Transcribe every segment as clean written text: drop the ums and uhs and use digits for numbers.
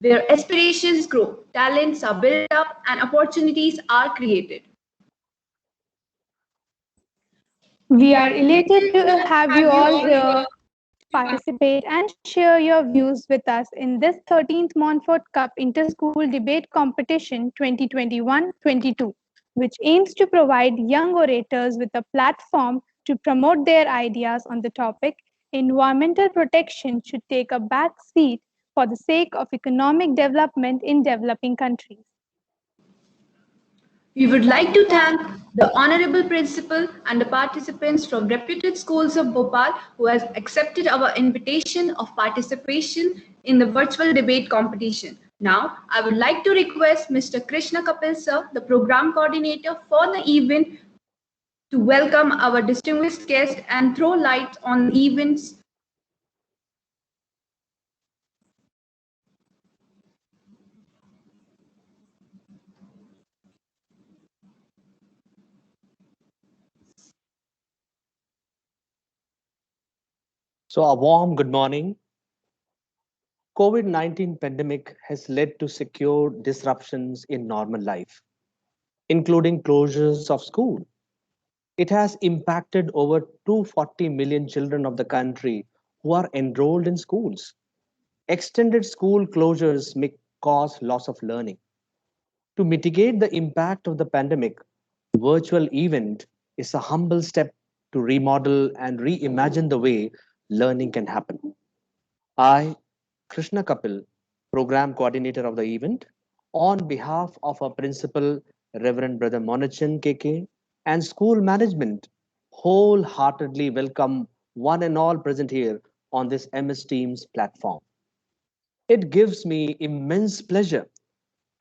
where aspirations grow, talents are built up, and opportunities are created. We are elated to have you all here participate and share your views with us in this 13th Montfort Cup Interschool Debate Competition 2021-22, which aims to provide young orators with a platform to promote their ideas on the topic environmental protection should take a back seat for the sake of economic development in developing countries. We would like to thank the Honorable Principal and the participants from reputed schools of Bhopal who has accepted our invitation of participation in the virtual debate competition. Now, I would like to request Mr. Krishna Kapil sir, the program coordinator for the event, to welcome our distinguished guest and throw light on the events. So a warm good morning. COVID-19 pandemic has led to secure disruptions in normal life, including closures of school. It has impacted over 240 million children of the country who are enrolled in schools. Extended school closures may cause loss of learning. To mitigate the impact of the pandemic, virtual event is a humble step to remodel and reimagine the way learning can happen. I, Krishna Kapil, program coordinator of the event, on behalf of our principal, Reverend Brother Monachan KK, and school management, wholeheartedly welcome one and all present here on this MS Teams platform. It gives me immense pleasure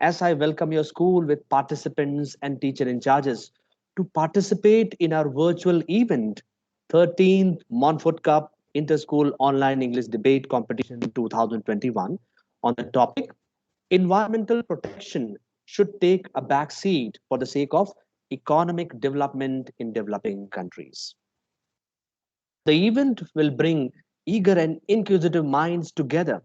as I welcome your school with participants and teacher in charges to participate in our virtual event, 13th Montfort Cup Interschool Online English Debate Competition 2021, on the topic environmental protection should take a back seat for the sake of economic development in developing countries. The event will bring eager and inquisitive minds together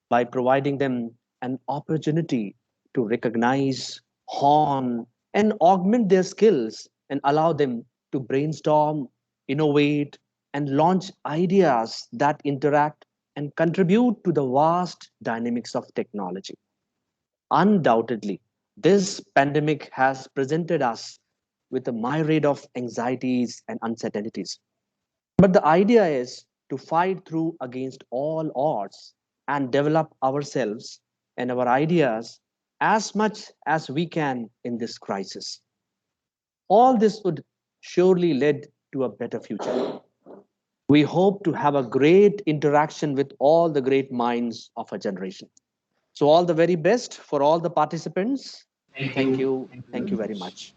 by providing them an opportunity to recognize, hone, and augment their skills and allow them to brainstorm, innovate, and launch ideas that interact and contribute to the vast dynamics of technology. Undoubtedly, this pandemic has presented us with a myriad of anxieties and uncertainties. But the idea is to fight through against all odds and develop ourselves and our ideas as much as we can in this crisis. All this would surely lead to a better future. We hope to have a great interaction with all the great minds of our generation. So all the very best for all the participants. Thank you. Thank you very much.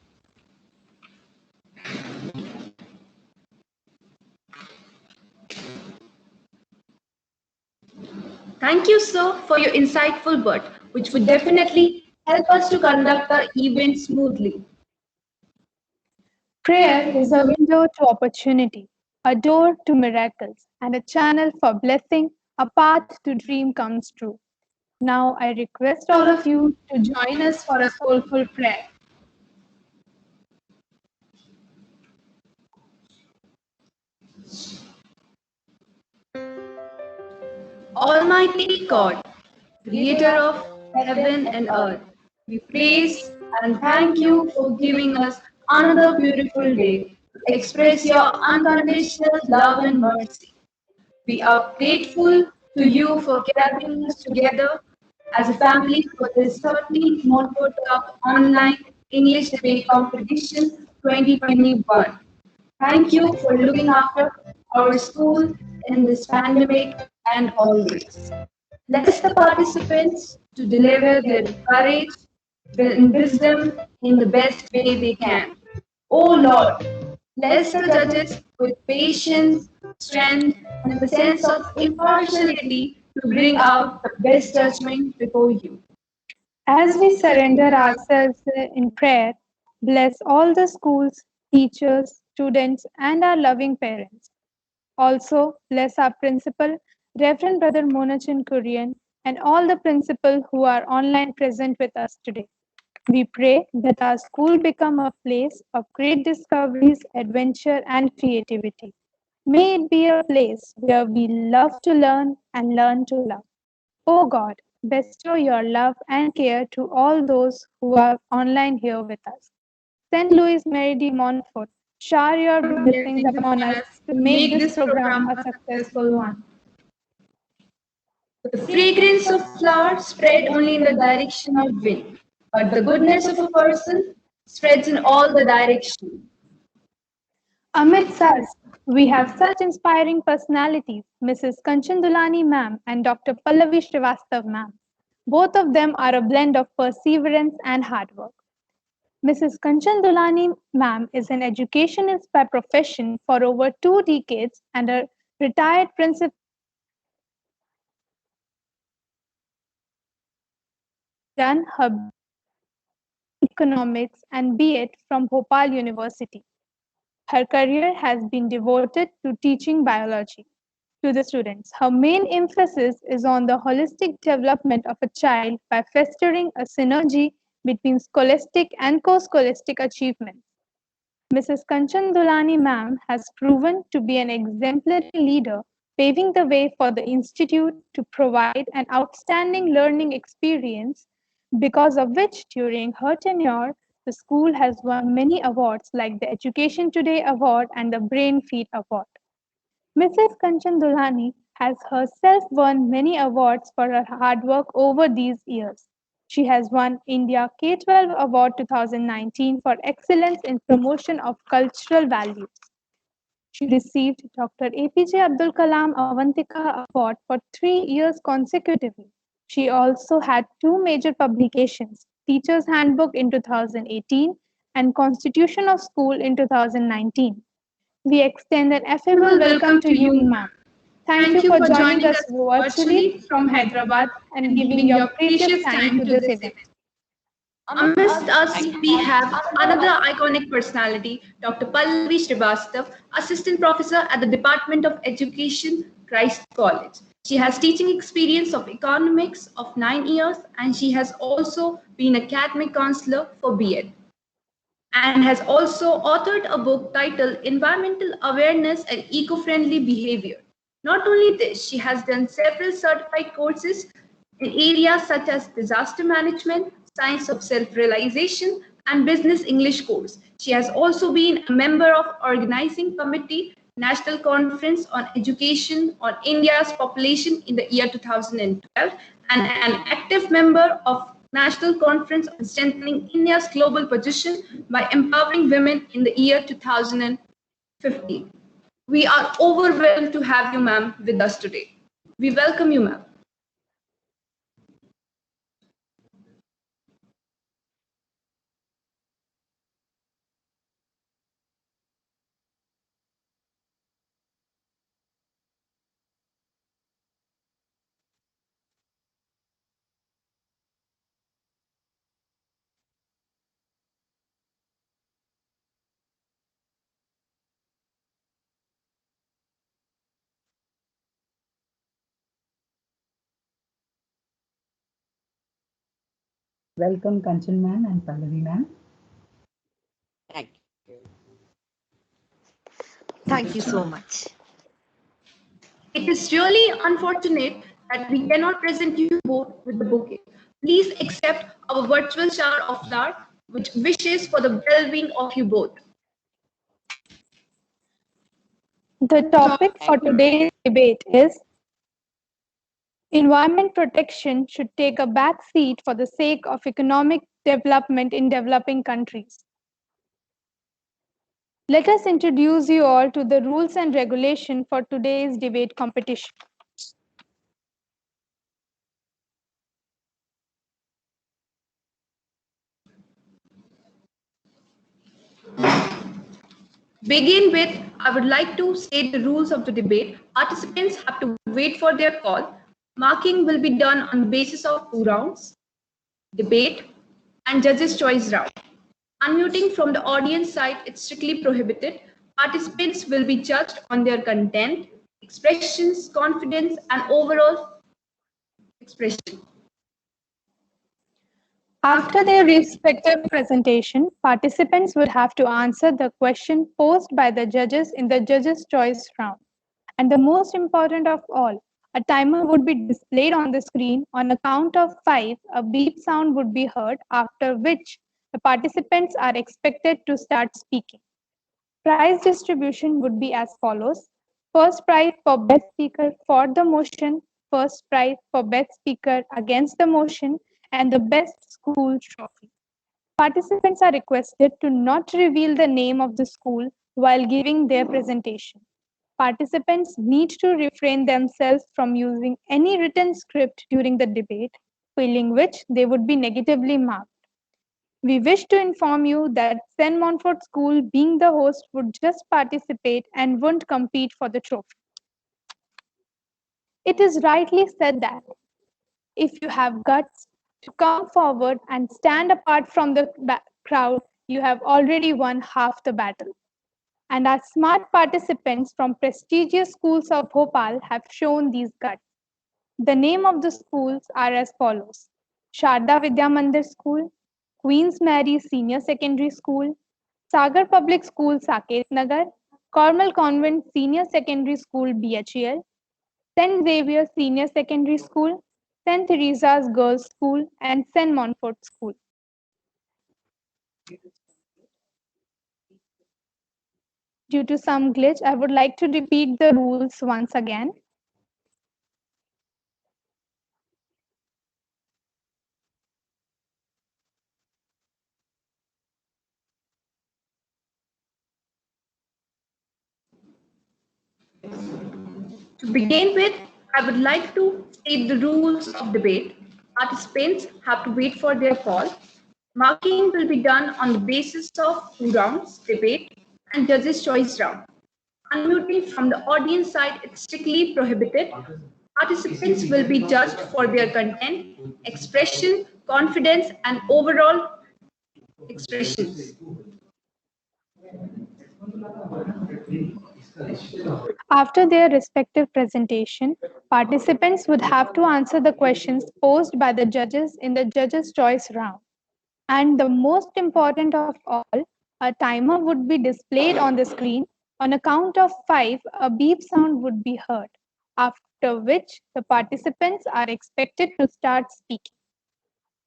Thank you, sir, for your insightful word, which would definitely help us to conduct the event smoothly. Prayer is a window to opportunity, a door to miracles, and a channel for blessing, a path to dream comes true. Now I request all of you to join us for a soulful prayer. Almighty God, creator of heaven and earth, we praise and thank you for giving us another beautiful day to express your unconditional love and mercy. We are grateful to you for gathering us together as a family for this 13th Montfort Cup Online English Debate Competition 2021. Thank you for looking after our school in this pandemic and always. Bless the participants to deliver their courage and wisdom in the best way they can. Oh Lord, bless the judges with patience, strength, and the sense of impartiality to bring out the best judgment before you. As we surrender ourselves in prayer, bless all the schools, teachers, students, and our loving parents. Also, bless our principal, Reverend Brother Monachan Kurian, and all the principals who are online present with us today. We pray that our school become a place of great discoveries, adventure, and creativity. May it be a place where we love to learn and learn to love. O God, bestow your love and care to all those who are online here with us. Saint Louis Mary de Montfort, shower your blessings upon us to to make make this this program program a a successful successful one. one. The fragrance of flowers spread only in the direction of wind, but the goodness of a person spreads in all the directions. Amidst us, we have such inspiring personalities, Mrs. Kanchan Dulani ma'am and Dr. Pallavi Srivastav ma'am. Both of them are a blend of perseverance and hard work. Mrs. Kanchan Dulani ma'am is an educationist by profession for over 2 decades and a retired principal done her economics and B.Ed from Bhopal University. Her career has been devoted to teaching biology to the students. Her main emphasis is on the holistic development of a child by fostering a synergy between scholastic and co-scholastic achievements. Mrs. Kanchan Dulani ma'am has proven to be an exemplary leader, paving the way for the institute to provide an outstanding learning experience, because of which during her tenure, the school has won many awards like the Education Today Award and the Brain Feed Award. Mrs. Kanchan Dulani has herself won many awards for her hard work over these years. She has won India K-12 Award 2019 for excellence in promotion of cultural values. She received Dr. APJ Abdul Kalam Avantika Award for 3 years consecutively. She also had two major publications, Teacher's Handbook in 2018 and Constitution of School in 2019. We extend an affable welcome to you, ma'am. Thank you Thank you for for joining joining us us virtually virtually from from Hyderabad Hyderabad and and giving giving your your precious precious time time to to this this event. event. Amidst us, we have another iconic personality, Dr. Pallavi Srivastav, Assistant Professor at the Department of Education, Christ College. She has teaching experience of economics of 9 years, and she has also been academic counselor for B.Ed, and has also authored a book titled Environmental Awareness and Eco-Friendly Behavior. Not only this, she has done several certified courses in areas such as disaster management, science of self-realization, and business English course. She has also been a member of organizing committee National Conference on Education on India's Population in the year 2012 and an active member of National Conference on Strengthening India's Global Position by Empowering Women in the year 2015. We are overwhelmed to have you, ma'am, with us today. We welcome you, ma'am. Welcome, Kanchan ma'am and Pallavi ma'am. Thank you. Thank you so much. It is really unfortunate that we cannot present you both with the bouquet. Please accept our virtual shower of flowers, which wishes for the well-being of you both. The topic Thank for you. today's debate is environment protection should take a back seat for the sake of economic development in developing countries. Let us introduce you all to the rules and regulation for today's debate competition. Begin with, I would like to state the rules of the debate. Participants have to wait for their call. Marking will be done on the basis of 2 rounds, debate, and judges' choice round. Unmuting from the audience side is strictly prohibited. Participants will be judged on their content, expressions, confidence, and overall expression. After their respective presentation, participants would have to answer the question posed by the judges in the judges' choice round. And the most important of all, a timer would be displayed on the screen. On a count of 5, a beep sound would be heard, after which the participants are expected to start speaking. Prize distribution would be as follows. First prize for best speaker for the motion, first prize for best speaker against the motion, and the best school trophy. Participants are requested to not reveal the name of the school while giving their presentation. Participants need to refrain themselves from using any written script during the debate, failing which they would be negatively marked. We wish to inform you that St. Montfort School, being the host, would just participate and won't compete for the trophy. It is rightly said that if you have guts to come forward and stand apart from the crowd, you have already won half the battle. And our smart participants from prestigious schools of Bhopal have shown these guts. The name of the schools are as follows: Sharda Vidya Mandir School, Queen's Mary Senior Secondary School, Sagar Public School Saket Nagar, Carmel Convent Senior Secondary School BHEL, St. Xavier Senior Secondary School, St. Teresa's Girls School, and St. Montfort School. Due to some glitch, I would like to repeat the rules once again. To begin with, I would like to state the rules of debate. Participants have to wait for their call. Marking will be done on the basis of 2 rounds, debate and judges' choice round. Unmuting from the audience side is strictly prohibited. Participants will be judged for their content, expression, confidence, and overall expressions. After their respective presentation, participants would have to answer the questions posed by the judges in the judges' choice round. And the most important of all, a timer would be displayed on the screen. On a count of 5, a beep sound would be heard, after which the participants are expected to start speaking.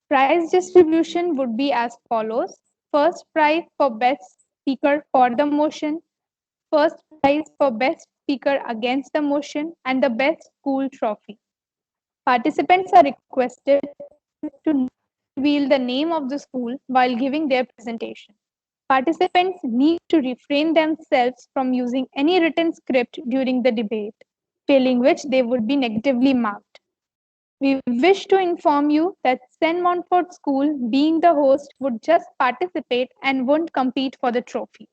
Prize distribution would be as follows. First prize for best speaker for the motion, first prize for best speaker against the motion, and the best school trophy. Participants are requested to not reveal the name of the school while giving their presentation. Participants need to refrain themselves from using any written script during the debate, failing which they would be negatively marked. We wish to inform you that St. Montfort School, being the host, would just participate and won't compete for the trophy.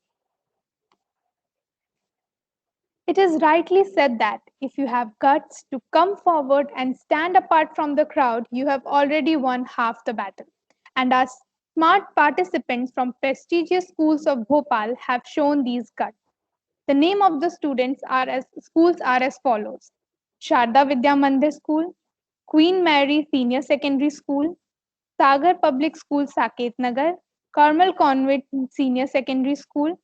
It is rightly said that if you have guts to come forward and stand apart from the crowd, you have already won half the battle. And our smart participants from prestigious schools of Bhopal have shown these guts. The name of the schools are as follows: Sharda Vidya Mandir School, Queen Mary Senior Secondary School, Sagar Public School Saket Nagar, Carmel Convent Senior Secondary School,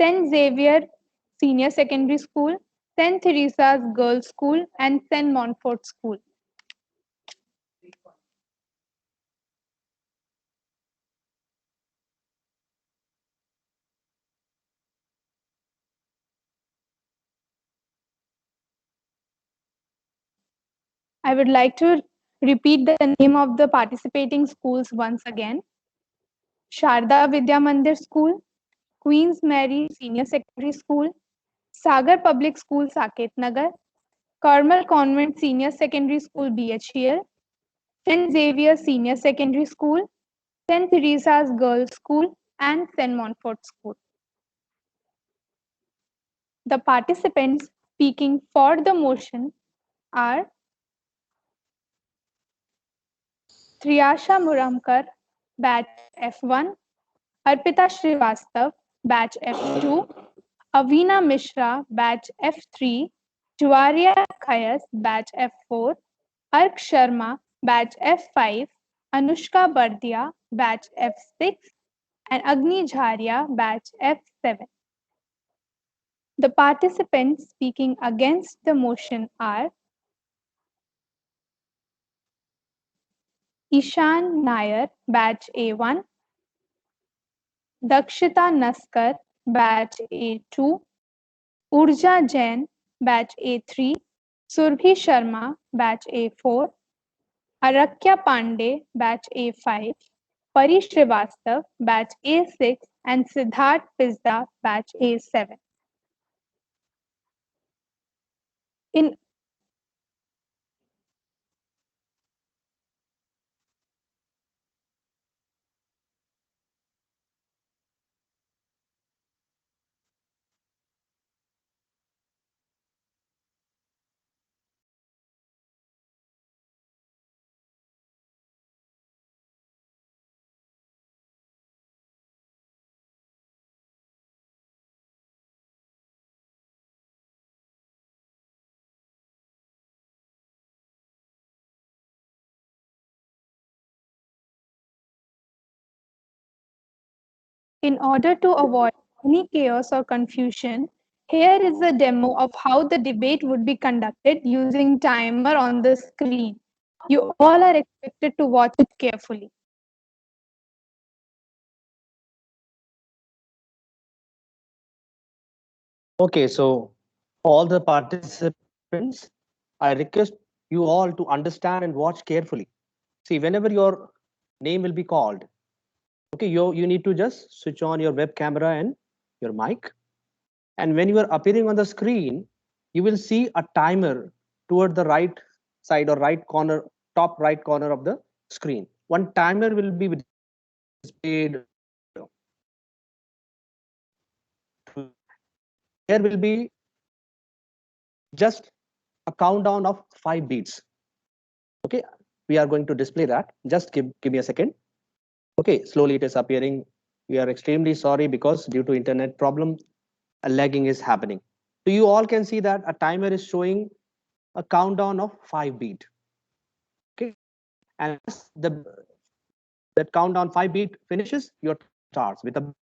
St. Xavier Senior Secondary School, St. Teresa's Girls School, and St. Montfort School. I would like to repeat the name of the participating schools once again. Sharda Vidya Mandir School, Queen's Mary Senior Secondary School, Sagar Public School Saket Nagar, Carmel Convent Senior Secondary School BHEL, St. Xavier Senior Secondary School, St. Teresa's Girls School, and St. Montfort School. The participants speaking for the motion are Triyasha Muramkar, batch F1, Arpita Srivastav, batch F2, Avina Mishra, batch F3, Juwaria Khayas, batch F4, Ark Sharma, batch F5, Anushka Bardia, batch F6, and Agni Jharia, batch F7. The participants speaking against the motion are Ishan Nair, batch A1, Dakshita Naskar, batch A2, Urja Jain, batch A3, Surbhi Sharma, batch A4, Arakya Pandey, batch A5, Pari Srivastav, batch A6, and Siddharth Pizda, batch A7. In In order to avoid any chaos or confusion, here is a demo of how the debate would be conducted using timer on the screen. You all are expected to watch it carefully. Okay, so all the participants, I request you all to understand and watch carefully. See, whenever your name will be called, okay, you need to just switch on your web camera and your mic. And when you are appearing on the screen, you will see a timer toward the right side or right corner, top right corner of the screen. One timer will be displayed there will be just a countdown of 5 beats. Okay, we are going to display that. Just give me a second. Okay, slowly it is appearing. We are extremely sorry because due to internet problem, a lagging is happening. So you all can see that a timer is showing a countdown of 5 beat. Okay, and as the that countdown 5 beat finishes, your timer starts with a beep.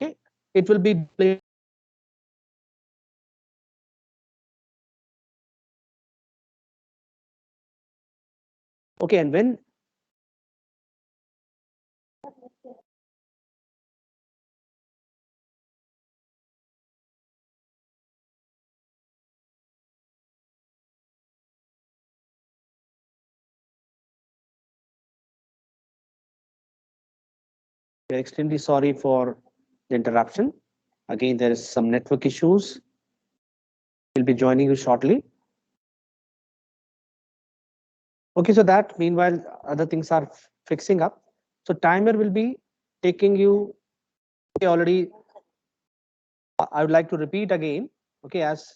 Okay, it will be displayed on the screen. Okay, and when we are extremely sorry for the interruption. Again, there is some network issues. We'll be joining you shortly. Okay, so that meanwhile other things are fixing up. So timer will be taking you. Okay, already I would like to repeat again. Okay, as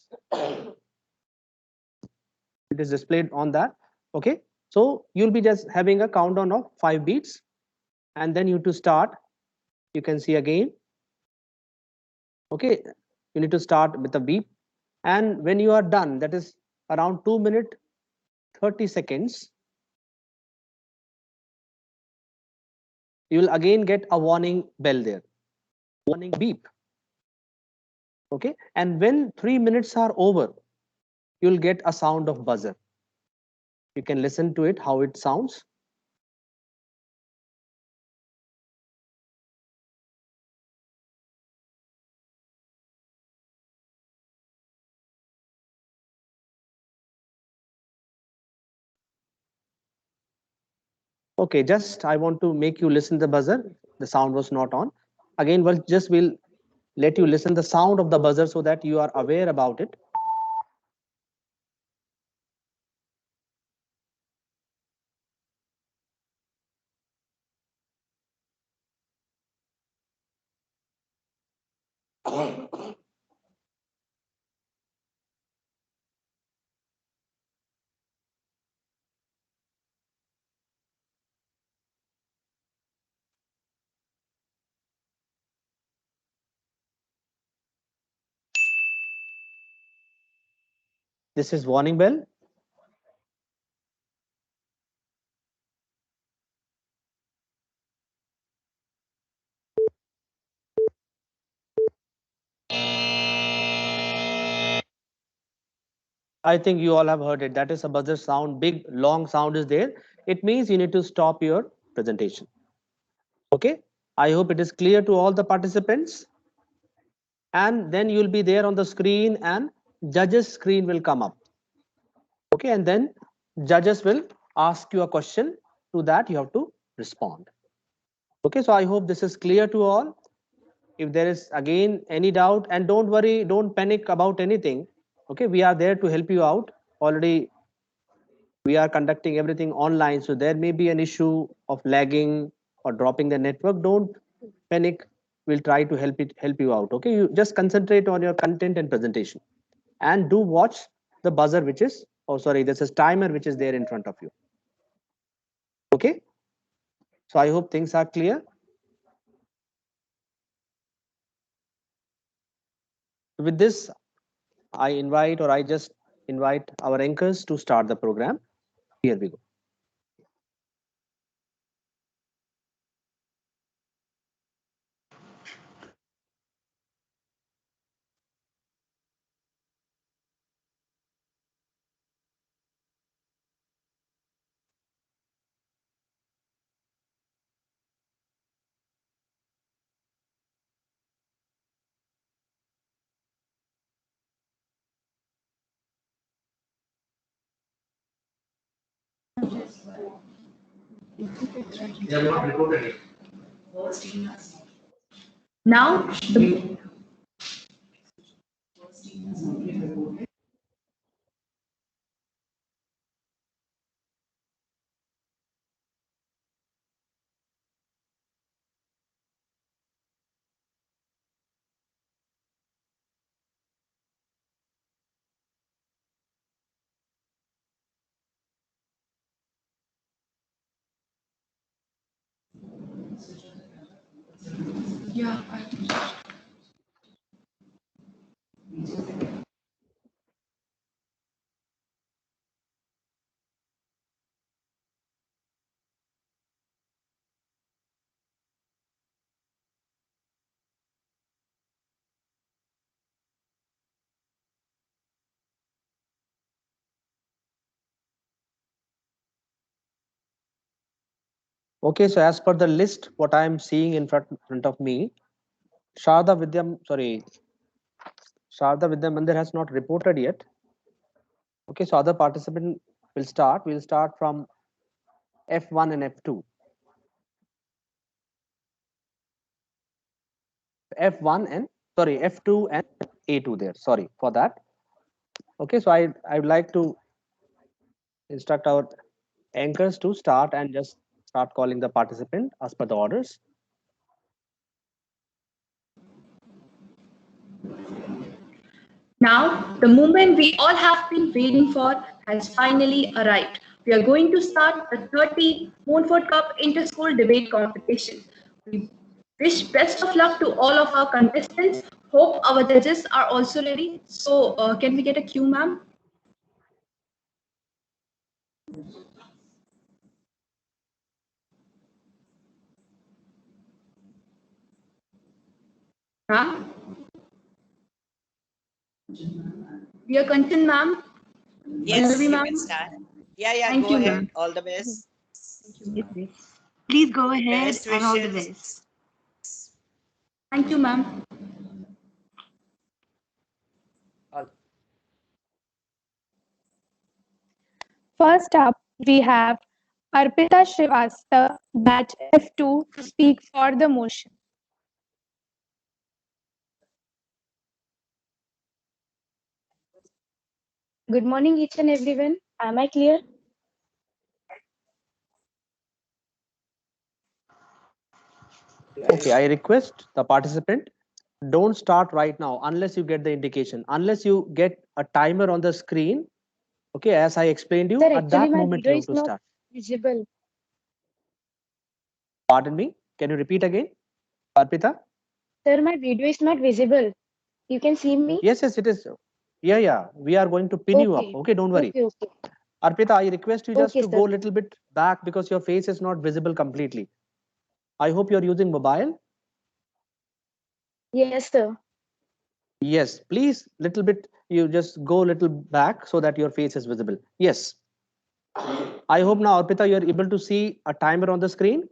it is displayed on that. Okay, so you'll be just having a countdown of 5 beats, and then you to start. You can see again. Okay, you need to start with a beep, and when you are done, that is around 2 minutes 30 seconds, you will again get a warning bell there, warning beep. Okay, and when 3 minutes are over, you'll get a sound of buzzer. You can listen to it how it sounds. Okay, just I want to make you listen the buzzer. The sound was not on. Again, we'll let you listen the sound of the buzzer so that you are aware about it. This is warning bell. I think you all have heard it. That is a buzzer sound. Big, long sound is there. It means you need to stop your presentation. Okay. I hope it is clear to all the participants. And then you'll be there on the screen and judges screen will come up. Okay. And then judges will ask you a question. To that you have to respond. Okay. So I hope this is clear to all. If there is again any doubt, and don't worry, don't panic about anything. Okay. We are there to help you out. Already we are conducting everything online, so there may be an issue of lagging or dropping the network. Don't panic, we'll try to help you out. Okay, you just concentrate on your content and presentation, and do watch the buzzer, which is, oh sorry, this is timer which is there in front of you. Okay, so I hope things are clear. With this, I just invite our anchors to start the program. Here we go. Now, the Okay, so as per the list, what I am seeing in front of me, Sharda Vidya Mandir has not reported yet. Okay, so other participant will start. We'll start from F1 and F2. F1 and sorry, F2 and A2 there. Sorry for that. Okay, so I would like to instruct our anchors to start and just start calling the participant as per the orders. Now, the moment we all have been waiting for has finally arrived. We are going to start the 30th MONTFORT Cup Inter-School Debate Competition. We wish best of luck to all of our contestants. Hope our judges are also ready. So, can we get a cue, ma'am? Ma'am? Dear Kanchan, ma'am? Yes, Pallavi, you ma'am? can start. Yeah, Thank go you, ahead. ma'am. All the best. Yes, yes. Please go ahead Best and all the wishes. best. Thank you, ma'am. All. First up, we have Arpita Srivastava, batch F2, to speak for the motion. Good morning, each and everyone. Am I clear? Okay, I request the participant, don't start right now unless you get the indication, unless you get a timer on the screen. Okay, as I explained you, Sir, at actually, that my moment video you have is to not start. visible. Pardon me, can you repeat again, Arpita? Sir, my video is not visible. You can see me? Yes, it is. Yeah, we are going to pin you up. Okay. Okay, don't worry. Okay, okay. Arpita, I request you just Okay, to go sir. a little bit back because your face is not visible completely. I hope you're using mobile. Yes, sir. Yes, please, little bit You just go a little back so that your face is visible. Yes. I hope now, Arpita, you're able to see a timer on the screen.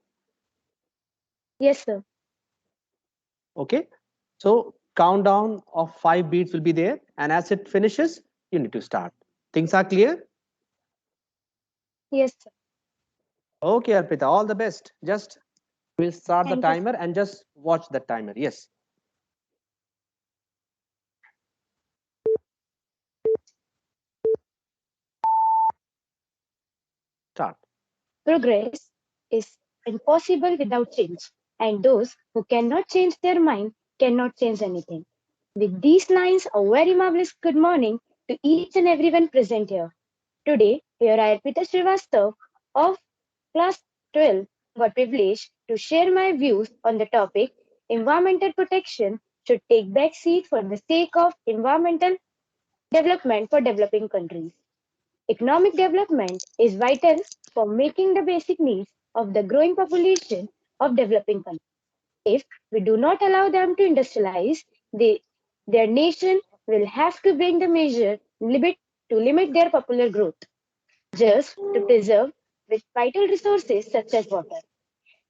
Yes, sir. Okay. So countdown of 5 beats will be there. And as it finishes, you need to start. Things are clear? Yes, sir. Okay, Arpita, all the best. Just we'll start the Thank you, timer sir. and just watch the timer. Yes. Start. Progress is impossible without change, and those who cannot change their mind cannot change anything. With these lines, a very marvelous good morning to each and everyone present here. Today, here I, Arpita Srivastav of Class 12, got privileged to share my views on the topic environmental protection should take back seat for the sake of environmental development for developing countries. Economic development is vital for making the basic needs of the growing population of developing countries. If we do not allow them to industrialize, their nation will have to bring the measure to limit their popular growth just to preserve with vital resources such as water.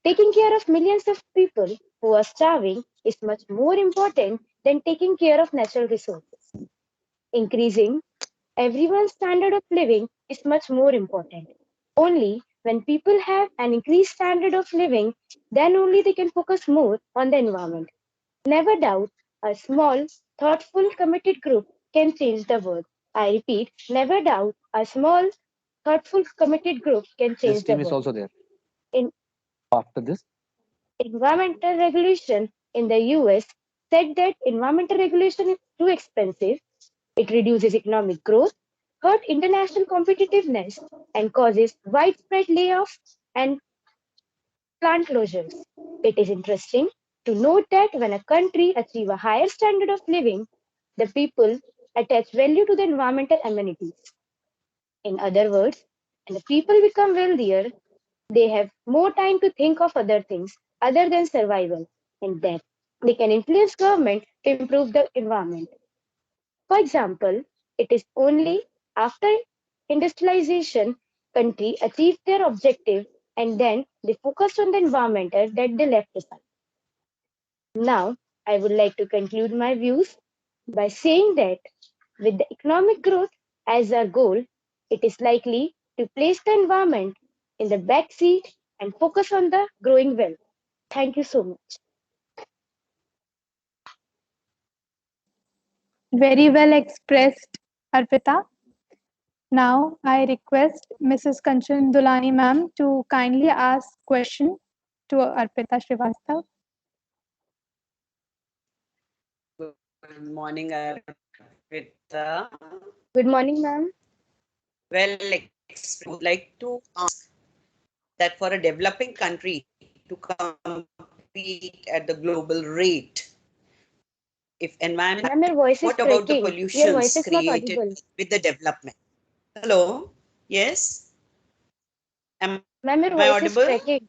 Taking care of millions of people who are starving is much more important than taking care of natural resources. Increasing everyone's standard of living is much more important. Only when people have an increased standard of living, then only they can focus more on the environment. Never doubt, a small, thoughtful, committed group can change the world. I repeat, never doubt, a small, thoughtful, committed group can This change the team is world. also there. In After this, environmental regulation in the US said that environmental regulation is too expensive, it reduces economic growth, hurt international competitiveness, and causes widespread layoffs and plant closures. It is interesting to note that when a country achieves a higher standard of living, the people attach value to the environmental amenities. In other words, when the people become wealthier, they have more time to think of other things other than survival, and that they can influence government to improve the environment. For example, it is only after industrialization country achieved their objective and then they focused on the environmental that they left aside. Now, I would like to conclude my views by saying that with the economic growth as our goal, it is likely to place the environment in the back seat and focus on the growing wealth. Thank you so much. Very well expressed, Arpita. Now I request Mrs. Kanchan Dulani ma'am to kindly ask question to Arpita Srivastav. Good morning, Arpita. Good morning, ma'am. Well expressed. I would like to ask that for a developing country to compete at the global rate, if environment, Ma'am, your voice is what about the breaking. Your voice pollutions is not created audible. with the development? Hello? Yes? Am I Ma'am, your audible voice is cracking.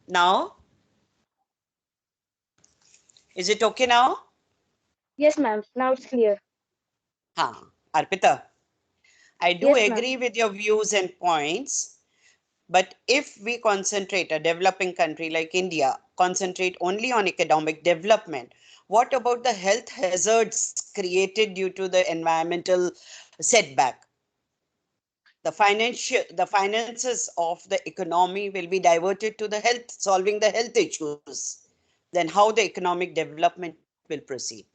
now? Is it okay now? Yes, ma'am. Now it's clear. Arpita, I do Yes, ma'am. agree with your views and points. But if we concentrate, a developing country like India, concentrate only on economic development, what about the health hazards created due to the environmental setback? The finances of the economy will be diverted to the health, solving the health issues. Then how the economic development will proceed?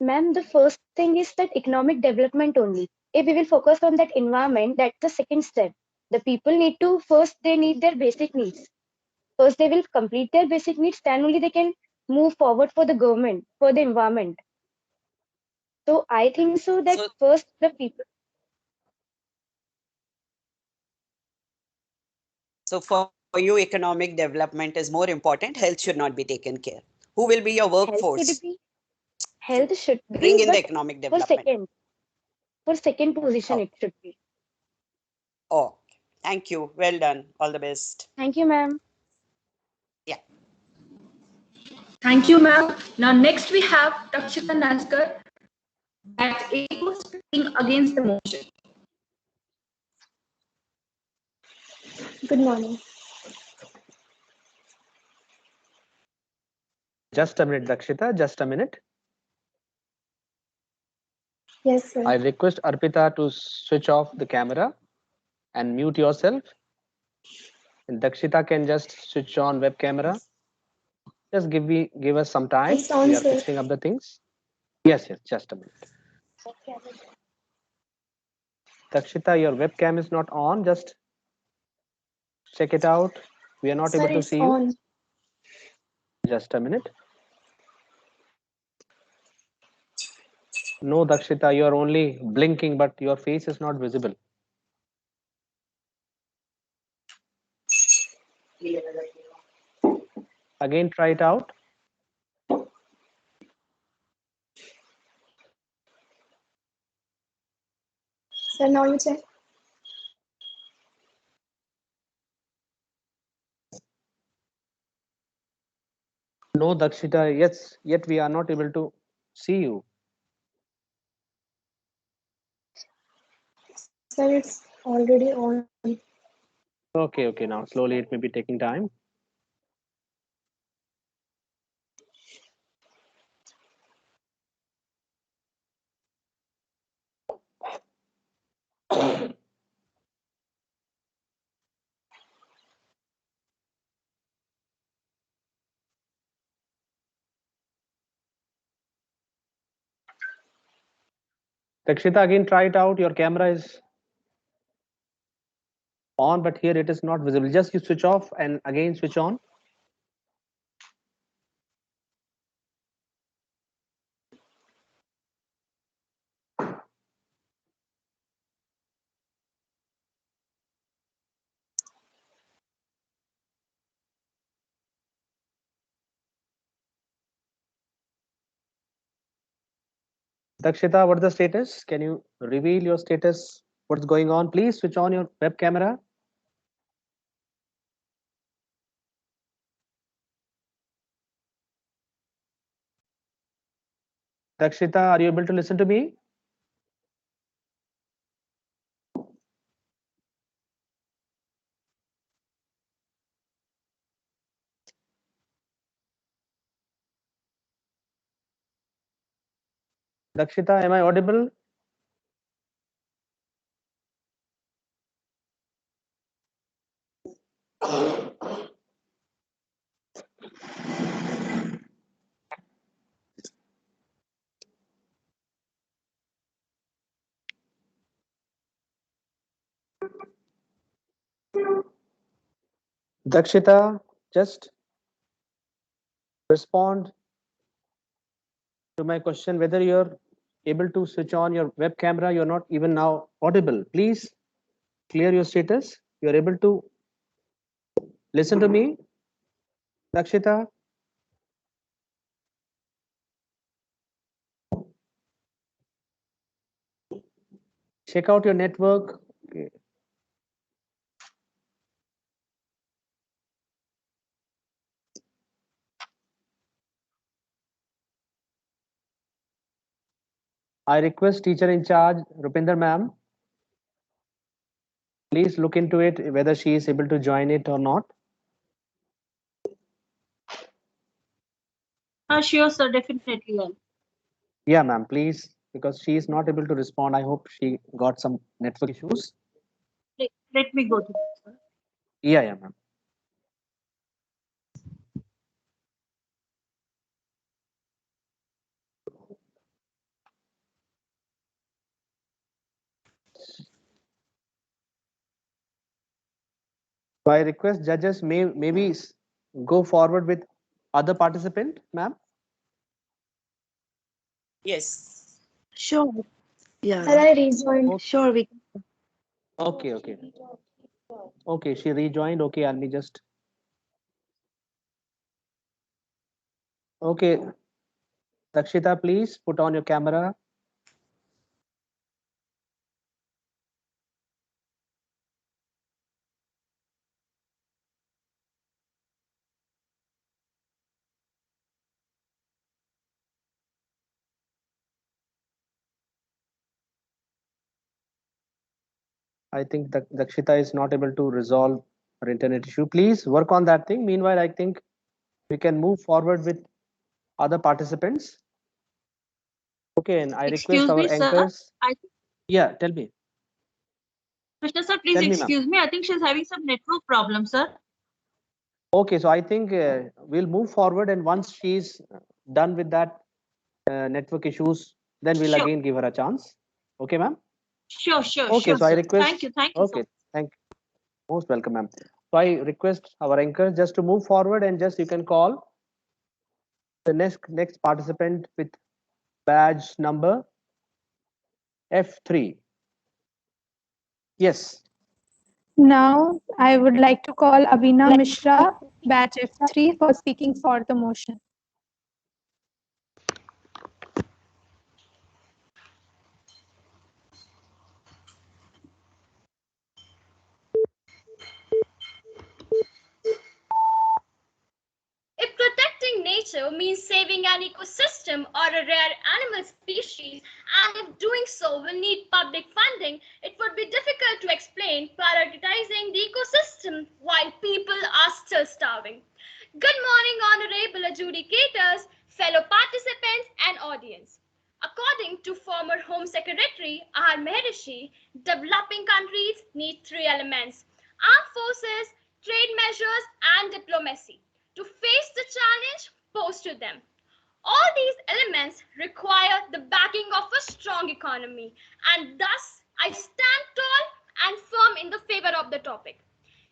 Ma'am, the first thing is that economic development only. If we will focus on that environment, that's the second step. The people need to first they need their basic needs. First they will complete their basic needs, then only they can move forward for the government, for the environment. So I think so that So, first the people. so for you, economic development is more important. Health should not be taken care. Who will be your Health should workforce be to health should bring be, in the but economic for development? second, for second position Oh, it should be. oh, thank you. Well done. All the best. Thank you, ma'am. Yeah. Thank you, ma'am. Now, next we have Takshita Naskar, that ego speaking against emotion. Good morning. Just a minute, Dakshita, just a minute. Yes, sir. I request Arpita to switch off the camera and mute yourself. And Dakshita can just switch on web camera. Just give us some time. It's on, We are sir. fixing up the things. Yes, yes, just a minute. Dakshita, your webcam is not on. Just check it out. We are not Sir, able to it's see you. on. Just a minute. No, Dakshita, you are only blinking, but your face is not visible. Again, try it out. Sir, now you check. No, Dakshita, yes, yet we are not able to see you. Sir, it's already on. Okay, okay, now slowly it may be taking time. Dakshita, again try it out. Your camera is on, but here it is not visible. Just you switch off and again switch on. Dakshita, what's the status? Can you reveal your status? What's going on? Please switch on your web camera. Dakshita, are you able to listen to me? Dakshita, am I audible? Dakshita, just respond to my question whether you're able to switch on your web camera. You're not even now audible. Please clear your status. You're able to listen to me, Dakshita. Check out your network. Okay. I request teacher in charge, Rupinder ma'am, please look into it whether she is able to join it or not. Sure, sir, definitely. Yeah, ma'am, please, because she is not able to respond. I hope she got some network issues. Let me go to that, sir. Yeah, yeah, ma'am. So I request judges maybe go forward with other participant, ma'am. Yes. Sure. Sir, Yeah. I rejoined. Sure, we Okay, okay. Okay, she rejoined. Okay, let me just. Okay, Dakshita, please put on your camera. I think that Dakshita is not able to resolve her internet issue. Please work on that thing. Meanwhile, I think we can move forward with other participants. Okay, and I request Excuse our me, sir. anchors. I think Yeah, tell me. Krishna sir, please Tell me, ma'am. excuse me. I think she's having some network problem, sir. Okay, so I think we'll move forward, and once she's done with that network issues, then we'll Sure, again give her a chance. Okay, ma'am. Okay, sure, so I sir. request. Thank you so Okay, much. thank you. Most welcome, ma'am. So I request our anchors just to move forward, and just you can call the next participant with badge number F3. Yes. Now, I would like to call Abhina Mishra, batch F3, for speaking for the motion. If protecting nature means saving an ecosystem or a rare animal species, and if doing so will need public funding, it would be difficult to explain prioritizing the ecosystem while people are still starving. Good morning, honorable adjudicators, fellow participants, and audience. According to former Home Secretary R. Maharishi, developing countries need three elements: armed forces, trade measures, and diplomacy to face the challenge posed to them. All these elements require the backing of a strong economy, and thus I stand tall and firm in the favor of the topic.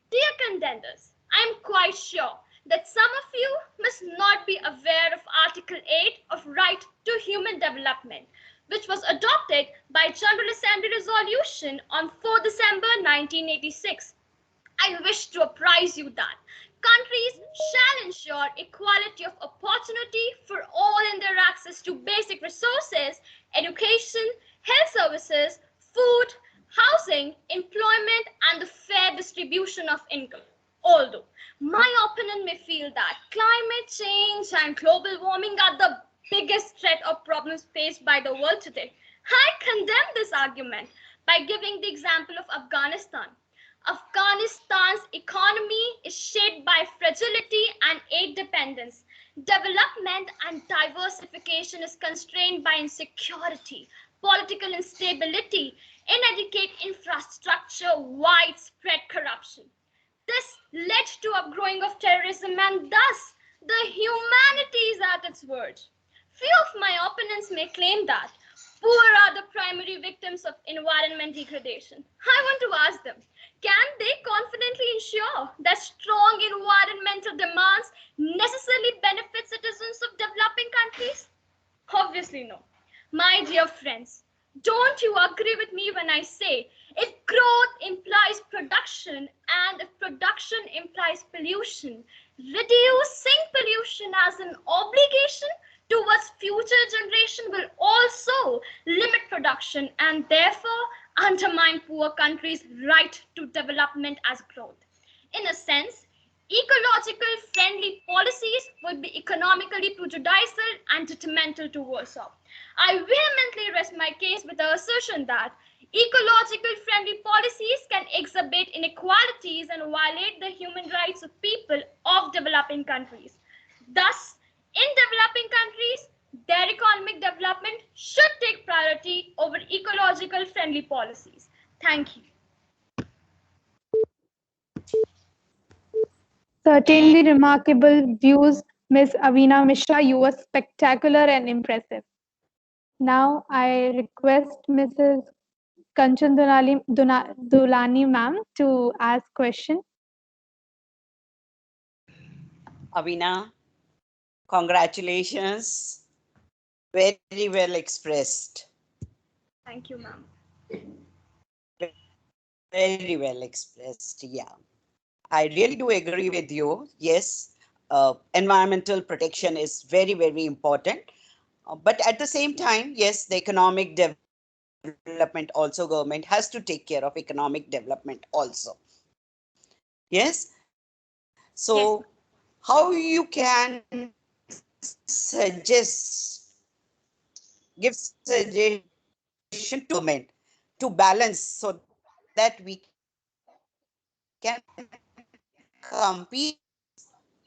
Dear contenders, I am quite sure that some of you must not be aware of Article 8 of Right to Human Development, which was adopted by General Assembly Resolution on 4 December 1986. I wish to apprise you that countries shall ensure equality of opportunity for all in their access to basic resources, education, health services, food, housing, employment, and the fair distribution of income. Although my opponent may feel that climate change and global warming are the biggest threat or problems faced by the world today, I condemn this argument by giving the example of Afghanistan. Afghanistan's economy is shaped by fragility and aid dependence. Development and diversification is constrained by insecurity, political instability, inadequate infrastructure, widespread corruption. This led to a growing of terrorism, and thus the humanity is at its verge. Few of my opponents may claim that poor are the primary victims of environment degradation. I want to ask them, can they confidently ensure that strong environmental demands necessarily benefit citizens of developing countries? Obviously, no. My dear friends, don't you agree with me when I say if growth implies production and if production implies pollution, reducing pollution as an obligation towards future generation will also limit production and therefore undermine poor countries' right to development as growth. In a sense, ecological friendly policies would be economically prejudicial and detrimental to Warsaw. I vehemently rest my case with the assertion that ecological friendly policies can exacerbate inequalities and violate the human rights of people of developing countries. Thus, in developing countries, their economic development should take priority over ecological friendly policies. Thank you. Certainly remarkable views, Miss Avina Mishra. You were spectacular and impressive. Now I request Mrs. Kanchan Dulani ma'am to ask question. Avina, congratulations. Very well expressed. Thank you, ma'am. Very well expressed. Yeah. I really do agree with you. Yes, environmental protection is very, very important. But at the same time, yes, the economic development also, government has to take care of economic development also. Yes. So Yes, how you can suggest, give suggestion to government to balance so that that we can compete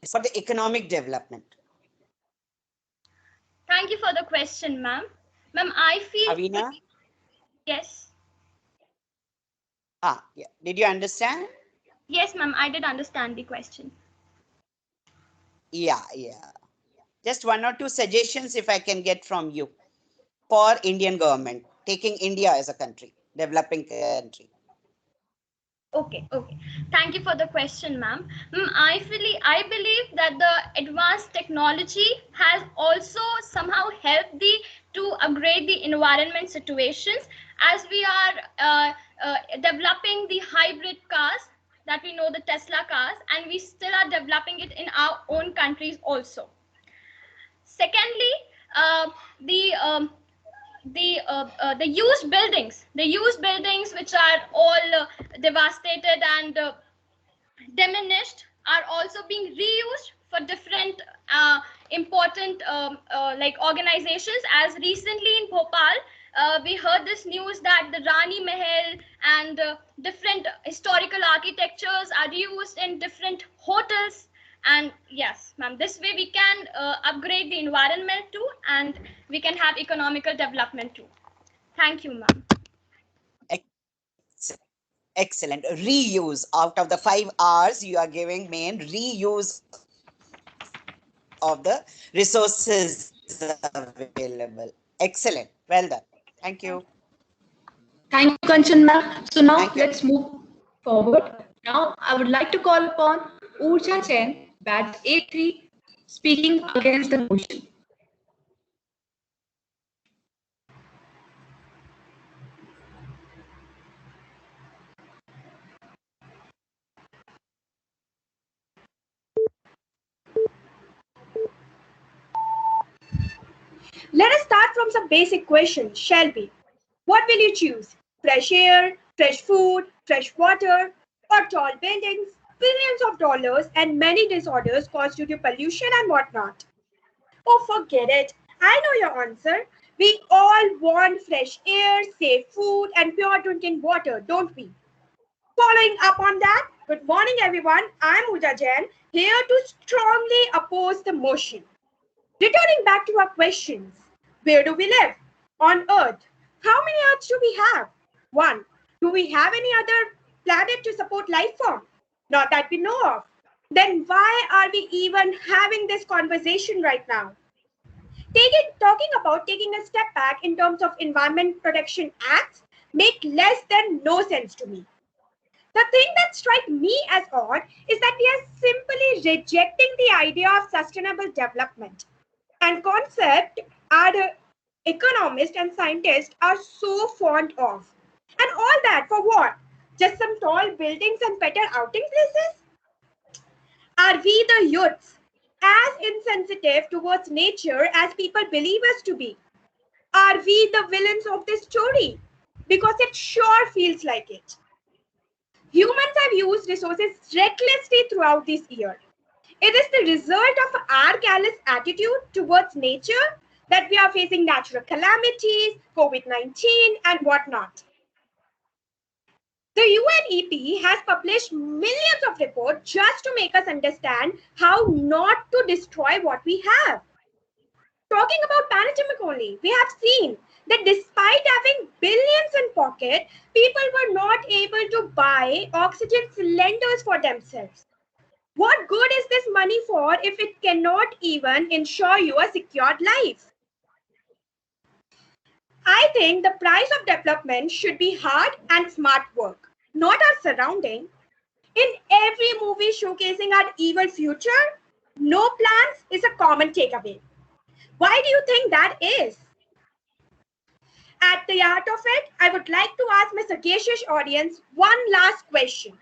for the economic development? Thank you for the question, ma'am. Ma'am, I feel Avina? yes. Yeah. Did you understand? Yes, ma'am, I did understand the question. Yeah. Just one or two suggestions if I can get from you for Indian government, taking India as a country, developing country. Okay. Thank you for the question, ma'am. I believe that the advanced technology has also somehow helped to upgrade the environment situations as we are developing the hybrid cars that we know the Tesla cars, and we still are developing it in our own countries also. Secondly, the the used buildings which are all devastated and diminished are also being reused for different important like organizations. As recently in Bhopal, we heard this news that the Rani Mahal and different historical architectures are used in different hotels. And yes, ma'am, this way we can upgrade the environment too, and we can have economical development too. Thank you, ma'am. Excellent. Reuse. Out of the 5 hours, you are giving main reuse of the resources available. Excellent. Well done. Thank you. Thank you, Kanchan ma'am. So now Thank you. let's move forward. Now I would like to call upon Urja Chen, batch 83, speaking against the motion. Let us start from some basic questions, shall we? What will you choose? Fresh air, fresh food, fresh water, or tall buildings? Billions of dollars and many disorders caused due to pollution and whatnot. Oh, forget it. I know your answer. We all want fresh air, safe food, and pure drinking water, don't we? Following up on that, good morning everyone. I'm Uja Jain, here to strongly oppose the motion. Returning back to our questions, where do we live? On Earth. How many Earths do we have? One. Do we have any other planet to support life form? Not that we know of. Then why are we even having this conversation right now? Talking about taking a step back in terms of Environment Protection Acts make less than no sense to me. The thing that strikes me as odd is that we are simply rejecting the idea of sustainable development and concept our economists and scientists are so fond of. And all that for what? Just some tall buildings and better outing places? Are we the youths as insensitive towards nature as people believe us to be? Are we the villains of this story? Because it sure feels like it. Humans have used resources recklessly throughout this year. It is the result of our careless attitude towards nature that we are facing natural calamities, COVID-19, and whatnot. The UNEP has published millions of reports just to make us understand how not to destroy what we have. Talking about pandemic only, we have seen that despite having billions in pocket, people were not able to buy oxygen cylinders for themselves. What good is this money for if it cannot even ensure you a secured life? I think the price of development should be hard and smart work, not our surrounding. In every movie showcasing our evil future, no plans is a common takeaway. Why do you think that is? At the heart of it, I would like to ask my sagacious audience one last question.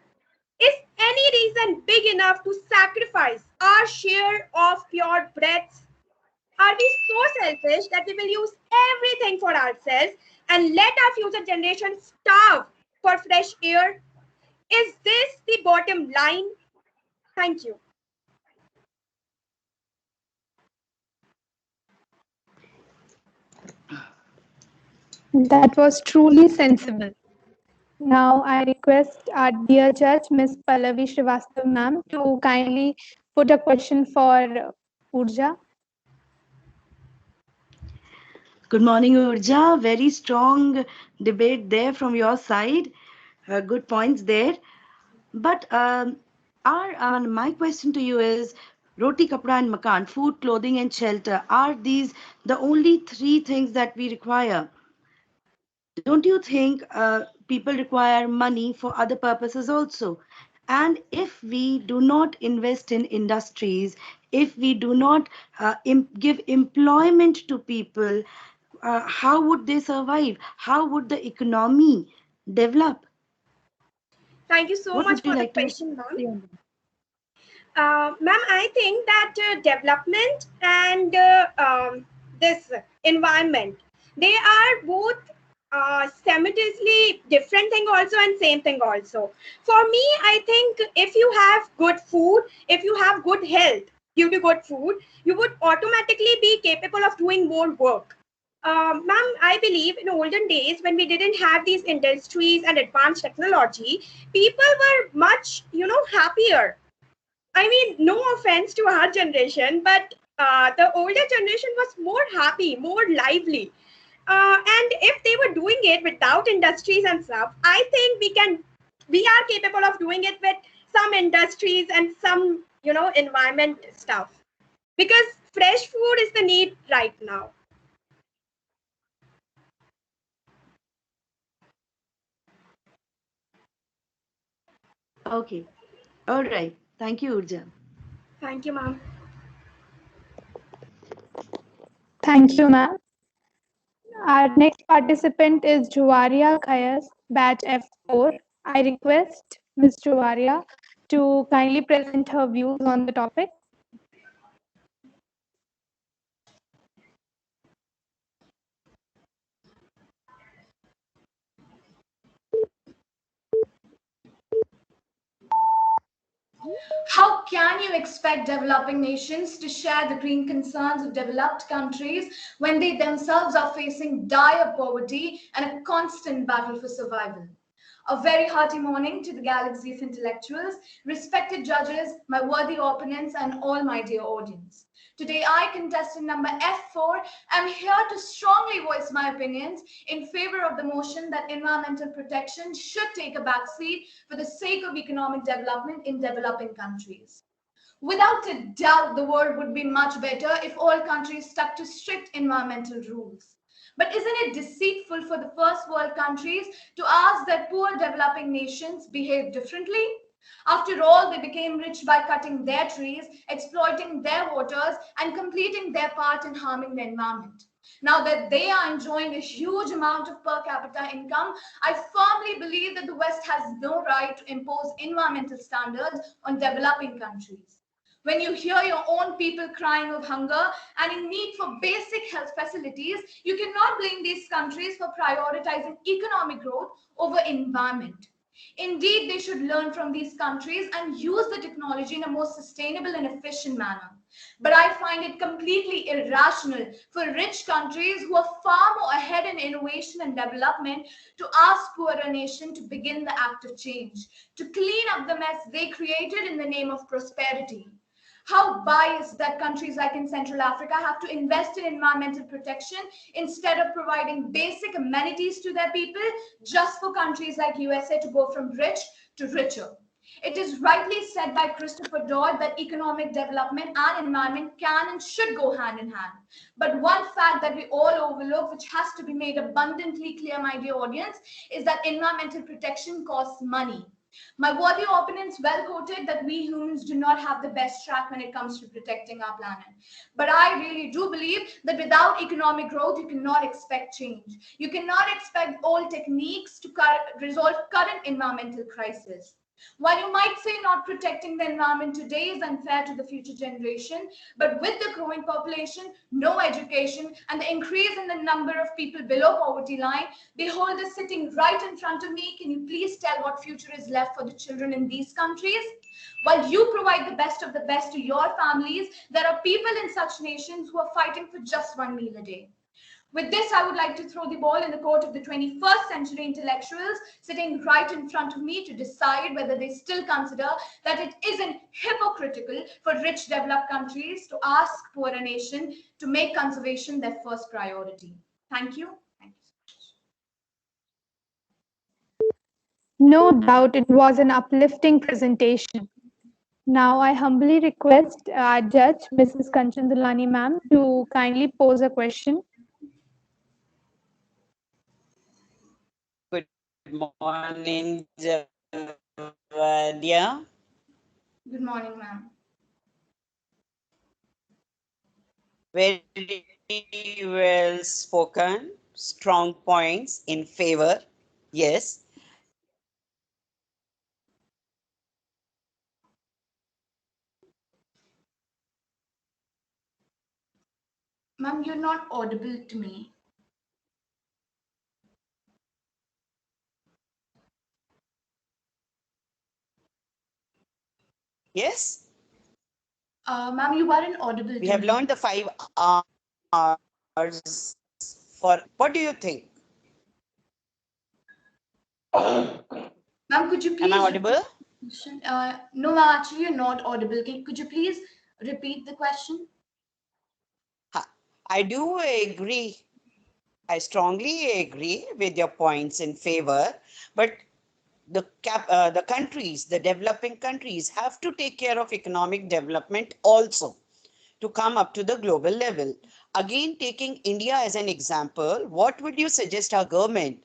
Is any reason big enough to sacrifice our share of pure breaths? Are we so selfish that we will use everything for ourselves and let our future generations starve for fresh air? Is this the bottom line? Thank you. That was truly sensible. Now I request our dear judge, Ms. Pallavi Srivastav ma'am, to kindly put a question for Urja. Good morning, Urja. Very strong debate there from your side. Good points there. But my question to you is, roti, kapda, and makan, food, clothing, and shelter, are these the only three things that we require? Don't you think people require money for other purposes also? And if we do not invest in industries, if we do not give employment to people, how would they survive? How would the economy develop? Thank you so What much would you for the like to question, ma'am. say on that? Ma'am, I think that development and this environment, they are both simultaneously different thing also and same thing also. For me, I think if you have good food, if you have good health due to good food, you would automatically be capable of doing more work. Ma'am, I believe in olden days when we didn't have these industries and advanced technology, people were much, happier. I mean, no offense to our generation, but the older generation was more happy, more lively. And if they were doing it without industries and stuff, I think we are capable of doing it with some industries and some, environment stuff. Because fresh food is the need right now. Okay. All right. Thank you, Urja. Thank you, ma'am. Thank you, ma'am. Our next participant is Juwaria Khayas, batch F4. I request Ms. Juwaria to kindly present her views on the topic. How can you expect developing nations to share the green concerns of developed countries when they themselves are facing dire poverty and a constant battle for survival? A very hearty morning to the galaxy of intellectuals, respected judges, my worthy opponents, and all my dear audience. Today, I, contestant number F4, am here to strongly voice my opinions in favor of the motion that environmental protection should take a backseat for the sake of economic development in developing countries. Without a doubt, the world would be much better if all countries stuck to strict environmental rules. But isn't it deceitful for the first world countries to ask that poor developing nations behave differently? After all, they became rich by cutting their trees, exploiting their waters, and completing their part in harming the environment. Now that they are enjoying a huge amount of per capita income, I firmly believe that the West has no right to impose environmental standards on developing countries. When you hear your own people crying of hunger and in need for basic health facilities, you cannot blame these countries for prioritizing economic growth over environment. Indeed, they should learn from these countries and use the technology in a more sustainable and efficient manner. But I find it completely irrational for rich countries who are far more ahead in innovation and development to ask poorer nations to begin the act of change, to clean up the mess they created in the name of prosperity. How biased that countries like in Central Africa have to invest in environmental protection instead of providing basic amenities to their people just for countries like USA to go from rich to richer. It is rightly said by Christopher Dodd that economic development and environment can and should go hand in hand. But one fact that we all overlook, which has to be made abundantly clear, my dear audience, is that environmental protection costs money. My worthy opponents well quoted that we humans do not have the best track when it comes to protecting our planet. But I really do believe that without economic growth, you cannot expect change. You cannot expect old techniques to resolve current environmental crisis. While you might say not protecting the environment today is unfair to the future generation, but with the growing population, no education, and the increase in the number of people below poverty line, behold us sitting right in front of me. Can you please tell what future is left for the children in these countries? While you provide the best of the best to your families, there are people in such nations who are fighting for just one meal a day. With this, I would like to throw the ball in the court of the 21st century intellectuals sitting right in front of me to decide whether they still consider that it isn't hypocritical for rich developed countries to ask poorer nations to make conservation their first priority. Thank you. Thank you so much. No doubt it was an uplifting presentation. Now I humbly request our judge, Mrs. Kanchan Dulani ma'am, to kindly pose a question. Good morning, Javadia. Good morning, ma'am. Very well spoken. Strong points in favor. Yes. Ma'am, you're not audible to me. Yes. Ma'am, you weren't audible We to have me. learned the 5 hours for. What do you think? Ma'am, could you please? Am I audible? No, ma'am, actually, you're not audible. Could you please repeat the question? I do agree. I strongly agree with your points in favor, but the countries, the developing countries, have to take care of economic development also to come up to the global level. Again, taking India as an example, what would you suggest our government?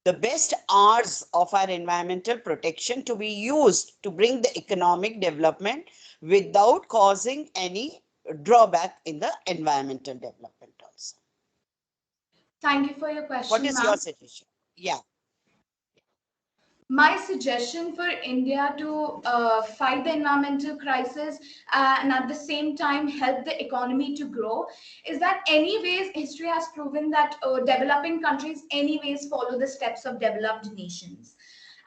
The best hours of our environmental protection to be used to bring the economic development without causing any drawback in the environmental development also. Thank you for your What question, is ma'am. your suggestion? Yeah. My suggestion for India to fight the environmental crisis and at the same time help the economy to grow is that anyways history has proven that developing countries anyways follow the steps of developed nations.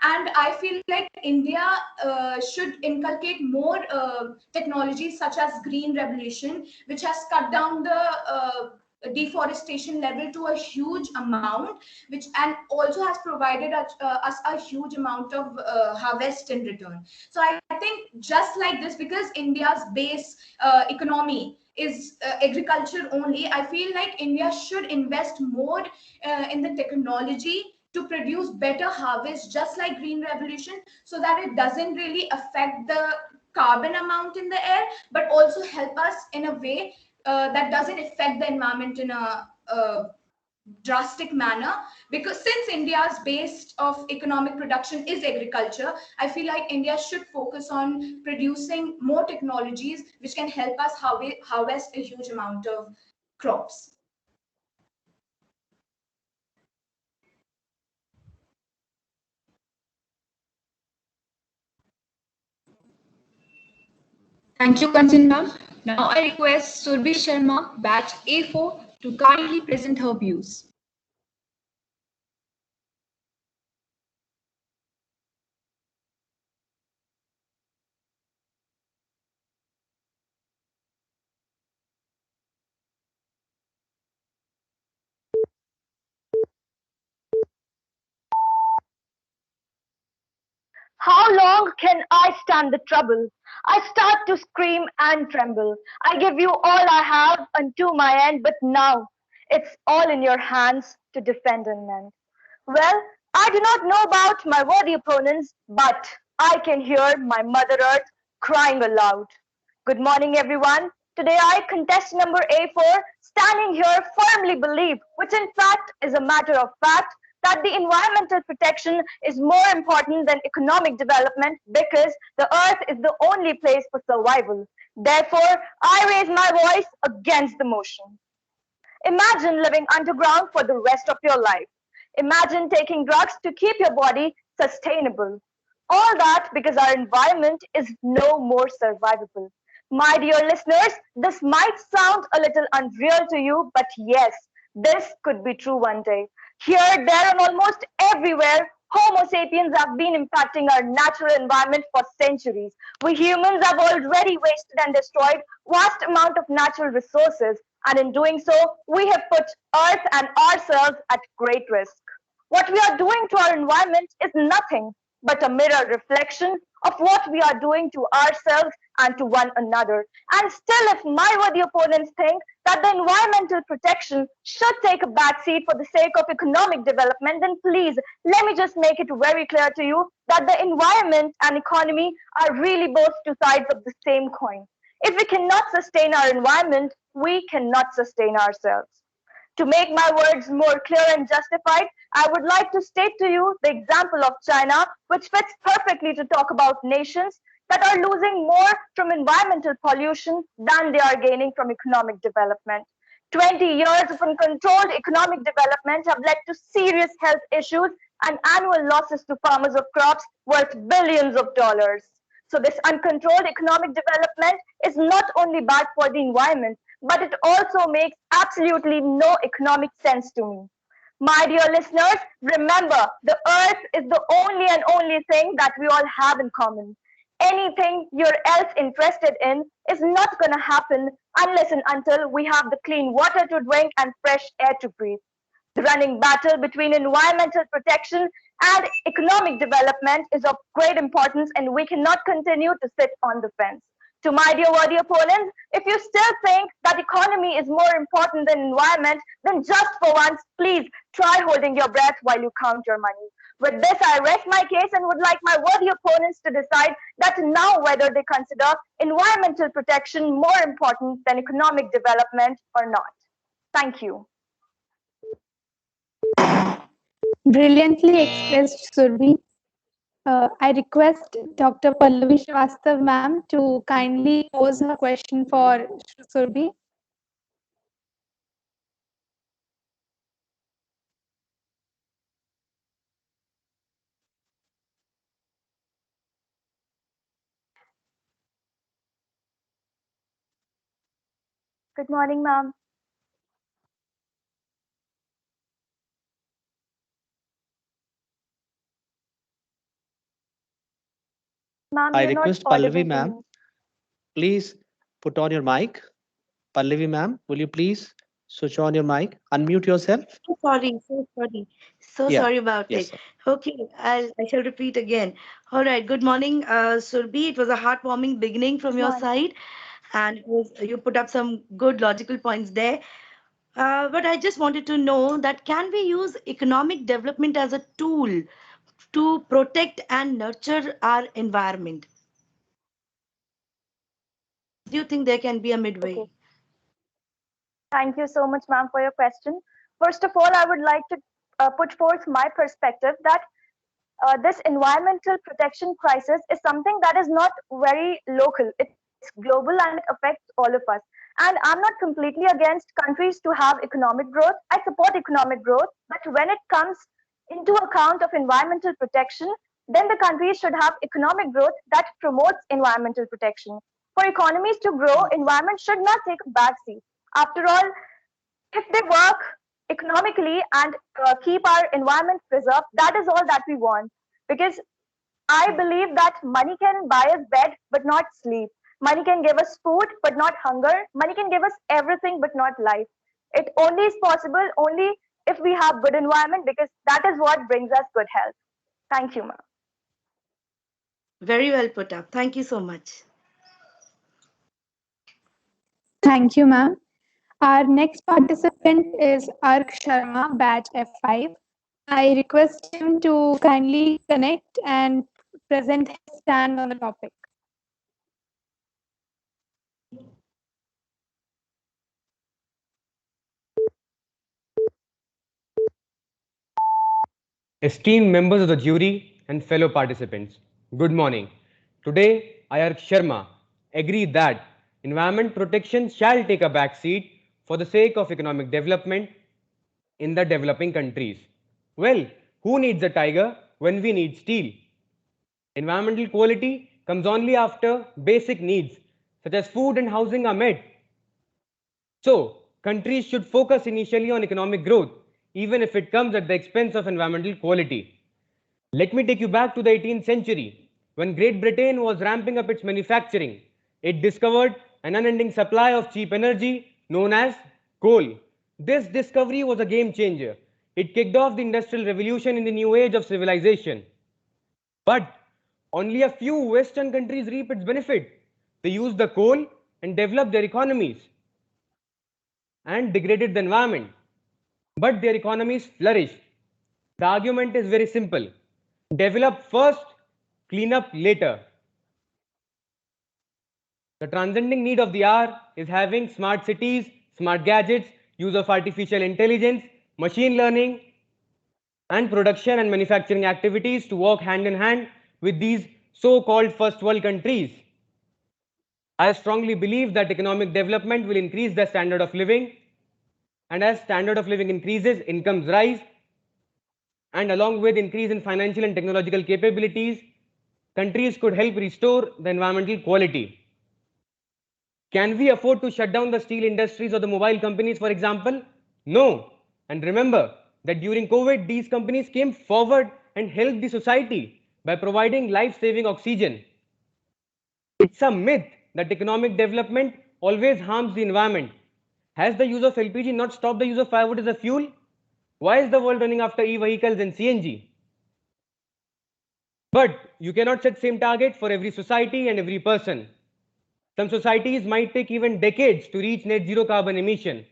And I feel like India should inculcate more technologies such as green revolution, which has cut down the deforestation level to a huge amount, which and also has provided us a huge amount of harvest in return. So I think just like this, because India's base economy is agriculture only, I feel like India should invest more in the technology to produce better harvest, just like green revolution, so that it doesn't really affect the carbon amount in the air, but also help us in a way that doesn't affect the environment in a drastic manner. Because since India's base of economic production is agriculture, I feel like India should focus on producing more technologies which can help us harvest a huge amount of crops. Thank you, Kanchan ma'am. Now I request Surbhi Sharma, batch A4, to kindly present her views. How long can I stand the trouble? I start to scream and tremble. I give you all I have unto my end, but now it's all in your hands to defend and mend. Well, I do not know about my worthy opponents, but I can hear my Mother Earth crying aloud. Good morning, everyone. Today I, contest number A4, standing here firmly believe, which in fact is a matter of fact, that the environmental protection is more important than economic development because the earth is the only place for survival. Therefore, I raise my voice against the motion. Imagine living underground for the rest of your life. Imagine taking drugs to keep your body sustainable. All that because our environment is no more survivable. My dear listeners, this might sound a little unreal to you, but yes, this could be true one day. Here, there, and almost everywhere, Homo sapiens have been impacting our natural environment for centuries. We humans have already wasted and destroyed vast amount of natural resources. And in doing so, we have put Earth and ourselves at great risk. What we are doing to our environment is nothing but a mirror reflection of what we are doing to ourselves and to one another. And still, if my worthy opponents think that the environmental protection should take a backseat for the sake of economic development, then please let me just make it very clear to you that the environment and economy are really both two sides of the same coin. If we cannot sustain our environment, we cannot sustain ourselves. To make my words more clear and justified, I would like to state to you the example of China, which fits perfectly to talk about nations that are losing more from environmental pollution than they are gaining from economic development. 20 years of uncontrolled economic development have led to serious health issues and annual losses to farmers of crops worth billions of dollars. So, this uncontrolled economic development is not only bad for the environment, but it also makes absolutely no economic sense to me. My dear listeners, remember the earth is the only and only thing that we all have in common. Anything you're else interested in is not going to happen unless and until we have the clean water to drink and fresh air to breathe. The running battle between environmental protection and economic development is of great importance, and we cannot continue to sit on the fence. To my dear worthy opponents, if you still think that economy is more important than environment, then just for once, please try holding your breath while you count your money. With this, I rest my case and would like my worthy opponents to decide that now whether they consider environmental protection more important than economic development or not. Thank you. Brilliantly expressed, Surbi. I request Dr. Pallavi Srivastav ma'am to kindly pose her question for Surbi. Good morning, ma'am. Ma'am, I you're not request Pallavi audible to ma'am, me. please put on your mic. Pallavi ma'am, will you please switch on your mic? Unmute yourself. So sorry, so sorry. So Yeah. sorry about Yes, it. sir. Okay, I shall repeat again. All right, good morning, Surbi. It was a heartwarming beginning from Good your morning. side, and it was, you put up some good logical points there. But I just wanted to know that can we use economic development as a tool to protect and nurture our environment? Do you think there can be a Okay. midway? Thank you so much, ma'am, for your question. First of all, I would like to put forth my perspective that this environmental protection crisis is something that is not very local. It's global and it affects all of us. And I'm not completely against countries to have economic growth. I support economic growth, but when it comes into account of environmental protection, then the countries should have economic growth that promotes environmental protection. For economies to grow, environment should not take a backseat. After all, if they work economically and keep our environment preserved, that is all that we want. Because I believe that money can buy us bed, but not sleep. Money can give us food, but not hunger. Money can give us everything, but not life. It only is possible only if we have good environment, because that is what brings us good health. Thank you, ma'am. Very well put up. Thank you so much. Thank you, ma'am. Our next participant is Ark Sharma, batch F5. I request him to kindly connect and present his stand on the topic. Esteemed members of the jury and fellow participants, good morning. Today, I, Ark Sharma, agree that environment protection shall take a back seat for the sake of economic development in the developing countries. Well, who needs a tiger when we need steel? Environmental quality comes only after basic needs such as food and housing are met. So, countries should focus initially on economic growth, even if it comes at the expense of environmental quality. Let me take you back to the 18th century. When Great Britain was ramping up its manufacturing, it discovered an unending supply of cheap energy known as Coal. This discovery was a game changer. It kicked off the Industrial Revolution in the new age of civilization. But only a few Western countries reap its benefit. They used the coal and developed their economies and degraded the environment. But their economies flourished. The argument is very simple: develop first, clean up later. The transcending need of the hour is having smart cities, smart gadgets, use of artificial intelligence, machine learning, and production and manufacturing activities to work hand in hand with these so called first world countries. I strongly believe that economic development will increase the standard of living, and as standard of living increases, incomes rise, and along with increase in financial and technological capabilities, countries could help restore the environmental quality. Can we afford to shut down the steel industries or the mobile companies, for example? No. And remember that during COVID, these companies came forward and helped the society by providing life saving oxygen. It's a myth that economic development always harms the environment. Has the use of LPG not stopped the use of firewood as a fuel? Why is the world running after e-vehicles and CNG? But you cannot set same target for every society and every person. Some societies might take even decades to reach net zero carbon emission.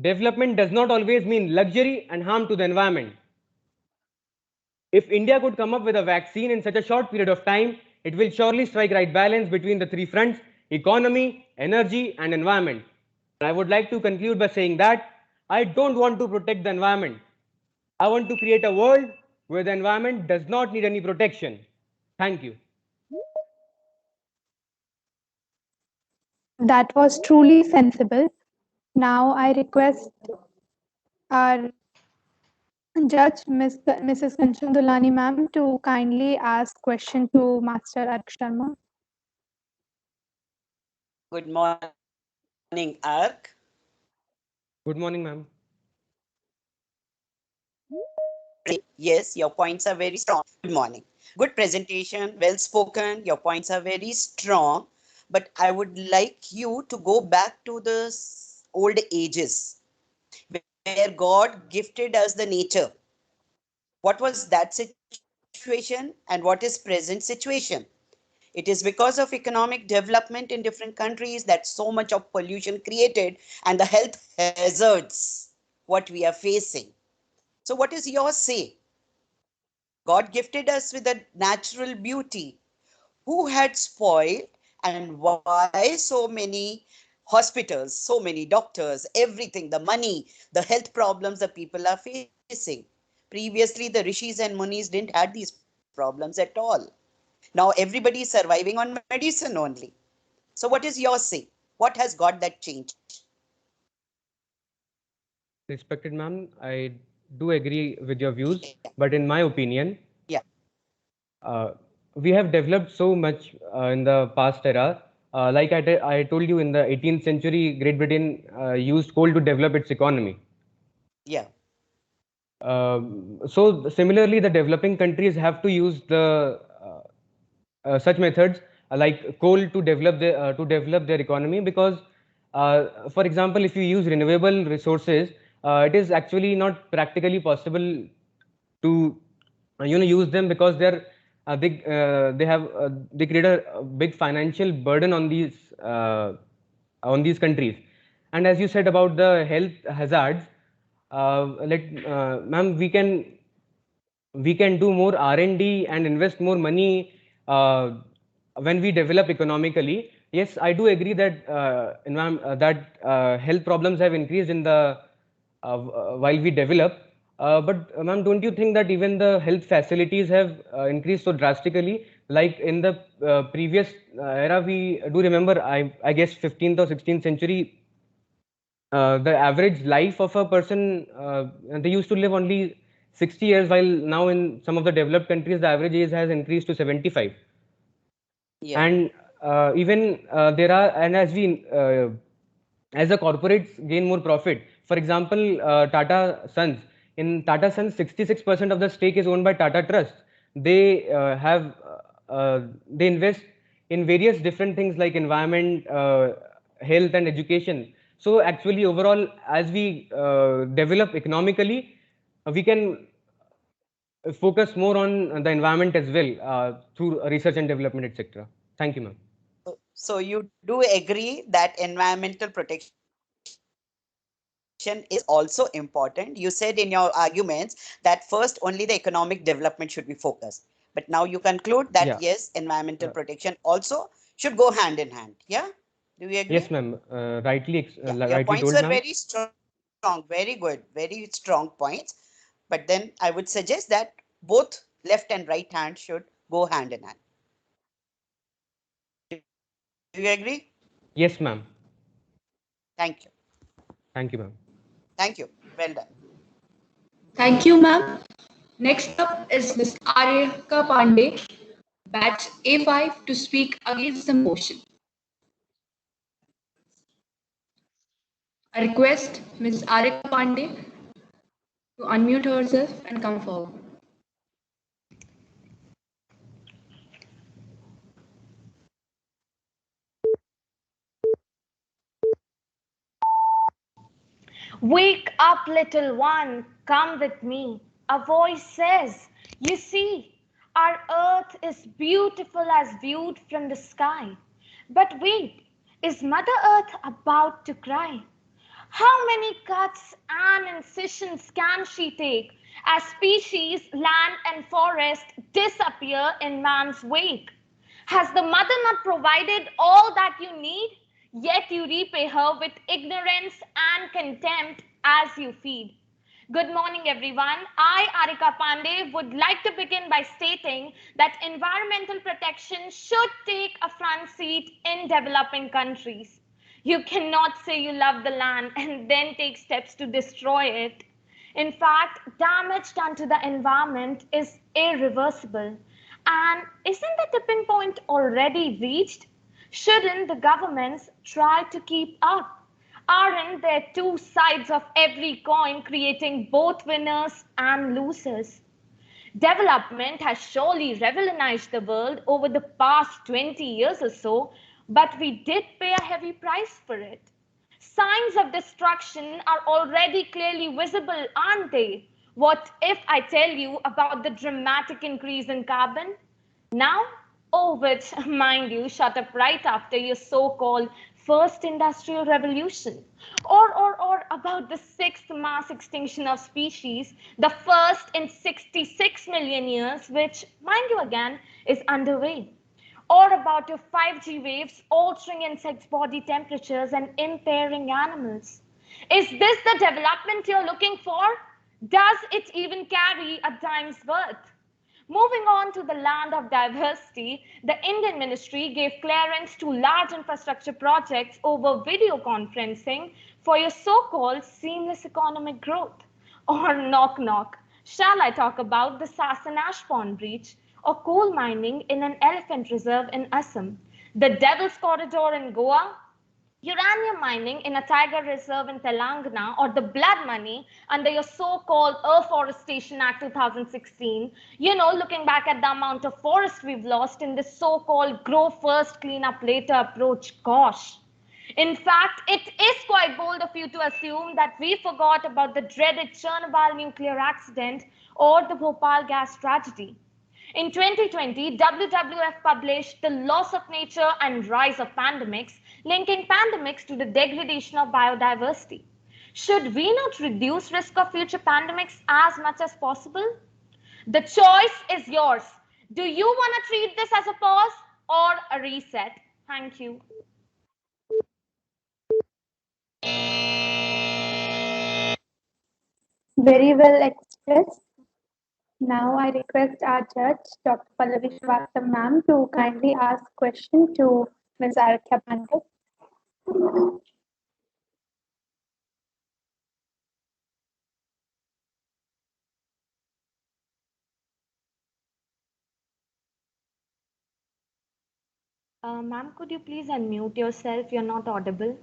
Development does not always mean luxury and harm to the environment. If India could come up with a vaccine in such a short period of time, it will surely strike right balance between the three fronts: economy, energy, and environment. I would like to conclude by saying that I don't want to protect the environment. I want to create a world where the environment does not need any protection. Thank you. That was truly sensible. Now I request our judge, Mrs. Kanchan Dulani ma'am, to kindly ask question to Master Ark Sharma. Good morning, Ark. Good morning, ma'am. Yes, your points are very strong. Good morning. Good presentation, well spoken. Your points are very strong. But I would like you to go back to the old ages where God gifted us the nature. What was that situation and what is present situation? It is because of economic development in different countries that so much of pollution created and the health hazards what we are facing. So what is your say? God gifted us with a natural beauty. Who had spoiled and why so many hospitals, so many doctors, everything, the money, the health problems the people are facing? Previously, the rishis and munis didn't have these problems at all. Now everybody is surviving on medicine only. So what is your say? What has got that changed? Respected ma'am, I do agree with your views, Yeah. but in my opinion, Yeah. uh, we have developed so much in the past era. Like I told you, in the 18th century, Great Britain used coal to develop its economy. Yeah. So similarly, the developing countries have to use the such methods like coal to develop their economy, because, for example, if you use renewable resources, it is actually not practically possible to use them, because they create a big financial burden on these countries. And as you said about the health hazards, ma'am, we can do more R&D and invest more money when we develop economically. Yes, I do agree that health problems have increased in the while we develop. But ma'am, don't you think that even the health facilities have increased so drastically? Like in the previous era, we do remember, I guess 15th or 16th century, the average life of a person, they used to live only 60 years, while now in some of the developed countries, the average age has increased to 75. Yeah. And even there are, and as the corporates gain more profit, for example, Tata Sons, in Tata Sons, 66% of the stake is owned by Tata Trust. They invest in various different things like environment, health, and education. So actually, overall, as we develop economically, we can focus more on the environment as well through research and development, etc. Thank you, ma'am. So you do agree that environmental protection is also important. You said in your arguments that first only the economic development should be focused. But now you conclude that yes, environmental Yeah. protection also Uh, should go hand in hand. Yeah? Do we agree? yes, ma'am. Yeah, your Rightly points were told, ma'am. very strong, very good, very strong points. But then I would suggest that both left and right hand should go hand in hand. Do you agree? Yes, ma'am. Thank you. Thank you, ma'am. Thank you. Well done. Thank you, ma'am. Next up is Miss Arika Pandey, batch A5, to speak against the motion. I request Ms. Arika Pandey to unmute herself and come forward. Wake up, little one, come with me. A voice says, you see, our earth is beautiful as viewed from the sky. But wait, is Mother Earth about to cry? How many cuts and incisions can she take as species, land, and forest disappear in man's wake? Has the mother not provided all that you need? Yet you repay her with ignorance and contempt as you feed. Good morning, everyone. I, Arika Pandey, would like to begin by stating that environmental protection should take a front seat in developing countries. You cannot say you love the land and then take steps to destroy it. In fact, damage done to the environment is irreversible. And isn't the tipping point already reached? Shouldn't the governments try to keep up? Aren't there two sides of every coin creating both winners and losers? Development has surely revolutionized the world over the past 20 years or so, but we did pay a heavy price for it. Signs of destruction are already clearly visible, aren't they? What if I tell you about the dramatic increase in carbon? Now, oh, which, mind you, shut up right after your so-called first industrial revolution. Or about the sixth mass extinction of species, the first in 66 million years, which, mind you again, is underway. Or about your 5G waves altering insects' body temperatures and impairing animals. Is this the development you're looking for? Does it even carry a dime's worth? Moving on to the land of diversity, the Indian ministry gave clearance to large infrastructure projects over video conferencing for your so-called seamless economic growth. Or knock knock, shall I talk about the Sasan ash pond breach or coal mining in an elephant reserve in Assam, the Devil's Corridor in Goa, uranium mining in a tiger reserve in Telangana, or the blood money under your so-called Afforestation Act 2016, looking back at the amount of forest we've lost in this so-called grow first, clean up later approach, gosh. In fact, it is quite bold of you to assume that we forgot about the dreaded Chernobyl nuclear accident or the Bhopal gas tragedy. In 2020, WWF published The Loss of Nature and Rise of Pandemics, linking pandemics to the degradation of biodiversity. Should we not reduce risk of future pandemics as much as possible? The choice is yours. Do you want to treat this as a pause or a reset? Thank you. Very well expressed. Now I request our judge, Dr. Pallavi Srivastava ma'am, to kindly ask question to Ms. Arkhya Pandey. Ma'am, could you please unmute yourself? You're not audible.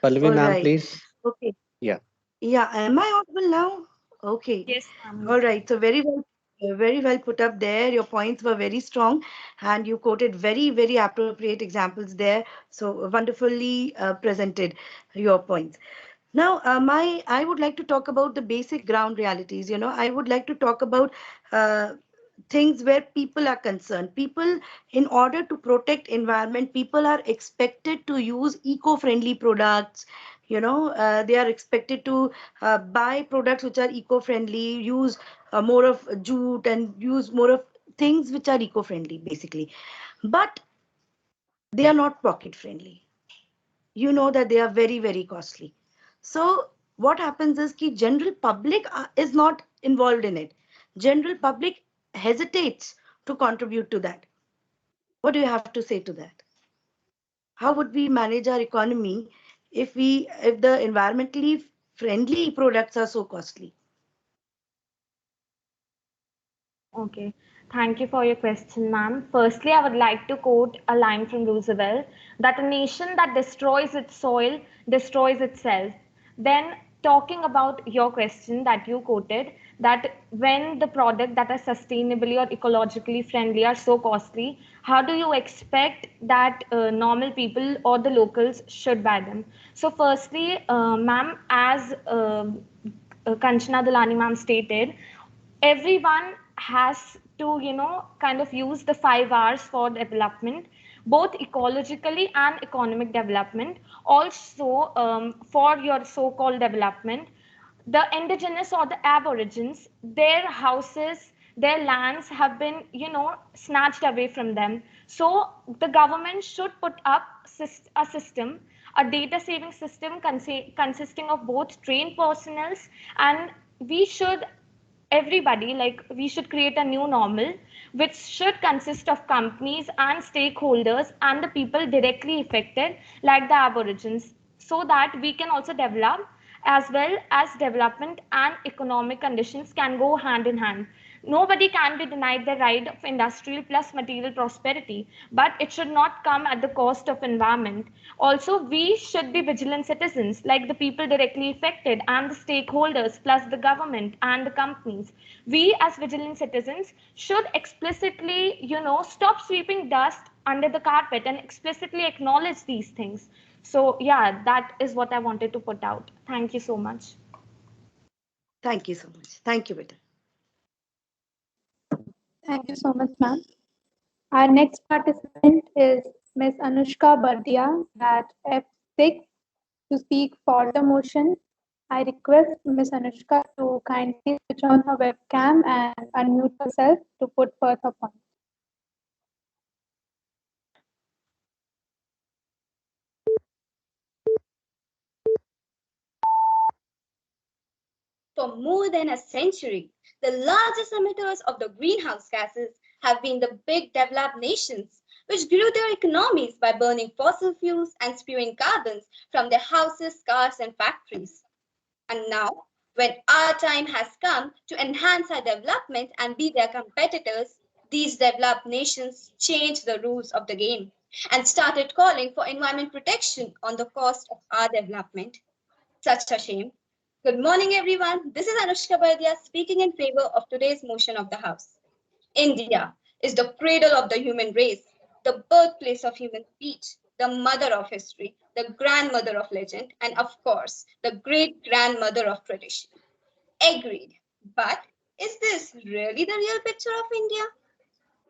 Pallavi, All ma'am, right. please. Okay. Yeah. Yeah, am I audible now? Okay. Yes, ma'am. All right. So very well. Very well put up there. Your points were very strong, and you quoted very, very appropriate examples there. So wonderfully presented your points. Now, I would like to talk about the basic ground realities. I would like to talk about uh, things where people are concerned. People, in order to protect environment, people are expected to use eco-friendly products. They are expected to buy products which are eco-friendly, use more of jute and use more of things which are eco-friendly, basically. But they are not pocket friendly. That they are very, very costly. So what happens is that general public is not involved in it. General public hesitates to contribute to that. What do you have to say to that? How would we manage our economy if the environmentally friendly products are so costly? Okay, thank you for your question, ma'am. Firstly, I would like to quote a line from Roosevelt that a nation that destroys its soil destroys itself. Then, talking about your question that you quoted, that when the product that are sustainably or ecologically friendly are so costly, how do you expect that normal people or the locals should buy them? So, firstly, ma'am, as Kanchana Dulani ma'am stated, everyone has to kind of use the 5 hours for development, both ecologically and economic development. Also, for your so-called development, the indigenous or the aborigines, their houses, their lands have been snatched away from them. So the government should put up a system, a data saving system consisting of both trained personnels, and we should everybody, like, we should create a new normal which should consist of companies and stakeholders and the people directly affected, like the aborigines, so that we can also develop, as well as development and economic conditions can go hand in hand. Nobody can be denied the right of industrial plus material prosperity, but it should not come at the cost of environment. Also, we should be vigilant citizens, like the people directly affected and the stakeholders plus the government and the companies. We as vigilant citizens should explicitly, stop sweeping dust under the carpet and explicitly acknowledge these things. So yeah, that is what I wanted to put out. Thank you so much. Thank you so much. Thank you, Beta. Thank you so much, ma'am. Our next participant is Ms. Anushka Bardia at F6 to speak for the motion. I request Ms. Anushka to kindly switch on her webcam and unmute herself to put forth her point. For more than a century, the largest emitters of the greenhouse gases have been the big developed nations, which grew their economies by burning fossil fuels and spewing carbons from their houses, cars, and factories. And now, when our time has come to enhance our development and be their competitors, these developed nations changed the rules of the game and started calling for environment protection on the cost of our development. Such a shame. Good morning, everyone. This is Anushka Bardia speaking in favor of today's motion of the House. India is the cradle of the human race, the birthplace of human speech, the mother of history, the grandmother of legend, and of course, the great grandmother of tradition. Agreed. But is this really the real picture of India?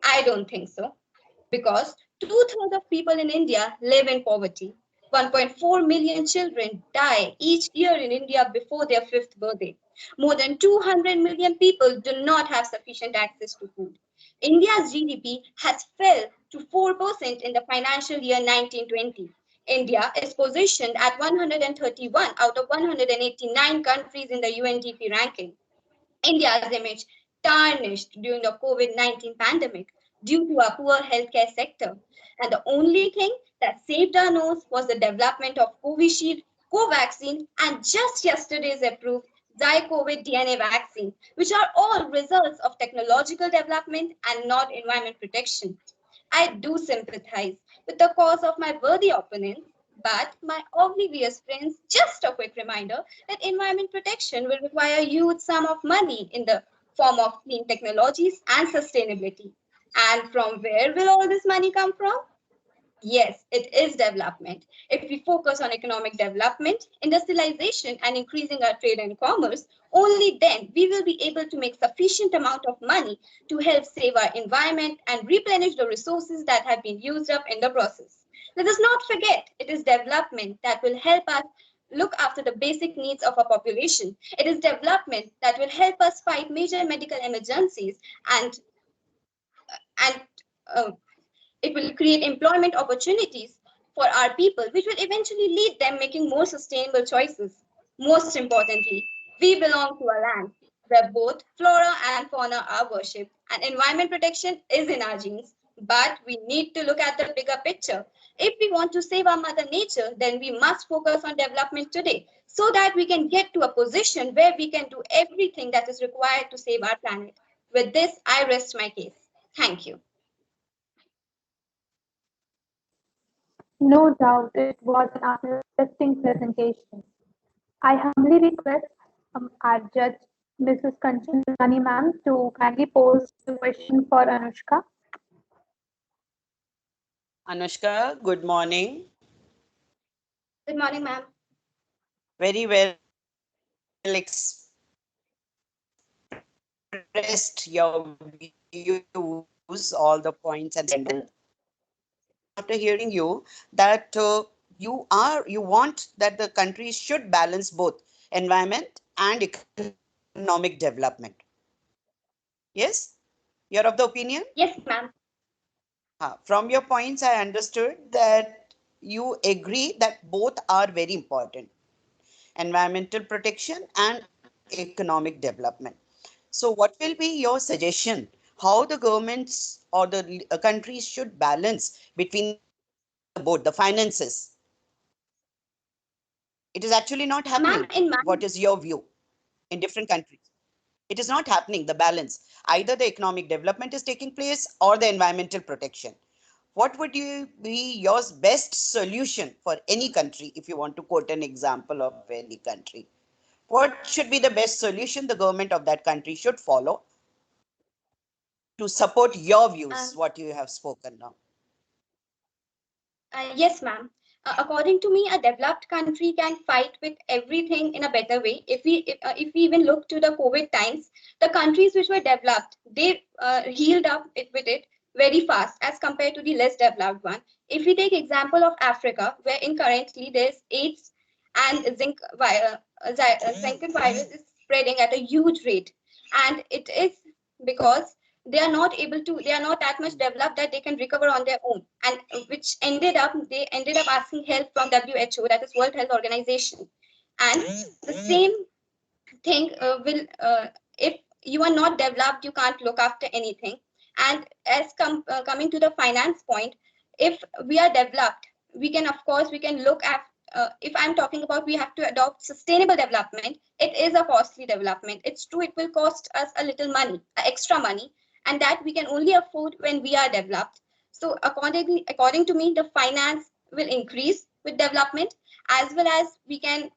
I don't think so. Because two-thirds of people in India live in poverty. 1.4 million children die each year in India before their fifth birthday. More than 200 million people do not have sufficient access to food. India's GDP has fell to 4% in the financial year 1920. India is positioned at 131 out of 189 countries in the UNDP ranking. India's image tarnished during the COVID-19 pandemic due to our poor healthcare sector. And the only thing that saved our nose was the development of Covishield, Covaxin, and just yesterday's approved Zy-COVID DNA vaccine, which are all results of technological development and not environment protection. I do sympathize with the cause of my worthy opponents, but my oblivious friends, just a quick reminder that environment protection will require a huge sum of money in the form of clean technologies and sustainability. And from where will all this money come from? Yes, it is development. If we focus on economic development, industrialization, and increasing our trade and commerce, only then we will be able to make sufficient amount of money to help save our environment and replenish the resources that have been used up in the process. Let us not forget, it is development that will help us look after the basic needs of our population. It is development that will help us fight major medical emergencies and uh, it will create employment opportunities for our people, which will eventually lead them making more sustainable choices. Most importantly, we belong to a land where both flora and fauna are worshipped, and environment protection is in our genes. But we need to look at the bigger picture. If we want to save our mother nature, then we must focus on development today so that we can get to a position where we can do everything that is required to save our planet. With this, I rest my case. Thank you. No doubt it was an uplifting presentation. I humbly request our judge, Mrs. Kanchan Rani ma'am, to kindly pose the question for Anushka. Anushka, good morning. Good morning, ma'am. Very well expressed your views, all the points and after hearing you that you want that the country should balance both environment and economic development. Yes, you're of the opinion. Yes, ma'am. From your points, I understood that you agree that both are very important: environmental protection and economic development. So, what will be your suggestion? How the governments or the countries should balance between the both the finances? It is actually not Ma'am, happening. in my What is your view in different countries? It is not happening, the balance. Either the economic development is taking place or the environmental protection. What would you be your best solution for any country if you want to quote an example of any country? What should be the best solution the government of that country should follow to support your views, um, what you have spoken now? yes, ma'am. According to me, a developed country can fight with everything in a better way. If we even look to the COVID times, the countries which were developed, they healed up with it very fast as compared to the less developed one. If we take example of Africa, wherein currently there's AIDS and zinc virus is spreading at a huge rate, and it is because they are not that much developed that they can recover on their own, and which they ended up asking help from WHO, that is World Health Organization. And the same thing will if you are not developed, you can't look after anything. And coming to the finance point, if we are developed, we can, of course, we can look at if I'm talking about we have to adopt sustainable development, it is a costly development. It's true, it will cost us a little money, extra money, and that we can only afford when we are developed. So according to me, the finance will increase with development, as well as we can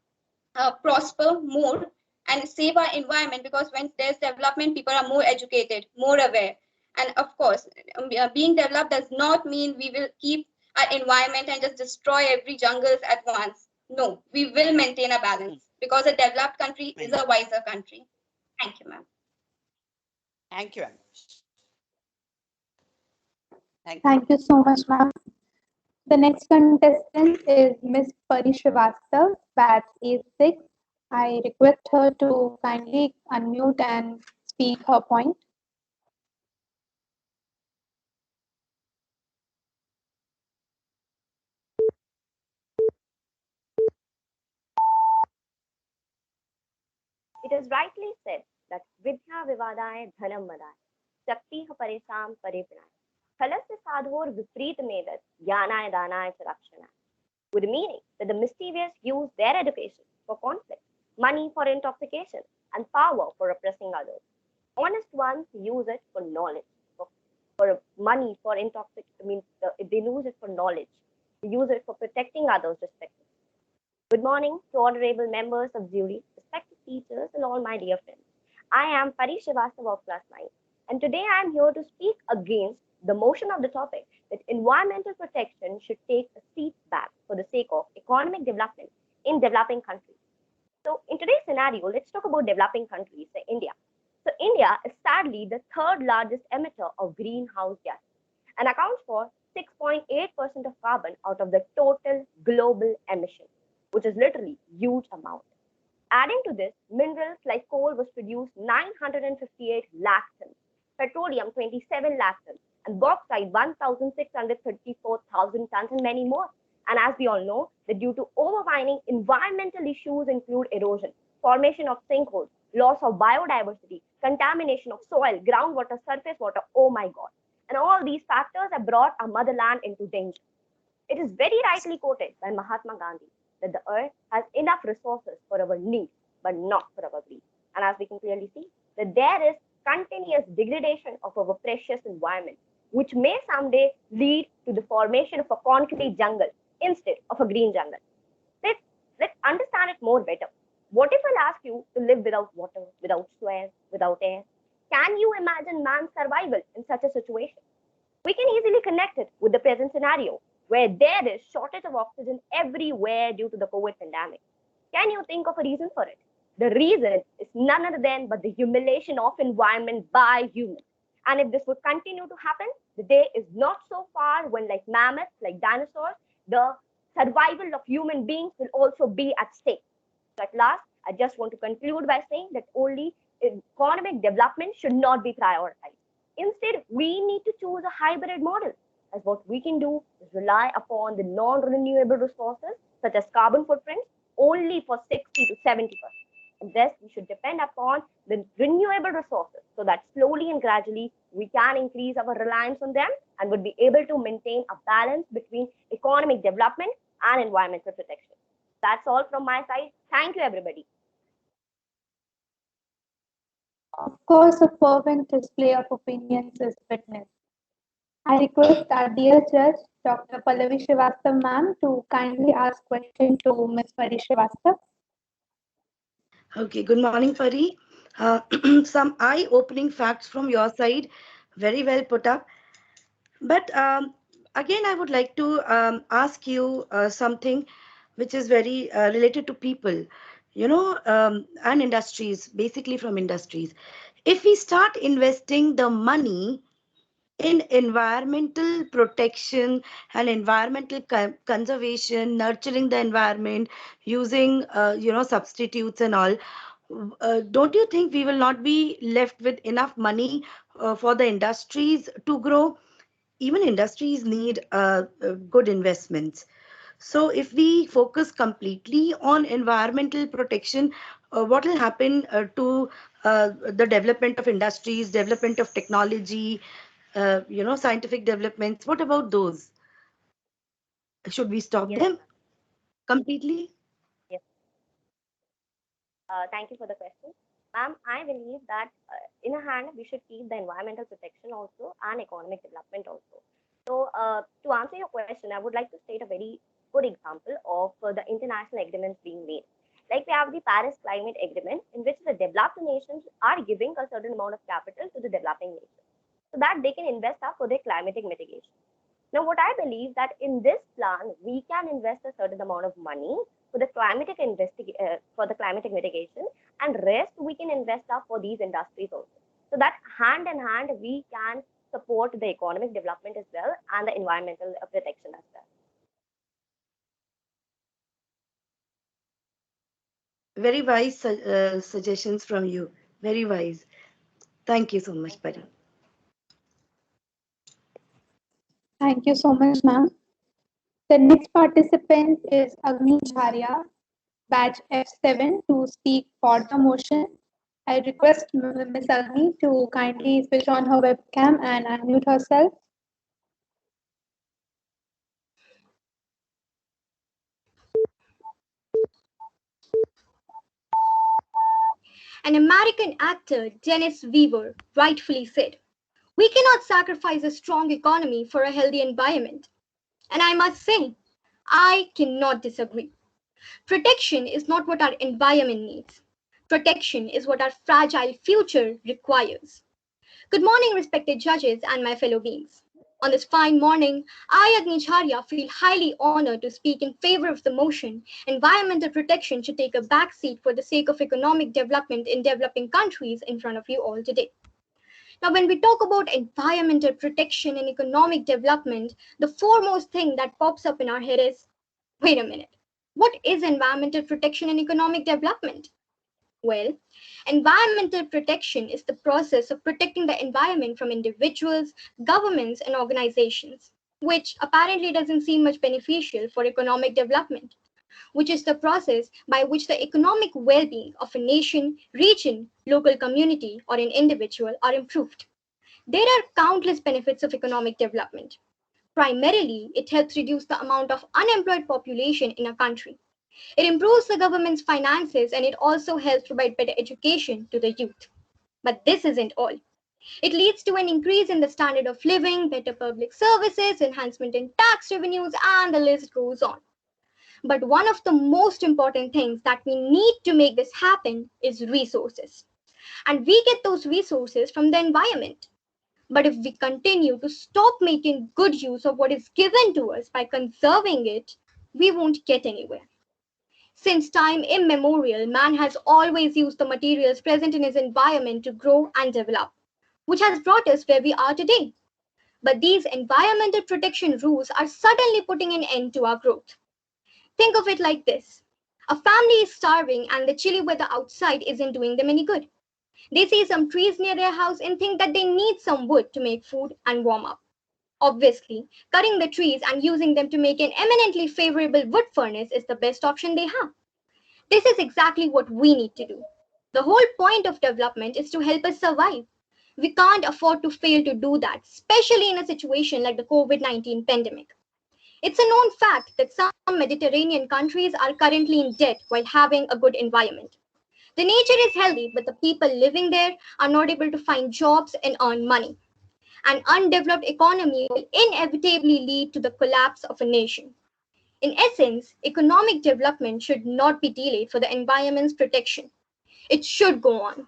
prosper more and save our environment, because when there's development, people are more educated, more aware. And of course, being developed does not mean we will keep our environment and just destroy every jungles at once. No, we will maintain a balance because a developed country is a wiser country. Thank you, ma'am. Thank you, Anush. Thank you. Thank you so much, ma'am. The next contestant is Miss Pari Srivastav, batch A6. I request her to kindly unmute and speak her point. It is rightly said that Vidya Vivadaya Dhanam Madaya, Shakti Paresam Paripranaya, Phalasya Sadhor Viprit Medat, Jnanaya Danaya Charakshana. With the meaning that the mischievous use their education for conflict, money for intoxication, and power for oppressing others. Honest ones use it for knowledge, for money, for intoxication. I mean, if they use it for knowledge, they use it for protecting others respectively. Good morning to honorable members of jury, respected teachers, and all my dear friends. I am Pari Srivastava of Class 9, and today I am here to speak against the motion of the topic that environmental protection should take a seat back for the sake of economic development in developing countries. So, in today's scenario, let's talk about developing countries, say India. So, India is sadly the third largest emitter of greenhouse gases and accounts for 6.8% of carbon out of the total global emission, which is literally huge amount. Adding to this, minerals like coal was produced 958 lakh tons, petroleum 27 lakh tons, and bauxite 1,634,000 tons, and many more. And as we all know, that due to overmining, environmental issues include erosion, formation of sinkholes, loss of biodiversity, contamination of soil, groundwater, surface water. Oh my God. And all these factors have brought our motherland into danger. It is very rightly quoted by Mahatma Gandhi that the earth has enough resources for our needs, but not for our greed. And as we can clearly see, that there is continuous degradation of our precious environment, which may someday lead to the formation of a concrete jungle instead of a green jungle. Let's, let's understand it more better. What if I'll ask you to live without water, without soil, without air? Can you imagine man's survival in such a situation? We can easily connect it with the present scenario where there is shortage of oxygen everywhere due to the COVID pandemic. Can you think of a reason for it? The reason is none other than but the humiliation of environment by humans. And if this would continue to happen, the day is not so far when like mammoths, like dinosaurs, the survival of human beings will also be at stake. So at last, I just want to conclude by saying that only economic development should not be prioritized. Instead, we need to choose a hybrid model, as what we can do is rely upon the non-renewable resources such as carbon footprints only for 60 to 70%. And thus, we should depend upon the renewable resources so that slowly and gradually we can increase our reliance on them and would be able to maintain a balance between economic development and environmental protection. That's all from my side. Thank you, everybody. Of course, a fervent display of opinions is witnessed. I request our dear judge, Dr. Pallavi Srivastava ma'am, to kindly ask question to Ms. Pari Srivastava. Okay, good morning, Pari. Some eye-opening facts from your side, very well put up. But again, I would like to ask you something which is very related to people, and industries, basically from industries. If we start investing the money in environmental protection and environmental conservation, nurturing the environment, using substitutes and all, don't you think we will not be left with enough money for the industries to grow? Even industries need good investments. So if we focus completely on environmental protection, what will happen to the development of industries, development of technology, scientific developments? What about those? Should we stop Yes, them completely? yes. Thank you for the question. Ma'am, I believe that in a hand, we should keep the environmental protection also and economic development also. So, to answer your question, I would like to state a very good example of the international agreements being made. Like we have the Paris Climate Agreement, in which the developed nations are giving a certain amount of capital to the developing nations so that they can invest up for their climatic mitigation. Now, what I believe that in this plan, we can invest a certain amount of money for the for the climatic mitigation, and rest we can invest up for these industries also. So that hand in hand, we can support the economic development as well and the environmental protection as well. Very wise suggestions from you. Very wise. Thank you so much, Thank you, Pari. ma'am. Thank you so much, ma'am. The next participant is Agni Jharia, batch F7, to speak for the motion. I request Ms. Agni to kindly switch on her webcam and unmute herself. An American actor, Dennis Weaver, rightfully said, "We cannot sacrifice a strong economy for a healthy environment." And I must say, I cannot disagree. Protection is not what our environment needs. Protection is what our fragile future requires. Good morning, respected judges and my fellow beings. On this fine morning, I, Agnicharya, feel highly honored to speak in favor of the motion environmental protection should take a back seat for the sake of economic development in developing countries in front of you all today. Now, when we talk about environmental protection and economic development, the foremost thing that pops up in our head is wait a minute, what is environmental protection and economic development? Well, environmental protection is the process of protecting the environment from individuals, governments, and organizations, which apparently doesn't seem much beneficial for economic development, which is the process by which the economic well being of a nation, region, local community, or an individual are improved. There are countless benefits of economic development. Primarily, it helps reduce the amount of unemployed population in a country. It improves the government's finances and it also helps provide better education to the youth. But this isn't all. It leads to an increase in the standard of living, better public services, enhancement in tax revenues, and the list goes on. But one of the most important things that we need to make this happen is resources. And we get those resources from the environment. But if we continue to stop making good use of what is given to us by conserving it, we won't get anywhere. Since time immemorial, man has always used the materials present in his environment to grow and develop, which has brought us where we are today. But these environmental protection rules are suddenly putting an end to our growth. Think of it like this. A family is starving and the chilly weather outside isn't doing them any good. They see some trees near their house and think that they need some wood to make food and warm up. Obviously, cutting the trees and using them to make an eminently favorable wood furnace is the best option they have. This is exactly what we need to do. The whole point of development is to help us survive. We can't afford to fail to do that, especially in a situation like the COVID-19 pandemic. It's a known fact that some Mediterranean countries are currently in debt while having a good environment. The nature is healthy, but the people living there are not able to find jobs and earn money. An undeveloped economy will inevitably lead to the collapse of a nation. In essence, economic development should not be delayed for the environment's protection. It should go on.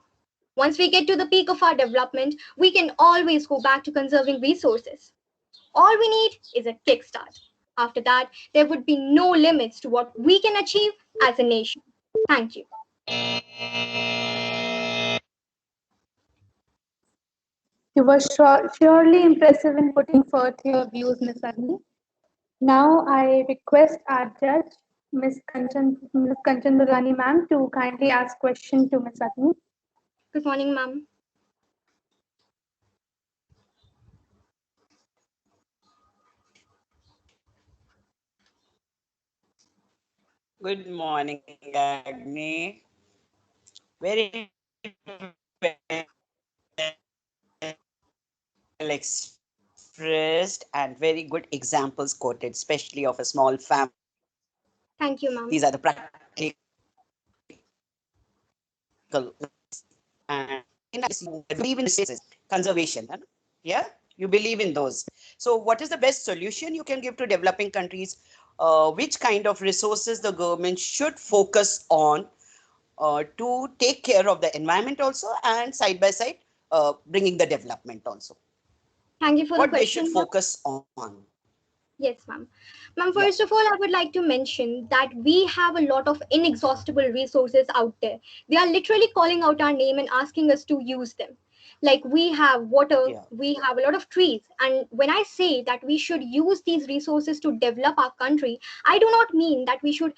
Once we get to the peak of our development, we can always go back to conserving resources. All we need is a kickstart. After that, there would be no limits to what we can achieve as a nation. Thank you. You were surely impressive in putting forth your views, Miss Agni. Now I request our judge, Ms. Kanchan Durrani ma'am, to kindly ask question to Miss Agni. Good morning, ma'am. Good morning, Agni. Very well expressed and very good examples quoted, especially of a small family. Thank you, ma'am. These are the practical and you believe in conservation. Yeah, you believe in those. So what is the best solution you can give to developing countries? Which kind of resources the government should focus on to take care of the environment also, and side by side bringing the development also? Thank you for what the question. They should focus on. Yes, ma'am. Ma'am, first of all, I would like to mention that we have a lot of inexhaustible resources out there. They are literally calling out our name and asking us to use them. Like we have water, we have a lot of trees. And when I say that we should use these resources to develop our country, I do not mean that we should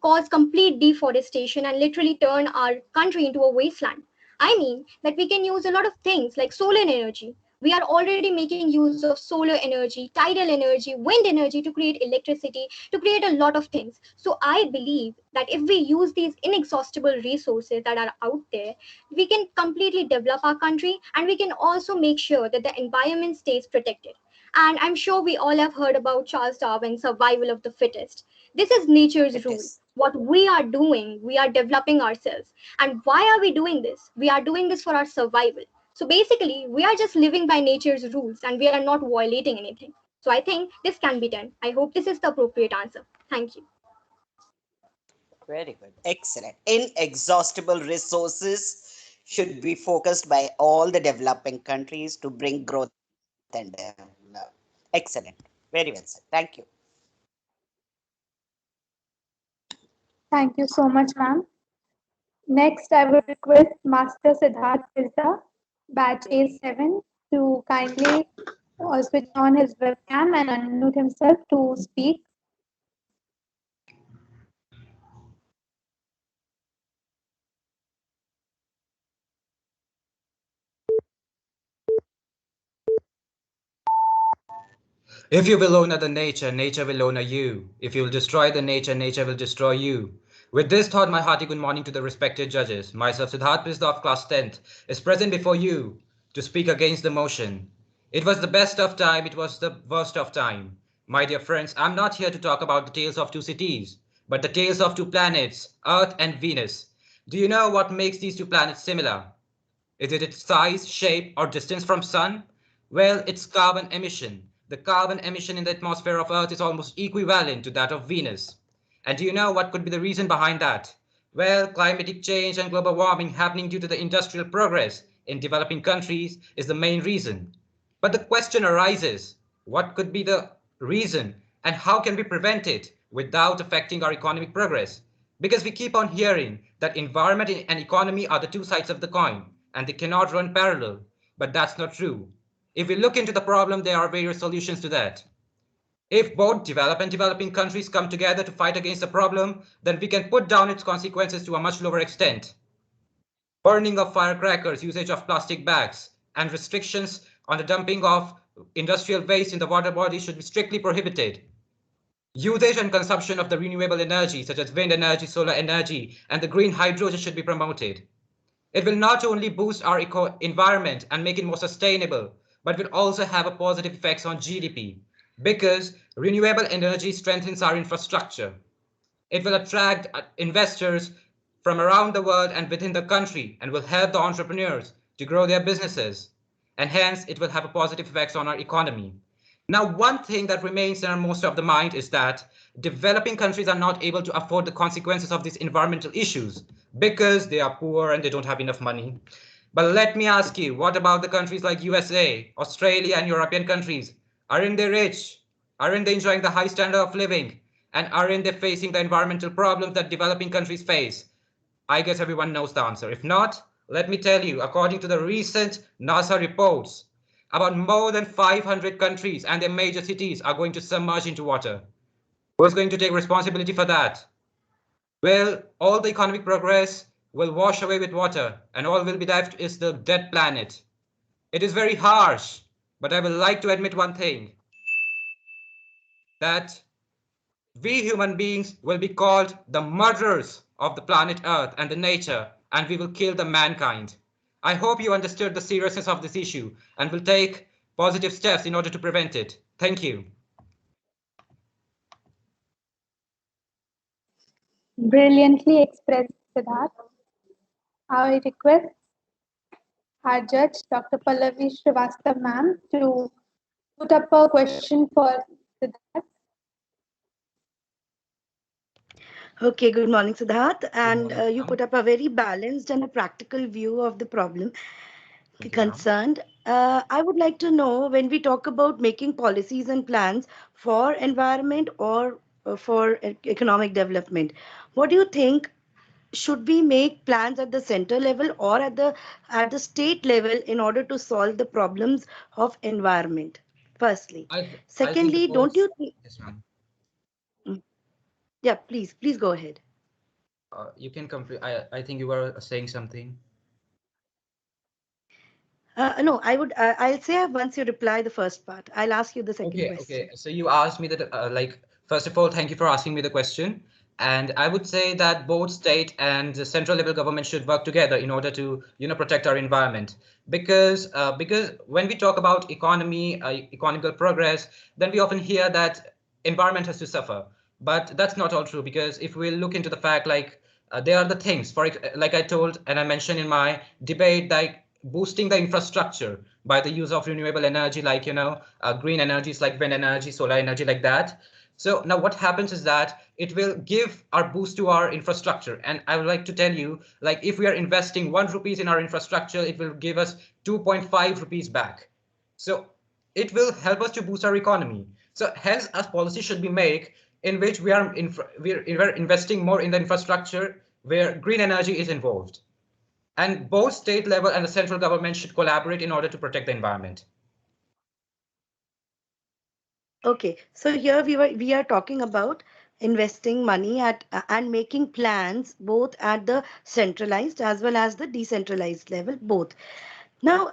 cause complete deforestation and literally turn our country into a wasteland. I mean that we can use a lot of things like solar energy. We are already making use of solar energy, tidal energy, wind energy to create electricity, to create a lot of things. So I believe that if we use these inexhaustible resources that are out there, we can completely develop our country and we can also make sure that the environment stays protected. And I'm sure we all have heard about Charles Darwin's survival of the fittest. This is nature's rule. What we are doing, we are developing ourselves. And why are we doing this? We are doing this for our survival. So basically, we are just living by nature's rules and we are not violating anything. So I think this can be done. I hope this is the appropriate answer. Thank you. Very good. Excellent. Inexhaustible resources should be focused by all the developing countries to bring growth and development. Excellent. Very well said. Thank you. Thank you so much, ma'am. Next, I would request Master Siddharth Pizza, batch A7, to kindly switch on his webcam and unmute himself to speak. If you will honor the nature, nature will honor you. If you will destroy the nature, nature will destroy you. With this thought, my hearty good morning to the respected judges. Myself, Siddharth Pizda of class 10th, is present before you to speak against the motion. It was the best of time, it was the worst of time. My dear friends, I'm not here to talk about the tales of two cities, but the tales of two planets, Earth and Venus. Do you know what makes these two planets similar? Is it its size, shape, or distance from Sun? Well, it's carbon emission. The carbon emission in the atmosphere of Earth is almost equivalent to that of Venus. And do you know what could be the reason behind that? Well, climatic change and global warming happening due to the industrial progress in developing countries is the main reason. But the question arises, what could be the reason and how can we prevent it without affecting our economic progress? Because we keep on hearing that environment and economy are the two sides of the coin and they cannot run parallel. But that's not true. If we look into the problem, there are various solutions to that. If both developed and developing countries come together to fight against the problem, then we can put down its consequences to a much lower extent. Burning of firecrackers, usage of plastic bags, and restrictions on the dumping of industrial waste in the water body should be strictly prohibited. Usage and consumption of the renewable energy, such as wind energy, solar energy, and the green hydrogen should be promoted. It will not only boost our environment and make it more sustainable, but will also have a positive effects on GDP because renewable energy strengthens our infrastructure. It will attract investors from around the world and within the country and will help the entrepreneurs to grow their businesses. And hence, it will have a positive effects on our economy. Now, one thing that remains in our most of the mind is that developing countries are not able to afford the consequences of these environmental issues because they are poor and they don't have enough money. But let me ask you, what about the countries like USA, Australia, and European countries? Aren't they rich? Aren't they enjoying the high standard of living? And aren't they facing the environmental problems that developing countries face? I guess everyone knows the answer. If not, let me tell you, according to the recent NASA reports, about more than 500 countries and their major cities are going to submerge into water. Who is going to take responsibility for that? Well, all the economic progress will wash away with water, and all will be left is the dead planet. It is very harsh, but I would like to admit one thing, that we human beings will be called the murderers of the planet Earth and the nature, and we will kill the mankind. I hope you understood the seriousness of this issue and will take positive steps in order to prevent it. Thank you. Brilliantly expressed, Siddharth. I request our judge, Dr. Pallavi Srivastav ma'am, to put up a question for Siddharth. Okay, good morning, Siddharth. And you put up a very balanced and a practical view of the problem concerned. I would like to know when we talk about making policies and plans for environment or for economic development, what do you think? Should we make plans at the center level or at the state level in order to solve the problems of environment? Firstly, I think the secondly, don't first, you think? yes, ma'am. Mm, yeah, please go ahead. You can complete. I think you were saying something. No, I'll say once you reply the first part. I'll ask you the second Okay. question. So you asked me that, like, first of all, thank you for asking me the question. And I would say that both state and the central level government should work together in order to, protect our environment. Because when we talk about economy, economical progress, then we often hear that environment has to suffer. But that's not all true because if we look into the fact, like, there are the things, like I told and I mentioned in my debate, like boosting the infrastructure by the use of renewable energy, like green energies like wind energy, solar energy, like that. So now what happens is that it will give our boost to our infrastructure. And I would like to tell you, like if we are investing 1 rupees in our infrastructure, it will give us 2.5 rupees back. So it will help us to boost our economy. So hence a policy should be made in which we're investing more in the infrastructure where green energy is involved. And both state level and the central government should collaborate in order to protect the environment. Okay, so here we are talking about investing money at and making plans both at the centralized as well as the decentralized level, both. Now,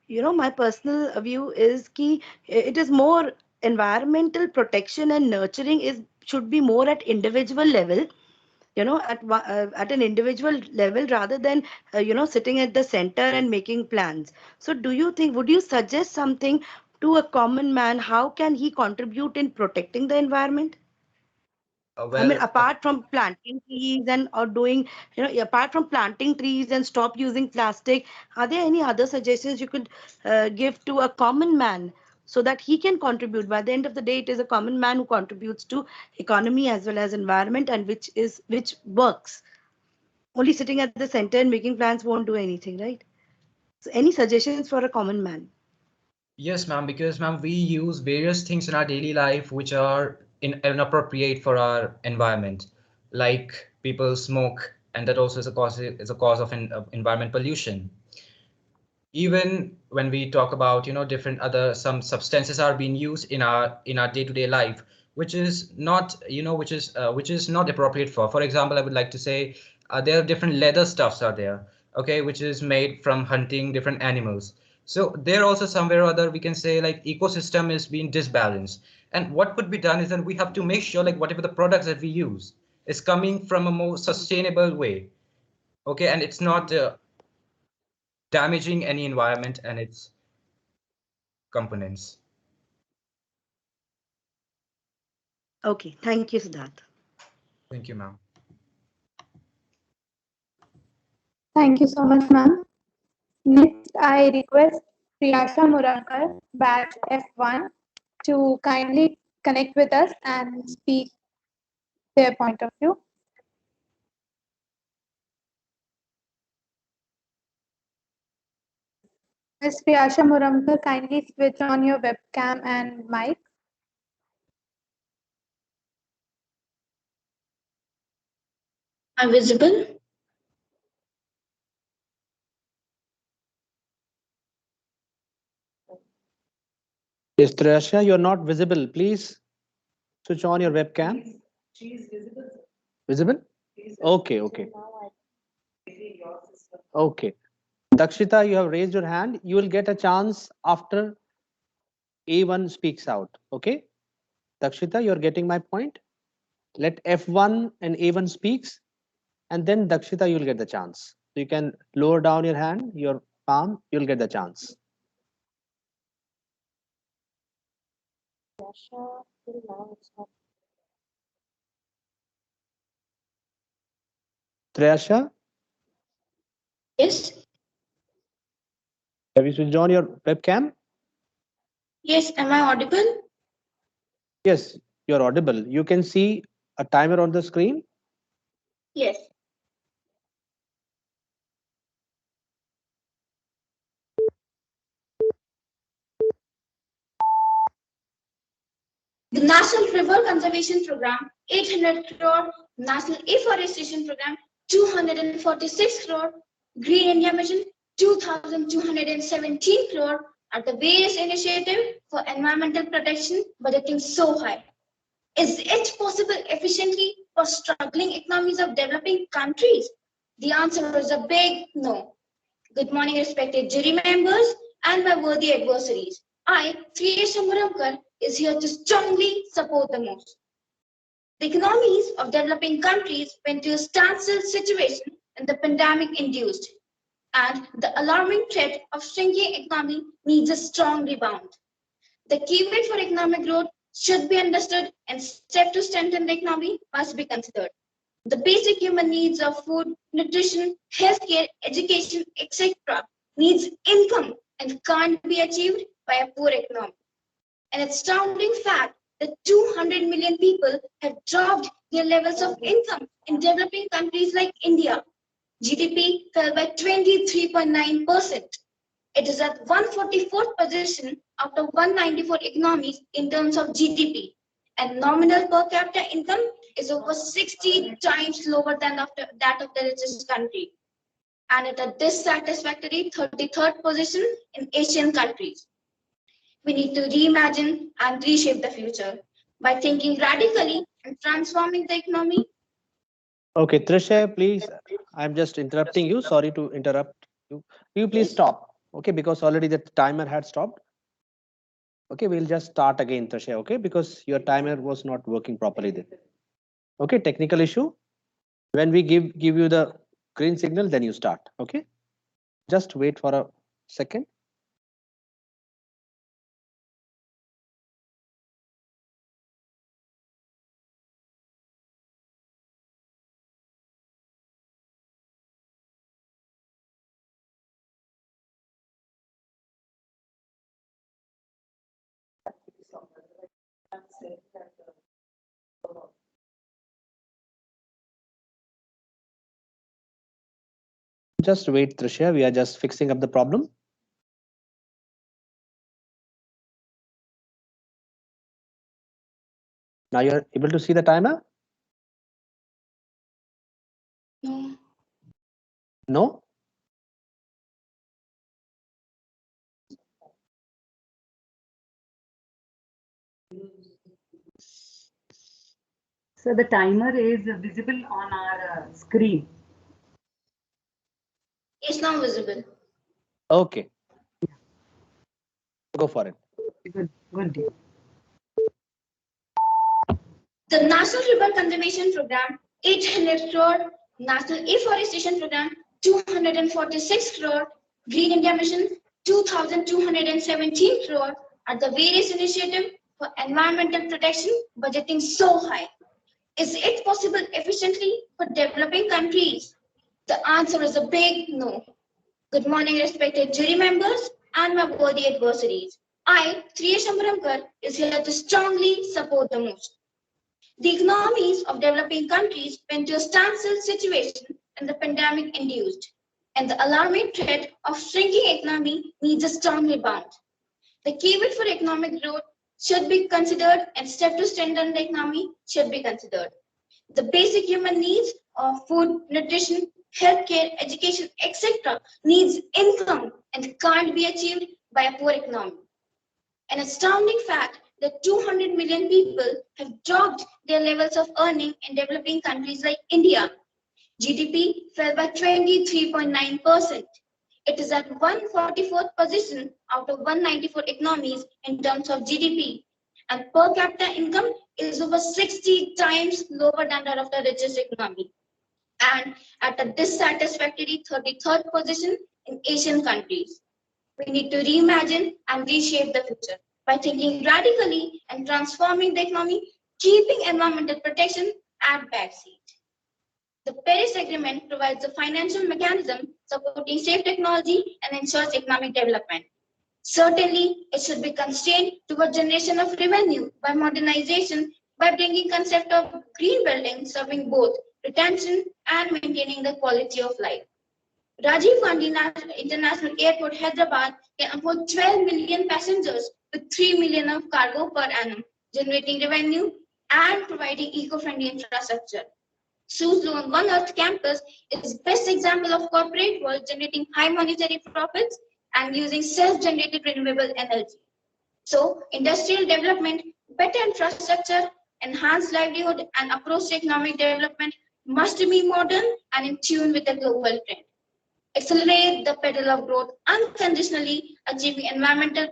my personal view is ki it is more environmental protection and nurturing is should be more at individual level, at an individual level rather than sitting at the center and making plans. So do you think, would you suggest something to a common man, how can he contribute in protecting the environment? I mean, Well, apart from planting trees and or doing, apart from planting trees and stop using plastic, are there any other suggestions you could give to a common man so that he can contribute? By the end of the day, it is a common man who contributes to economy as well as environment, and which works. Only sitting at the center and making plans won't do anything, right? So, any suggestions for a common man? yes, ma'am, because ma'am, we use various things in our daily life which are inappropriate for our environment, like people smoke, and that also is a cause of environment pollution. Even when we talk about different other some substances are being used in our day-to-day life, which is not which is not appropriate for example, I would like to say there are different leather stuffs are there, okay, which is made from hunting different animals. So there also somewhere or other we can say like ecosystem is being disbalanced. And what could be done is that we have to make sure like whatever the products that we use is coming from a more sustainable way, okay, and it's not damaging any environment and its components. Okay, thank you, Siddharth. Thank you, ma'am. Thank you so much, ma'am. Next, I request Priyasha Murankar, batch F1, to kindly connect with us and speak their point of view. Ms. Priyasha Murankar, kindly switch on your webcam and mic. Am I visible? Yes, Trasha, you're not visible. Please switch on your webcam. She's visible. Visible? Okay, okay. Okay. Dakshita, you have raised your hand. You will get a chance after A1 speaks out. Okay? Dakshita, you're getting my point? Let F1 and A1 speaks, and then Dakshita, you'll get the chance. So you can lower down your hand, your palm, you'll get the chance. Treyasha, Yes. have you switched on your webcam? Yes. Am I audible? Yes, you're audible. You can see a timer on the screen. Yes. The National River Conservation Program, 800 crore. National Afforestation Program, 246 crore. Green India Mission, 2,217 crore are the various initiatives for environmental protection budgeting so high. Is it possible efficiently for struggling economies of developing countries? The answer is a big no. Good morning, respected jury members and my worthy adversaries. I, Priyasha Murankar, is here to strongly support the most. The economies of developing countries went to a standstill situation when the pandemic induced, and the alarming threat of shrinking economy needs a strong rebound. The keyword for economic growth should be understood, and steps to strengthen the economy must be considered. The basic human needs of food, nutrition, healthcare, education, etc. needs income and can't be achieved by a poor economy. An astounding fact that 200 million people have dropped their levels of income in developing countries like India. GDP fell by 23.9%. It is at 144th position out of 194 economies in terms of GDP, and nominal per capita income is over 60 times lower than that of the richest country, and at a dissatisfactory 33rd position in Asian countries. We need to reimagine and reshape the future by thinking radically and transforming the economy. Okay, Trisha, please. I'm just interrupting you. Sorry to interrupt you. You please stop. Okay, because already the timer had stopped. Okay, we'll just start again, Trisha. Okay, because your timer was not working properly then. Okay, technical issue. When we give you the green signal, then you start. Okay, just wait for a second. Just wait, Trisha. We are just fixing up the problem. Now you're able to see the timer? No. No? So the timer is visible on our screen. It's not visible. Okay. Go for it. Good. The National River Conservation Program, 800 crore, National Afforestation Program, 246 crore, Green India Mission, 2,217 crore are the various initiatives for environmental protection budgeting so high. Is it possible efficiently for developing countries? The answer is a big no. Good morning, respected jury members and my worthy adversaries. I, Triya Shambaramkar, is here to strongly support the motion. The economies of developing countries went to a standstill situation and the pandemic induced, and the alarming threat of shrinking economy needs a strong rebound. The keyword for economic growth should be considered and steps to strengthen the economy should be considered. The basic human needs of food, nutrition, healthcare, education, etc. needs income and can't be achieved by a poor economy. An astounding fact that 200 million people have dropped their levels of earning in developing countries like India. GDP fell by 23.9%. It is at 144th position out of 194 economies in terms of GDP, and per capita income is over 60 times lower than that of the richest economy, and at a dissatisfactory 33rd position in Asian countries. We need to reimagine and reshape the future by thinking radically and transforming the economy, keeping environmental protection at backseat. The Paris Agreement provides a financial mechanism supporting safe technology and ensures economic development. Certainly, it should be constrained toward generation of revenue by modernization by bringing concept of green building serving both retention and maintaining the quality of life. Rajiv Gandhi International Airport, Hyderabad can afford 12 million passengers with 3 million of cargo per annum, generating revenue and providing eco-friendly infrastructure. Suzlon One Earth campus is best example of corporate world generating high monetary profits and using self-generated renewable energy. So, industrial development, better infrastructure, enhanced livelihood, and approach to economic development must be modern and in tune with the global trend. Accelerate the pedal of growth unconditionally, achieving environmental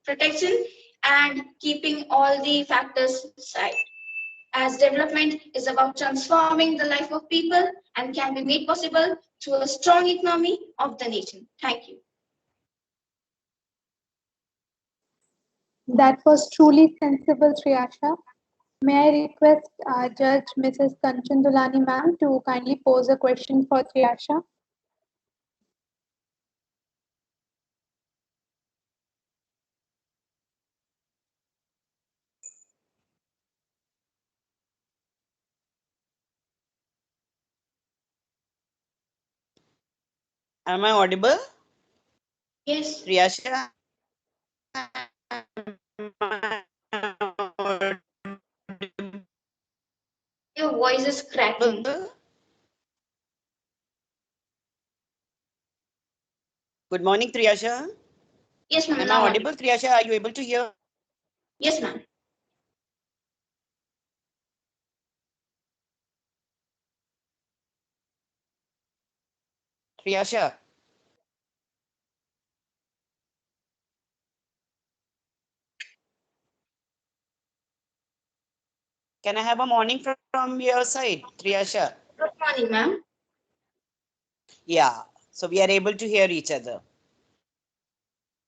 protection and keeping all the factors aside. As development is about transforming the life of people and can be made possible through a strong economy of the nation. Thank you. That was truly sensible, Triyasha. May I request Judge Mrs. Kanchan Dulani ma'am to kindly pose a question for Triyasha? Am I audible? Yes. Priyasha? Your voice is cracking. Good morning, Priyasha. Yes, ma'am. Am I Now audible, Priyasha? Are you able to hear? Yes, ma'am. Priyasha? Can I have a morning from your side, Priyasha? Good morning, ma'am. Yeah, so we are able to hear each other.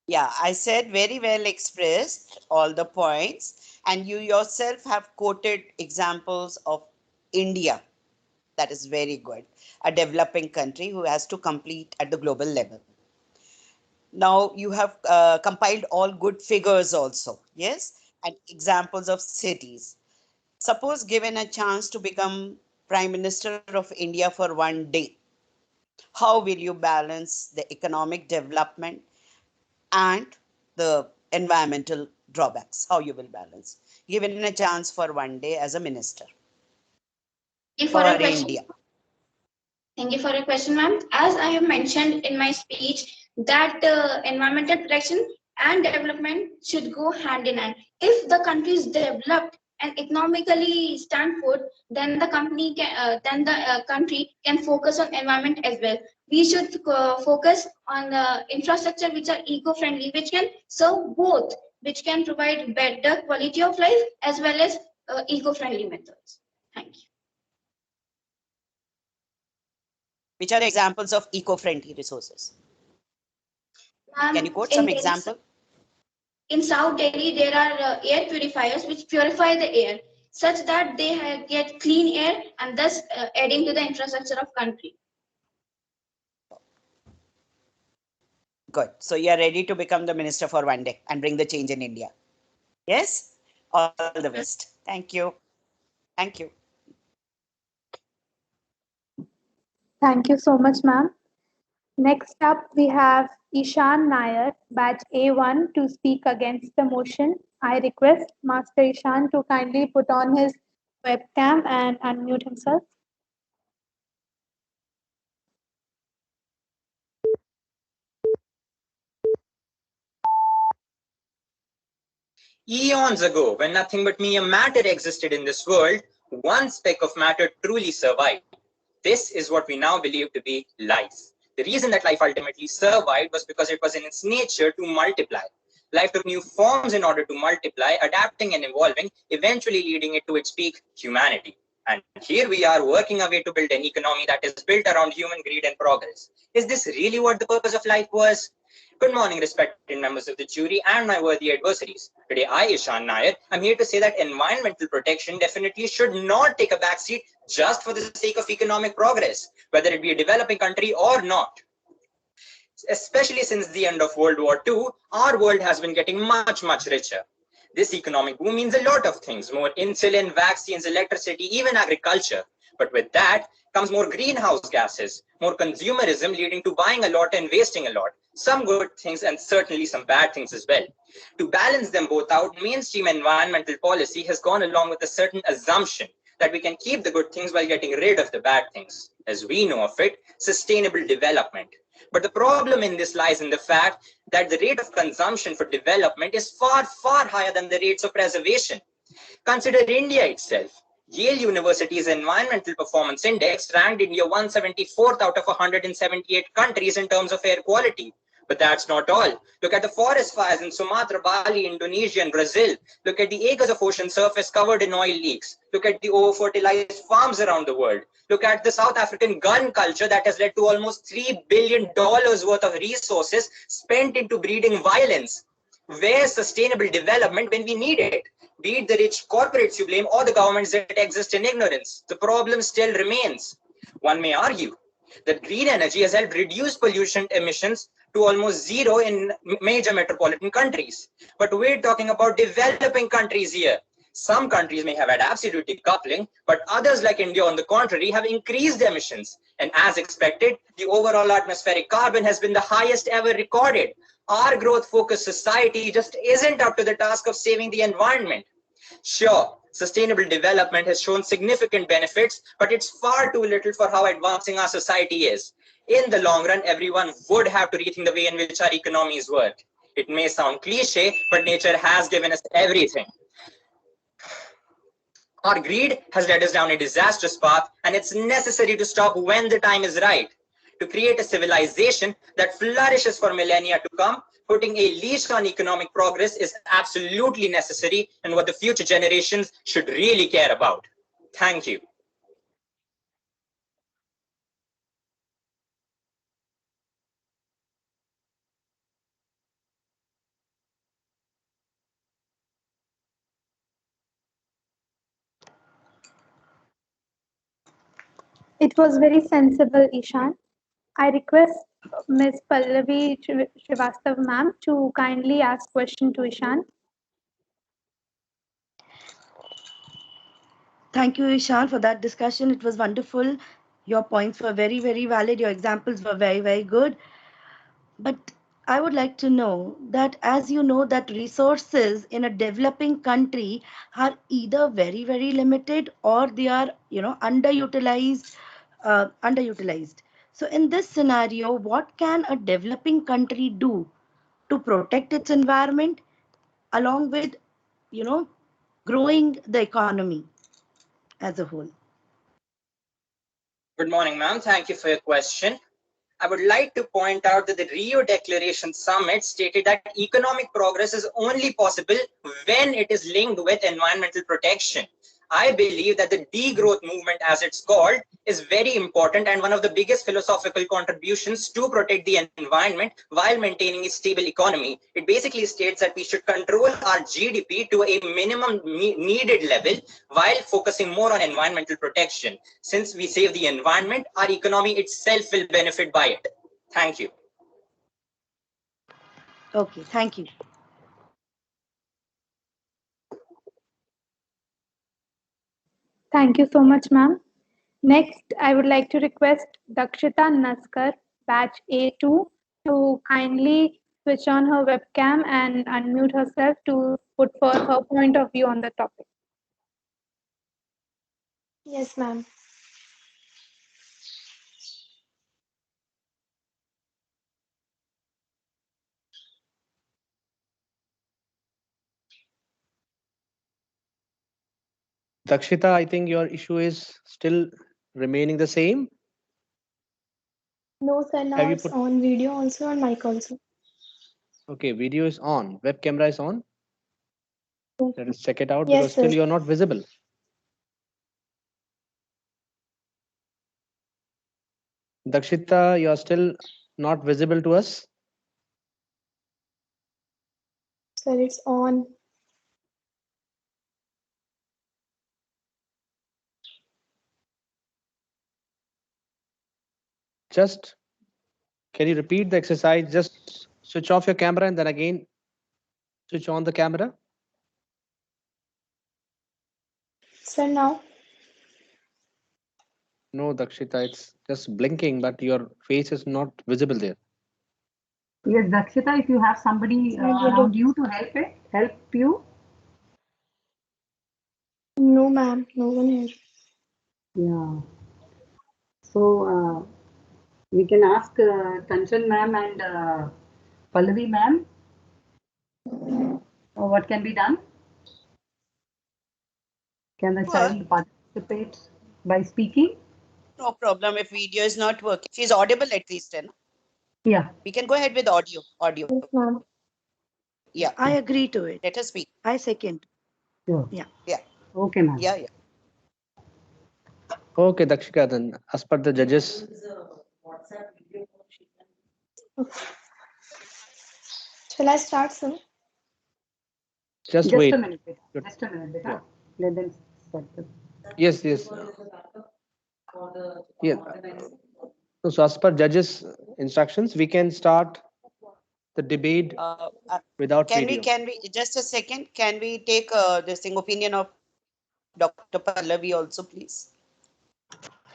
Yeah, I said very well expressed all the points, and you yourself have quoted examples of India. That is very good. A developing country who has to compete at the global level. Now you have compiled all good figures also, yes, and examples of cities. Suppose given a chance to become Prime Minister of India for one day, how will you balance the economic development and the environmental drawbacks? How you will balance? Given a chance for one day as a minister Thank you for for a question. India. Thank you for your question, ma'am. As I have mentioned in my speech, that environmental protection and development should go hand in hand. If the country is developed and economically stand forth, then then the country can focus on environment as well. We should focus on the infrastructure which are eco-friendly, which can serve both, which can provide better quality of life as well as eco-friendly methods. Thank you. Which are examples of eco-friendly resources? Can you quote some example? In South Delhi, there are air purifiers which purify the air such that they get clean air and thus adding to the infrastructure of country. Good. So you are ready to become the minister for one day and bring the change in India. Yes? All the best. Thank you. Thank you. Thank you so much, ma'am. Next up, we have Ishan Nair, batch A1, to speak against the motion. I request Master Ishan to kindly put on his webcam and unmute himself. Eons ago, when nothing but mere matter existed in this world, one speck of matter truly survived. This is what we now believe to be life. The reason that life ultimately survived was because it was in its nature to multiply. Life took new forms in order to multiply, adapting and evolving, eventually leading it to its peak, humanity. And here we are working our way to build an economy that is built around human greed and progress. Is this really what the purpose of life was? Good morning, respected members of the jury and my worthy adversaries. Today, I, Ishan Nair, am here to say that environmental protection definitely should not take a backseat just for the sake of economic progress, whether it be a developing country or not. Especially since the end of World War II, our world has been getting much, much richer. This economic boom means a lot of things: more insulin, vaccines, electricity, even agriculture. But with that comes more greenhouse gases, more consumerism leading to buying a lot and wasting a lot. Some good things and certainly some bad things as well. To balance them both out, mainstream environmental policy has gone along with a certain assumption that we can keep the good things while getting rid of the bad things. As we know of it, sustainable development. But the problem in this lies in the fact that the rate of consumption for development is far, far higher than the rates of preservation. Consider India itself. Yale University's Environmental Performance Index ranked India 174th out of 178 countries in terms of air quality. But that's not all. Look at the forest fires in Sumatra, Bali, Indonesia, and Brazil. Look at the acres of ocean surface covered in oil leaks. Look at the over-fertilized farms around the world. Look at the South African gun culture that has led to almost $3 billion worth of resources spent into breeding violence. Where's sustainable development when we need it? Be it the rich corporates you blame or the governments that exist in ignorance, the problem still remains. One may argue that green energy has helped reduce pollution emissions to almost zero in major metropolitan countries. But we're talking about developing countries here. Some countries may have had absolute decoupling, but others like India, on the contrary, have increased emissions. And as expected, the overall atmospheric carbon has been the highest ever recorded. Our growth-focused society just isn't up to the task of saving the environment. Sure, sustainable development has shown significant benefits, but it's far too little for how advancing our society is. In the long run, everyone would have to rethink the way in which our economies work. It may sound cliche, but nature has given us everything. Our greed has led us down a disastrous path, and it's necessary to stop when the time is right. To create a civilization that flourishes for millennia to come, putting a leash on economic progress is absolutely necessary and what the future generations should really care about. Thank you. It was very sensible, Ishan. I request Ms. Pallavi Srivastav ma'am to kindly ask question to Ishan. Thank you, Ishan, for that discussion. It was wonderful. Your points were very, very valid. Your examples were very, very good. But I would like to know that, as you know, that resources in a developing country are either very, very limited or they are, underutilized. Underutilized. So, in this scenario, what can a developing country do to protect its environment along with, you know, growing the economy as a whole? Good morning, ma'am. Thank you for your question. I would like to point out that the Rio Declaration Summit stated that economic progress is only possible when it is linked with environmental protection. I believe that the degrowth movement, as it's called, is very important and one of the biggest philosophical contributions to protect the environment while maintaining a stable economy. It basically states that we should control our GDP to a minimum needed level while focusing more on environmental protection. Since we save the environment, our economy itself will benefit by it. Thank you. Okay, thank you. Thank you so much, ma'am. Next, I would like to request Dakshita Naskar, batch A2, to kindly switch on her webcam and unmute herself to put forth her point of view on the topic. Yes, ma'am. Dakshita, I think your issue is still remaining the same. No, sir, now Have you it's put? on video also and mic also. Okay, video is on, web camera is on. Let us check it out Yes, because still sir. you're not visible. Dakshita, you're still not visible to us. Sir, it's on. Just can you repeat the exercise? Just switch off your camera and then again switch on the camera. Sir, now? No, Dakshita, it's just blinking, but your face is not visible there. Yes, Dakshita, if you have somebody around you to help you. No, ma'am, no one here. Yeah. So we can ask Kanchan ma'am and Pallavi ma'am. What can be done? Can the child participate by speaking? No problem if video is not working. She's audible at least, then. Yeah. We can go ahead with audio. Audio. Yes, ma'am. Yeah. I agree to it. Let her speak. I second. Sure. Yeah. Yeah. Okay, ma'am. Yeah, yeah. Okay, Dakshika, then as per the judges. Shall I start, sir? Just a wait. minute. Just a minute, beta. Let them start. Yes, yes. Yeah. So as per judges' instructions, we can start the debate Uh, uh, without video. can we just a second? Can we take this thing opinion of Dr. Pallavi also, please?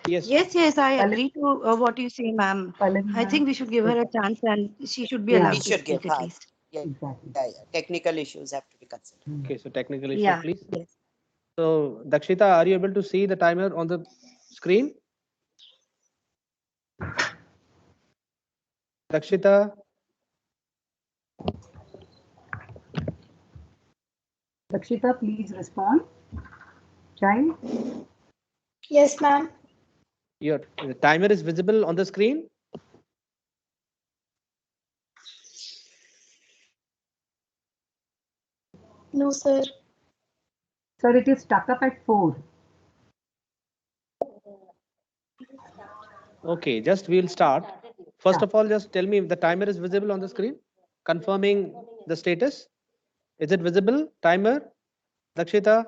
Yes. Yes, I agree to what you say, ma'am. I think we should give her a chance and she should be We allowed to should give speak at her. least. Yeah, yeah. Technical issues have to be considered. Okay, so technical issue, Yeah, please. yes. So, Dakshita, are you able to see the timer on the screen? Dakshita? Dakshita, please respond. Child? Yes, ma'am. Your the timer is visible on the screen? No, sir. Sir, it is stuck up at 4. Okay, just we'll start. First of all, just tell me if the timer is visible on the screen, confirming the status. Is it visible, timer? Dakshita,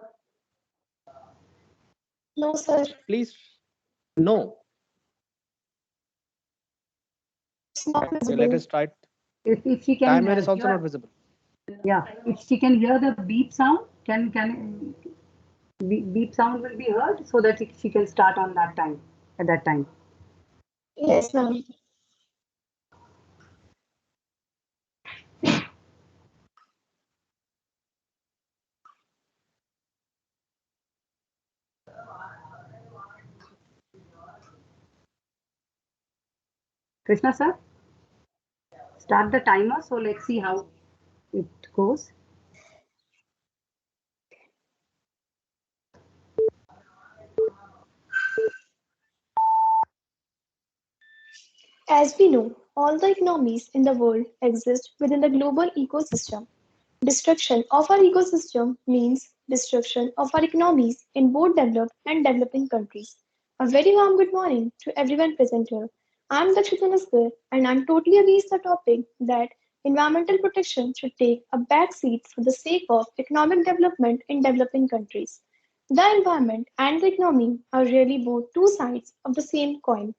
No, sir. please. No. It's not Okay, let visible. us try. If she can Timer is also hear, not visible. yeah, if she can hear the beep sound, can beep sound will be heard so that she can start on that time, at that time. Yes, ma'am. Krishna sir, start the timer. So let's see how it goes. As we know, all the economies in the world exist within the global ecosystem. Destruction of our ecosystem means destruction of our economies in both developed and developing countries. A very warm good morning to everyone present here. I'm Dakshita Naskar and I'm totally against the topic that environmental protection should take a back seat for the sake of economic development in developing countries. The environment and the economy are really both two sides of the same coin.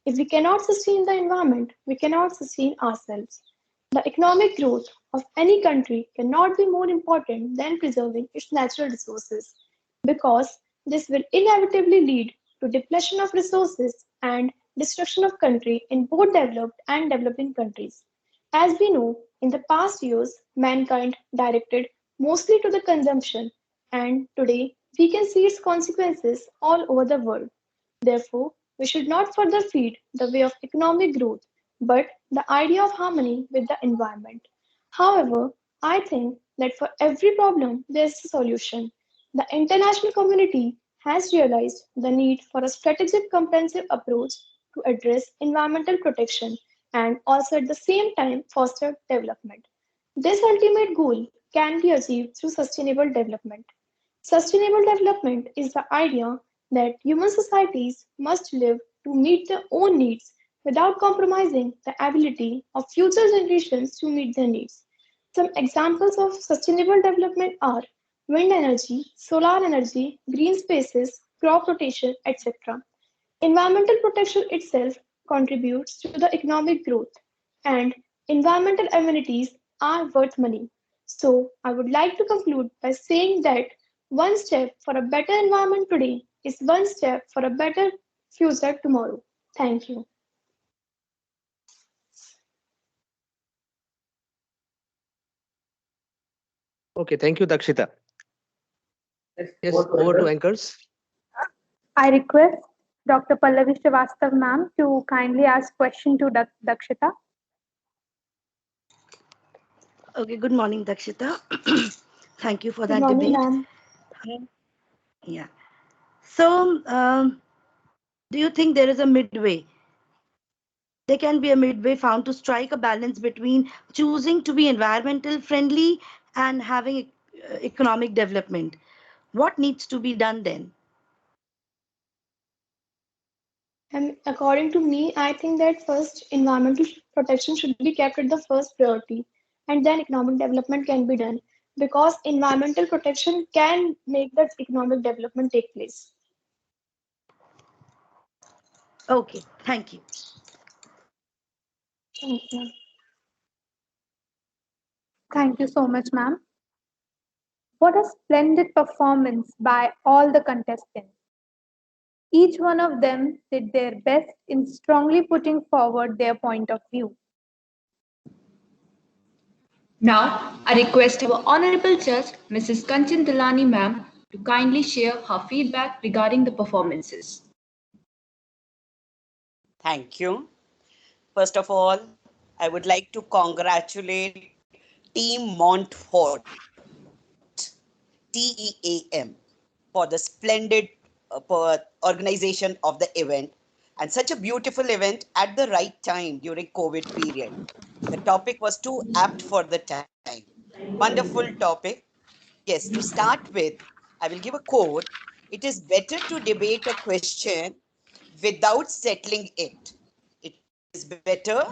If we cannot sustain the environment, we cannot sustain ourselves. The economic growth of any country cannot be more important than preserving its natural resources because this will inevitably lead to depletion of resources and destruction of country in both developed and developing countries. As we know, in the past years, mankind directed mostly to the consumption, and today we can see its consequences all over the world. Therefore, we should not further feed the way of economic growth, but the idea of harmony with the environment. However, I think that for every problem, there is a solution. The international community has realized the need for a strategic comprehensive approach to address environmental protection and also at the same time foster development. This ultimate goal can be achieved through sustainable development. Sustainable development is the idea that human societies must live to meet their own needs without compromising the ability of future generations to meet their needs. Some examples of sustainable development are wind energy, solar energy, green spaces, crop rotation, etc. Environmental protection itself contributes to the economic growth, and environmental amenities are worth money. So, I would like to conclude by saying that one step for a better environment today is one step for a better future tomorrow. Thank you. Okay, thank you, Dakshita. Yes, over to anchors. I request Dr. Pallavi Srivastav ma'am to kindly ask question to Dakshita. Okay, good morning, Dakshita. Thank you for Good that morning, debate. ma'am. Yeah. So, do you think there is a midway? There can be a midway found to strike a balance between choosing to be environmental friendly and having economic development. What needs to be done then? And according to me, I think that first environmental protection should be kept at the first priority, and then economic development can be done because environmental protection can make that economic development take place. Okay, thank you. Thank you. Thank you so much, ma'am. What a splendid performance by all the contestants. Each one of them did their best in strongly putting forward their point of view. Now, I request our Honorable Judge, Mrs. Kanchan Dilani ma'am, to kindly share her feedback regarding the performances. Thank you. First of all, I would like to congratulate Team Montfort, TEAM, for the splendid organization of the event and such a beautiful event at the right time during COVID period. The topic was too apt for the time. Wonderful topic. Yes, to start with, I will give a quote. It is better to debate a question without settling it. It is better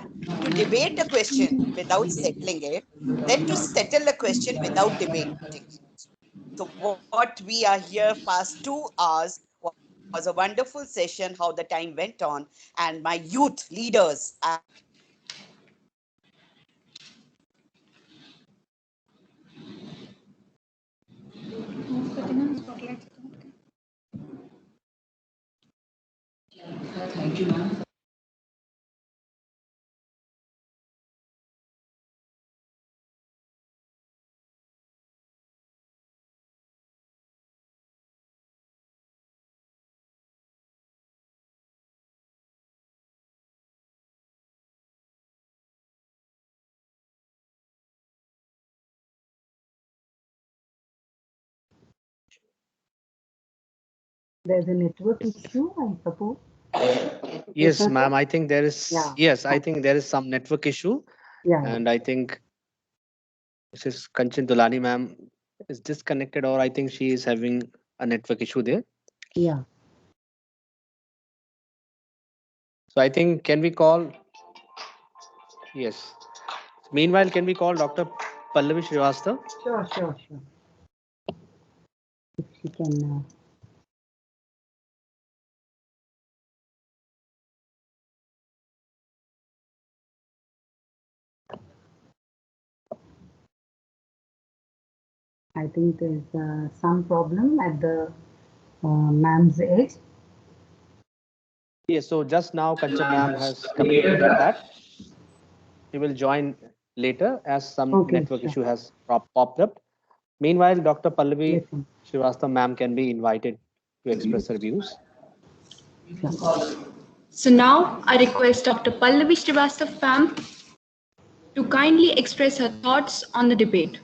to debate a question without settling it than to settle a question without debating it. So, what we are here past 2 hours was a wonderful session, how the time went on, and my youth leaders as well as my youth participants were wonderful. There's a network issue, I suppose. Yes, Krishna sir? ma'am. I think there is. Yeah. Yes, I think there is some network issue, Yeah. and I think Mrs. Kanchan Dulani, ma'am, is disconnected, or I think she is having a network issue there. Yeah. So I think can we call? Yes. Meanwhile, can we call Dr. Pallavi Srivastava? Sure, sure, sure. If she can. I think there's some problem at the ma'am's edge. Yes. So just now, Kanchan ma'am has communicated that she will join later as some Okay, network sure. issue has popped up. Meanwhile, Dr. Pallavi Listen. Srivastava ma'am can be invited to express her views. So now, I request Dr. Pallavi Srivastava ma'am to kindly express her thoughts on the debate.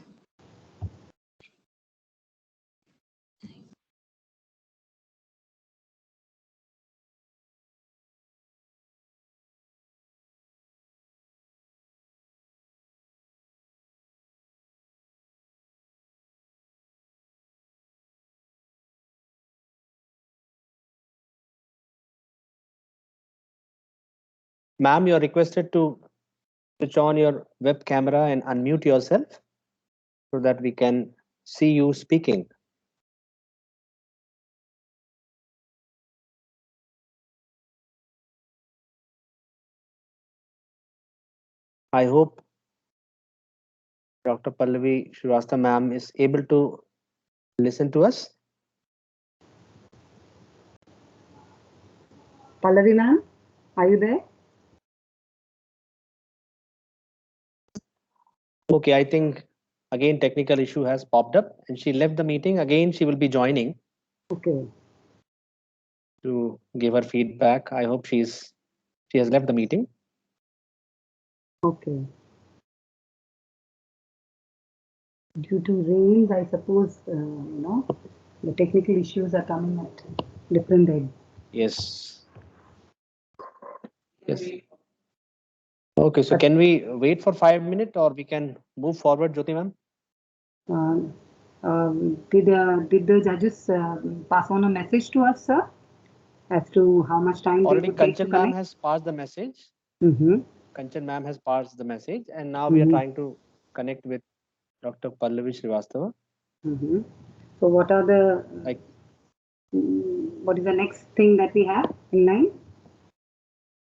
Ma'am, you're requested to switch on your web camera and unmute yourself so that we can see you speaking. I hope Dr. Pallavi Srivastava ma'am is able to listen to us. Pallavi ma'am, are you there? Okay, I think again technical issue has popped up and she left the meeting. Again, she will be joining Okay. to give her feedback. I hope she has left the meeting. Okay. Due to rains, I suppose, the technical issues are coming at different ends. Yes. Yes. Okay, so can we wait for 5 minutes or we can move forward, Jyoti ma'am? Did the judges pass on a message to us, sir, as to how much time Already they would take to Kanchan ma'am connect? has passed the message. Mm-hmm. Kanchan ma'am has passed the message, and now we are trying to connect with Dr. Pallavi Srivastava. Mm-hmm. So what are the what is the next thing that we have in line?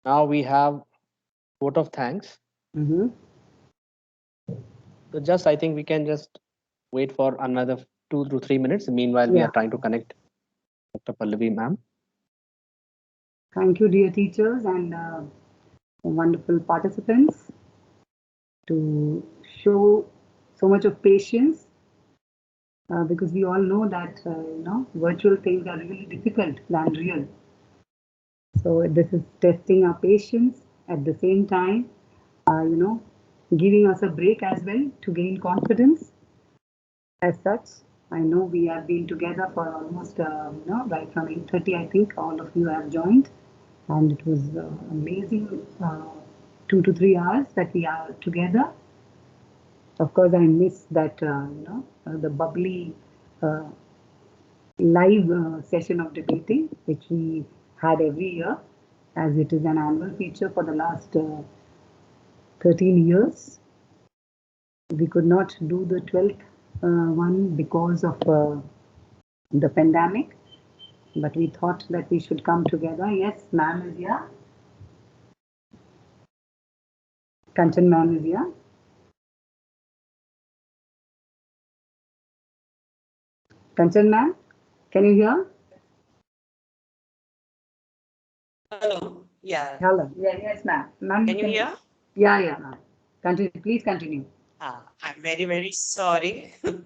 Now we have vote of thanks. Mm-hmm. So just I think we can just wait for another 2 to 3 minutes. Meanwhile, we Yeah. are trying to connect Dr. Pallavi ma'am. Thank you, dear teachers and wonderful participants, to show so much of patience, because we all know that virtual things are really difficult than real. So this is testing our patience at the same time, giving us a break as well to gain confidence. As such, I know we have been together for almost, right from 8:30, I think all of you have joined, and it was amazing 2 to 3 hours that we are together. Of course, I miss that, the bubbly uh, live session of debating, which we had every year, as it is an annual feature for the last 13 years. We could not do the 12th one because of the pandemic, but we thought that we should come together. Yes, ma'am is here. Kanchan ma'am is here. Kanchan ma'am, can you hear? Hello. Yeah. Hello. Yeah, yes, ma'am. Ma'am, Can you hear? Yeah, yeah, ma'am. Continue. Please continue. I'm very, very sorry. The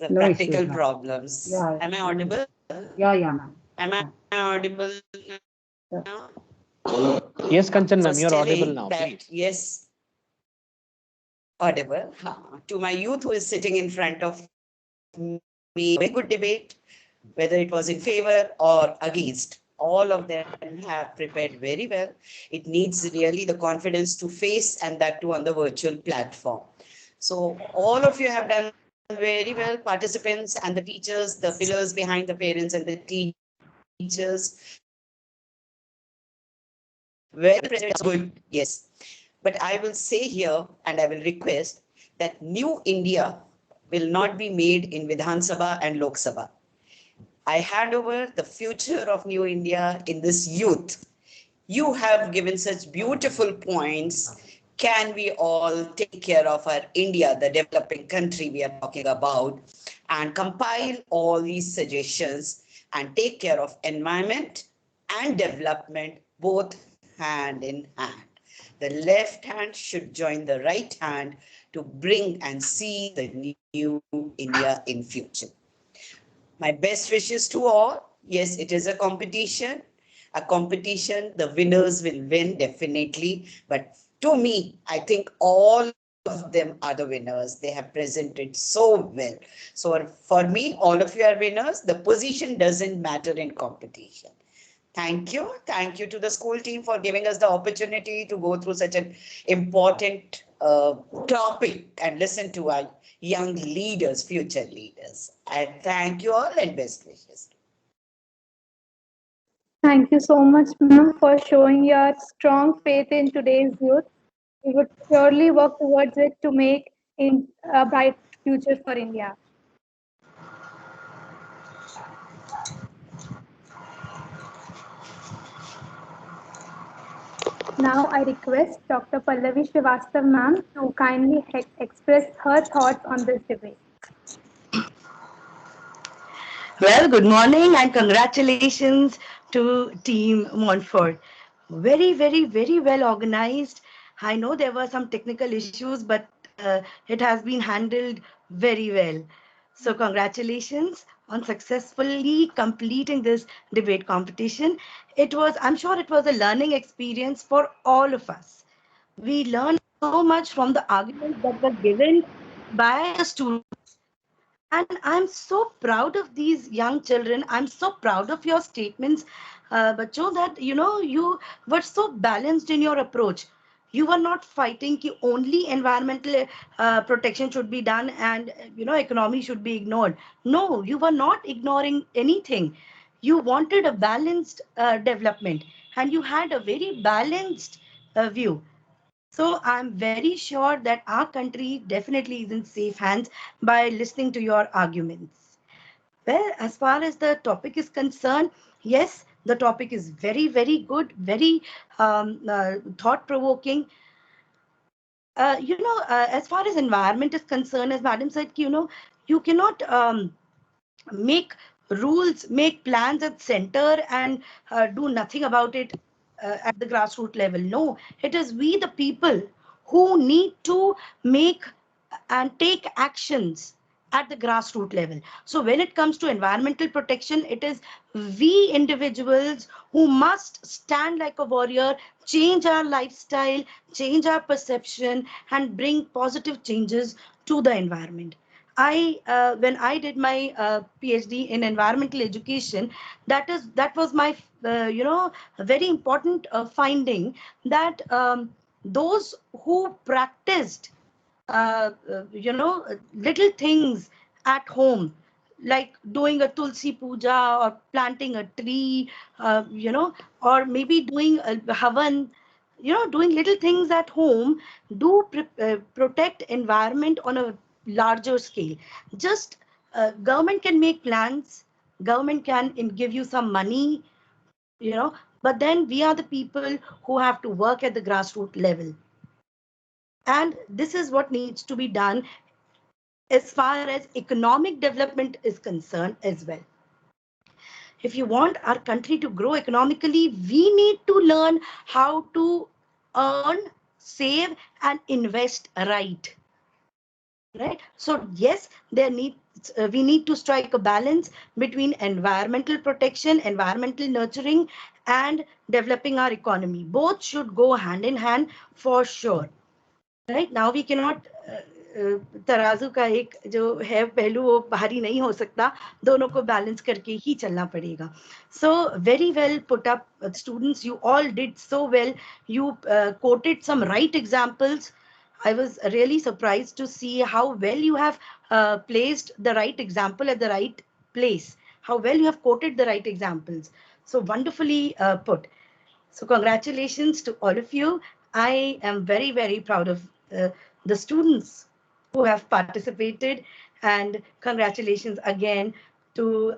No issues, practical ma'am. problems. Yeah. Am I audible? Yeah, yeah, ma'am. Am I audible Yeah. now? Yes, Kanchan I ma'am, was you're audible telling now. that, Please. yes, audible. To my youth who is sitting in front of me, very good debate, whether it was in favor or against. All of them have prepared very well. It needs really the confidence to face, and that too on the virtual platform. So all of you have done very well, participants and the teachers, the pillars behind the parents and the teachers. Very good, yes. But I will say here, and I will request that new India will not be made in Vidhan Sabha and Lok Sabha. I hand over the future of New India in this youth. You have given such beautiful points. Can we all take care of our India, the developing country we are talking about, and compile all these suggestions and take care of environment and development both hand in hand? The left hand should join the right hand to bring and see the new India in future. My best wishes to all. Yes, it is a competition. A competition, the winners will win definitely. But to me, I think all of them are the winners. They have presented so well. So for me, all of you are winners. The position doesn't matter in competition. Thank you. Thank you to the school team for giving us the opportunity to go through such an important topic and listen to our young leaders, future leaders. And thank you all and best wishes. Thank you so much, ma'am, for showing your strong faith in today's youth. We would surely work towards it to make a bright future for India. Now I request Dr. Pallavi Srivastav ma'am to kindly express her thoughts on this debate. Well, good morning and congratulations to Team Montfort. Very, very, very well organized. I know there were some technical issues, but it has been handled very well. So, congratulations on successfully completing this debate competition. I'm sure it was a learning experience for all of us. We learned so much from the arguments that were given by the students. And I'm so proud of these young children. I'm so proud of your statements, Bacho, that you were so balanced in your approach. You were not fighting ki only environmental protection should be done and economy should be ignored. No, you were not ignoring anything. You wanted a balanced development, and you had a very balanced view. So I'm very sure that our country definitely is in safe hands by listening to your arguments. Well, as far as the topic is concerned, yes, the topic is very, very good, very thought provoking. as far as environment is concerned, as Madam said, you cannot make rules, make plans at center and do nothing about it at the grassroots level. No, it is we, the people, who need to make and take actions at the grassroots level. So when it comes to environmental protection, it is we individuals who must stand like a warrior, change our lifestyle, change our perception, and bring positive changes to the environment. When I did my PhD in environmental education, that was my very important finding, that those who practiced little things at home, like doing a tulsi puja or planting a tree, or maybe doing a havan, doing little things at home, do protect environment on a larger scale. Just government can make plans, government can give you some money, but then we are the people who have to work at the grassroots level. And this is what needs to be done as far as economic development is concerned as well. If you want our country to grow economically, we need to learn how to earn, save, and invest right. Right? So yes, we need to strike a balance between environmental protection, environmental nurturing, and developing our economy. Both should go hand in hand for sure. Right? Now we cannot तराजू का एक जो है पहलू वो भारी नहीं हो सकता, दोनों को बैलेंस करके ही चलना पड़ेगा. So very well put up, students. You all did so well. You quoted some right examples. I was really surprised to see how well you have placed the right example at the right place. How well you have quoted the right examples. So wonderfully put. So congratulations to all of you. I am very, very proud of the students who have participated, and congratulations again to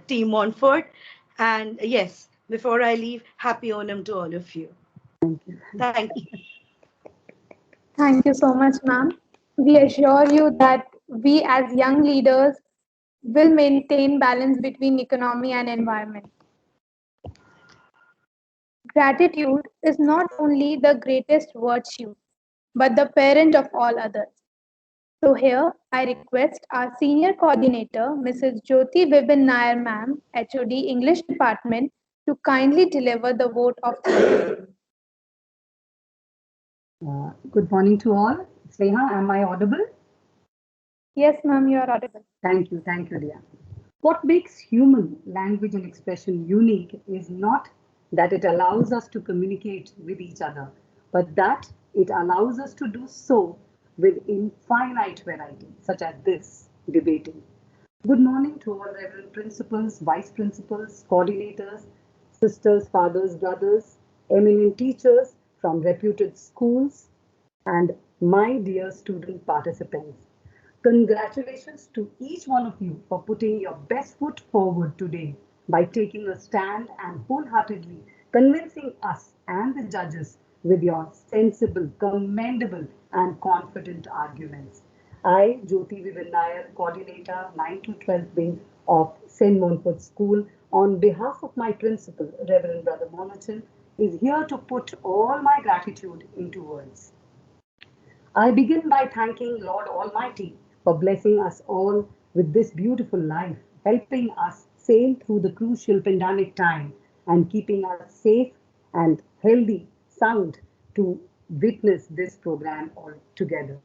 Team Montfort. And yes, before I leave, happy Onam to all of you. Thank you. Thank you. Thank you so much, ma'am. We assure you that we as young leaders will maintain balance between economy and environment. Gratitude is not only the greatest virtue, but the parent of all others. So here, I request our senior coordinator, Mrs. Jyoti Vibin Nair ma'am, HOD English Department, to kindly deliver the vote of thanks. Good morning to all. Sneha, am I audible? Yes, ma'am, you are audible. Thank you, dear. What makes human language and expression unique is not that it allows us to communicate with each other, but that it allows us to do so with infinite variety, such as this, debating. Good morning to all Reverend Principals, Vice Principals, Coordinators, sisters, fathers, brothers, eminent teachers from reputed schools, and my dear student participants. Congratulations to each one of you for putting your best foot forward today by taking a stand and wholeheartedly convincing us and the judges with your sensible, commendable, and confident arguments. I, Jyoti Vibin Nair, Coordinator 9 to 12 Wing of St. Montfort School, on behalf of my principal, Reverend Brother Monachan, is here to put all my gratitude into words. I begin by thanking Lord Almighty for blessing us all with this beautiful life, helping us sail through the crucial pandemic time, and keeping us safe and healthy, sound to witness this program all together.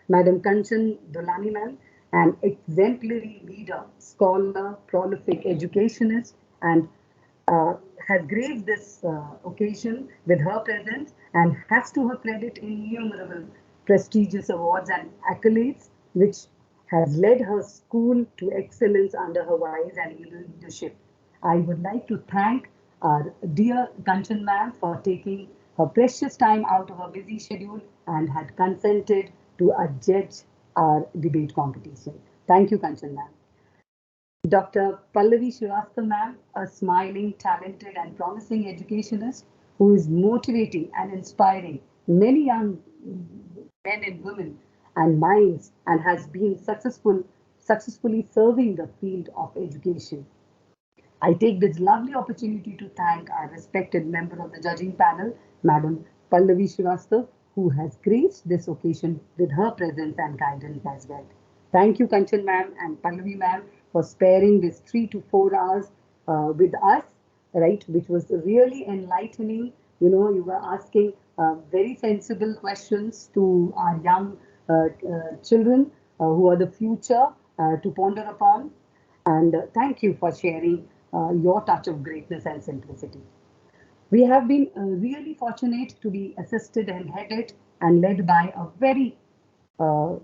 Madam Kanchan Dolani ma'am, an exemplary leader, scholar, prolific educationist, and has graced this occasion with her presence and has to her credit innumerable prestigious awards and accolades, which has led her school to excellence under her wise and leadership. I would like to thank our dear Kanchan ma'am for taking her precious time out of her busy schedule and had consented to judge our debate competition. Thank you, Kanchan ma'am. Dr. Pallavi Srivastava ma'am, a smiling, talented, and promising educationist who is motivating and inspiring many young men and women and minds and has been successfully serving the field of education. I take this lovely opportunity to thank our respected member of the judging panel, Madam Pallavi Srivastav, who has graced this occasion with her presence and guidance as well. Thank you, Kanchan ma'am and Pallavi ma'am, for sparing this 3 to 4 hours with us, right, which was really enlightening. You know, you were asking very sensible questions to our young children who are the future to ponder upon. And thank you for sharing your touch of greatness and simplicity. We have been really fortunate to be assisted and headed and led by a very uh,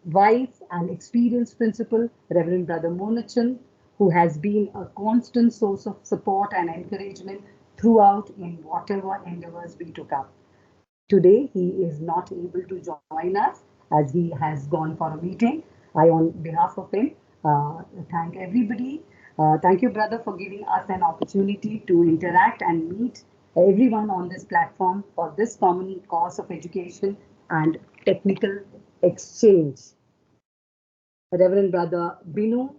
wise and experienced principal, Reverend Brother Monachan, who has been a constant source of support and encouragement throughout in whatever endeavors we took up. Today, he is not able to join us as he has gone for a meeting. I, on behalf of him, thank everybody. Thank you, brother, for giving us an opportunity to interact and meet everyone on this platform for this common cause of education and technical exchange. Reverend Brother Binu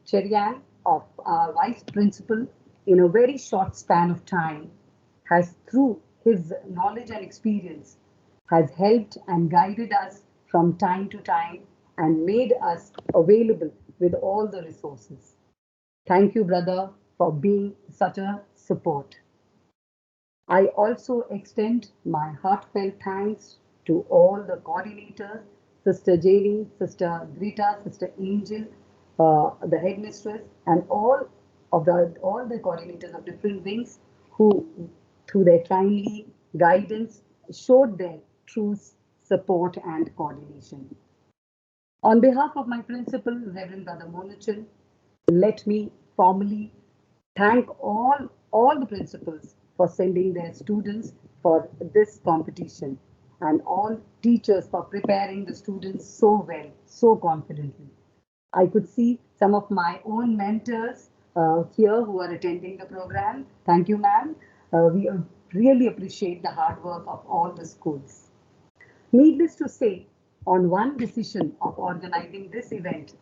Cherian, of our Vice Principal, in a very short span of time, has, through his knowledge and experience, has helped and guided us from time to time and made us available with all the resources. Thank you, brother, for being such a support. I also extend my heartfelt thanks to all the coordinators, Sister Janie, Sister Greta, Sister Angel, the headmistress, and all the coordinators of different wings who, through their timely guidance, showed their true support and coordination. On behalf of my principal, Reverend Brother Monachan, let me formally thank all the principals for sending their students for this competition and all teachers for preparing the students so well, so confidently. I could see some of my own mentors here who are attending the program. Thank you, ma'am. We really appreciate the hard work of all the schools. Needless to say, on one decision of organizing this event,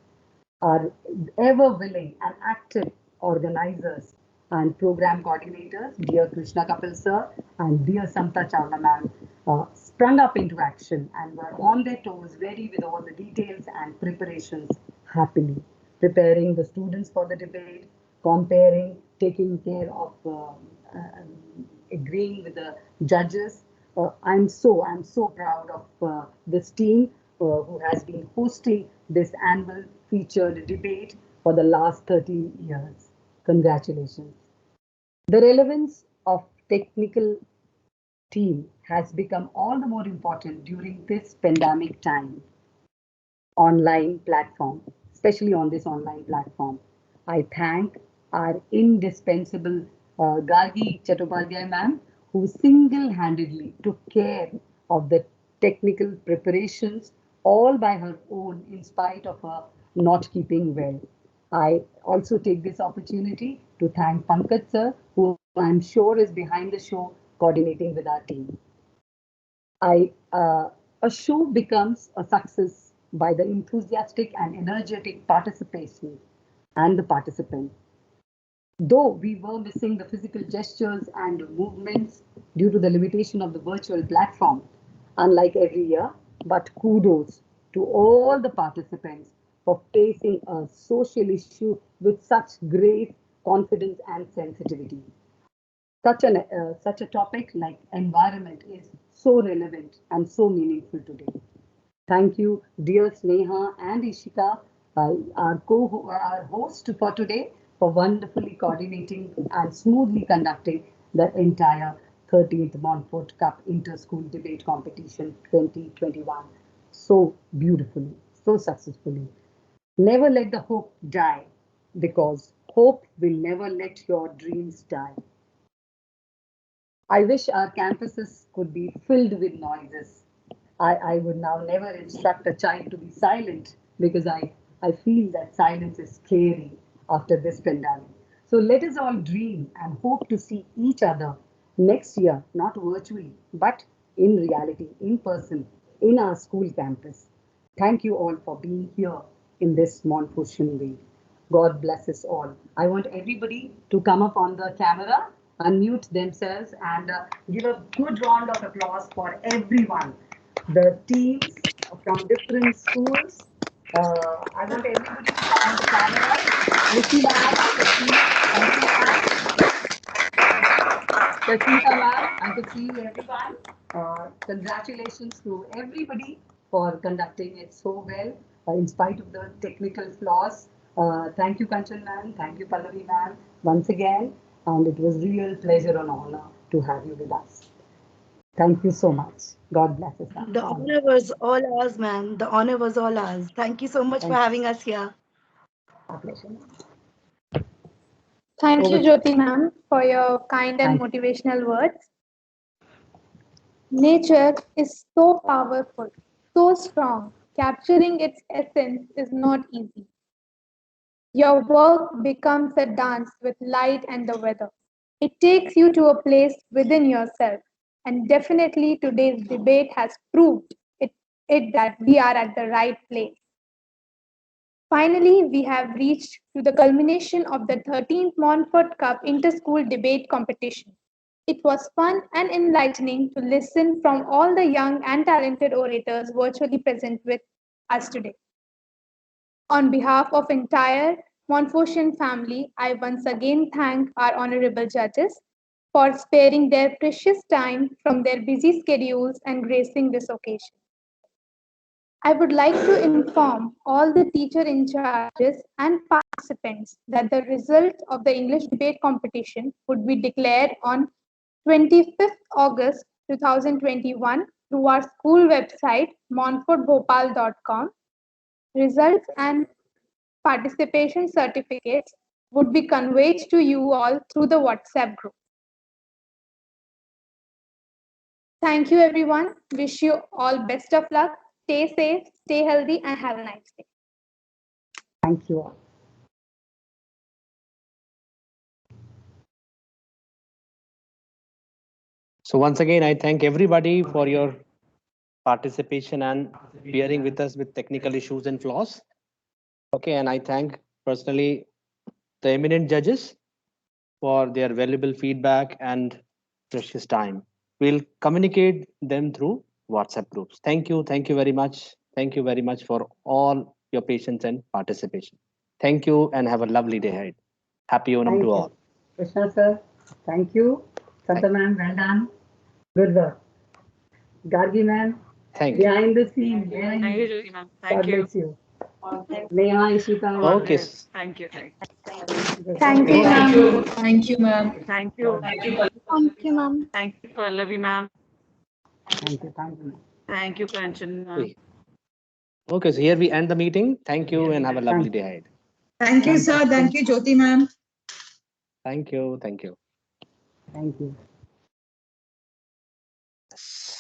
our ever willing and active organizers and program coordinators, dear Krishna Kapil sir and dear Samta Chawla ma'am, sprung up into action and were on their toes, ready with all the details and preparations happily, preparing the students for the debate, comparing, taking care of agreeing with the judges. I'm so proud of this team who has been hosting this annual featured debate for the last 13 years. Congratulations. The relevance of technical team has become all the more important during this pandemic time online platform, especially on this online platform. I thank our indispensable Gargi Chattopadhyay ma'am, who single-handedly took care of the technical preparations all by her own in spite of her not keeping well. I also take this opportunity to thank Pankaj sir, who I'm sure is behind the show coordinating with our team. I A show becomes a success by the enthusiastic and energetic participation and the participants. Though we were missing the physical gestures and movements due to the limitation of the virtual platform, unlike every year, but kudos to all the participants for facing a social issue with such great confidence and sensitivity. Such a topic like environment is so relevant and so meaningful today. Thank you, dear Sneha and Ishika, our host for today, for wonderfully coordinating and smoothly conducting the entire 13th Montfort Cup Inter-School Debate Competition 2021 so beautifully, so successfully. Never let the hope die, because hope will never let your dreams die. I wish our campuses could be filled with noises. I would now never instruct a child to be silent, because I feel that silence is scary after this pandemic. So let us all dream and hope to see each other next year, not virtually, but in reality, in person, in our school campus. Thank you all for being here in this Montfortian way. God bless us all. I want everybody to come up on the camera, unmute themselves, and give a good round of applause for everyone. The teams from different schools. I want everybody to come on the camera. Rishi ma'am, I could see. Thank you, ma'am. Shashmita ma'am, I could see everyone. Congratulations to everybody for conducting it so well in spite of the technical flaws. Thank you, Kanchan ma'am. Thank you, Pallavi ma'am, once again. And it was real pleasure and honor to have you with us. Thank you so much. God bless us The all. honor was all ours, ma'am. The honor was all ours. Thank you so much for Thank you. having us here. Our pleasure. Thank Over you, to Jyoti ma'am, for your kind and Thank you. motivational words. Nature is so powerful, so strong. Capturing its essence is not easy. Your work becomes a dance with light and the weather. It takes you to a place within yourself. And definitely today's debate has proved it that we are at the right place. Finally, we have reached to the culmination of the 13th Montfort Cup Inter-School Debate Competition. It was fun and enlightening to listen from all the young and talented orators virtually present with us today. On behalf of entire Montfortian family, I once again thank our honorable judges for sparing their precious time from their busy schedules and gracing this occasion. I would like to inform all the teacher in charges and participants that the result of the English debate competition would be declared on 25th August 2021 through our school website montfortbhopal.com. Results and participation certificates would be conveyed to you all through the WhatsApp group. Thank you, everyone. Wish you all best of luck. Stay safe, stay healthy, and have a nice day. Thank you all. So once again, I thank everybody for your participation and bearing with us with technical issues and flaws. Okay, and I thank personally the eminent judges for their valuable feedback and precious time. We'll communicate them through WhatsApp groups. Thank you very much. Thank you very much for all your patience and participation. Thank you and have a lovely day ahead. Happy Onam Thank to you. all. Krishna sir, thank you. Santa ma'am, well done. Good work. Gargi ma'am, Thank you. behind the scene. Thank you, Jyoti ma'am. God Thank you. bless you. Neha, Ishita ma'am. Okay. Always. Thank you. Thank Thank you, Okay. ma'am. Thank you, ma'am. Thank you. Thank you, ma'am. Thank you, Pallavi ma'am. Thank you. Thank you. Thank you, Kanchan ma'am. Okay, so here we end the meeting. Thank you and have a lovely day ahead. Thank you, sir. Thank you, Jyoti ma'am. Thank you. Thank you. Thank you. Yes.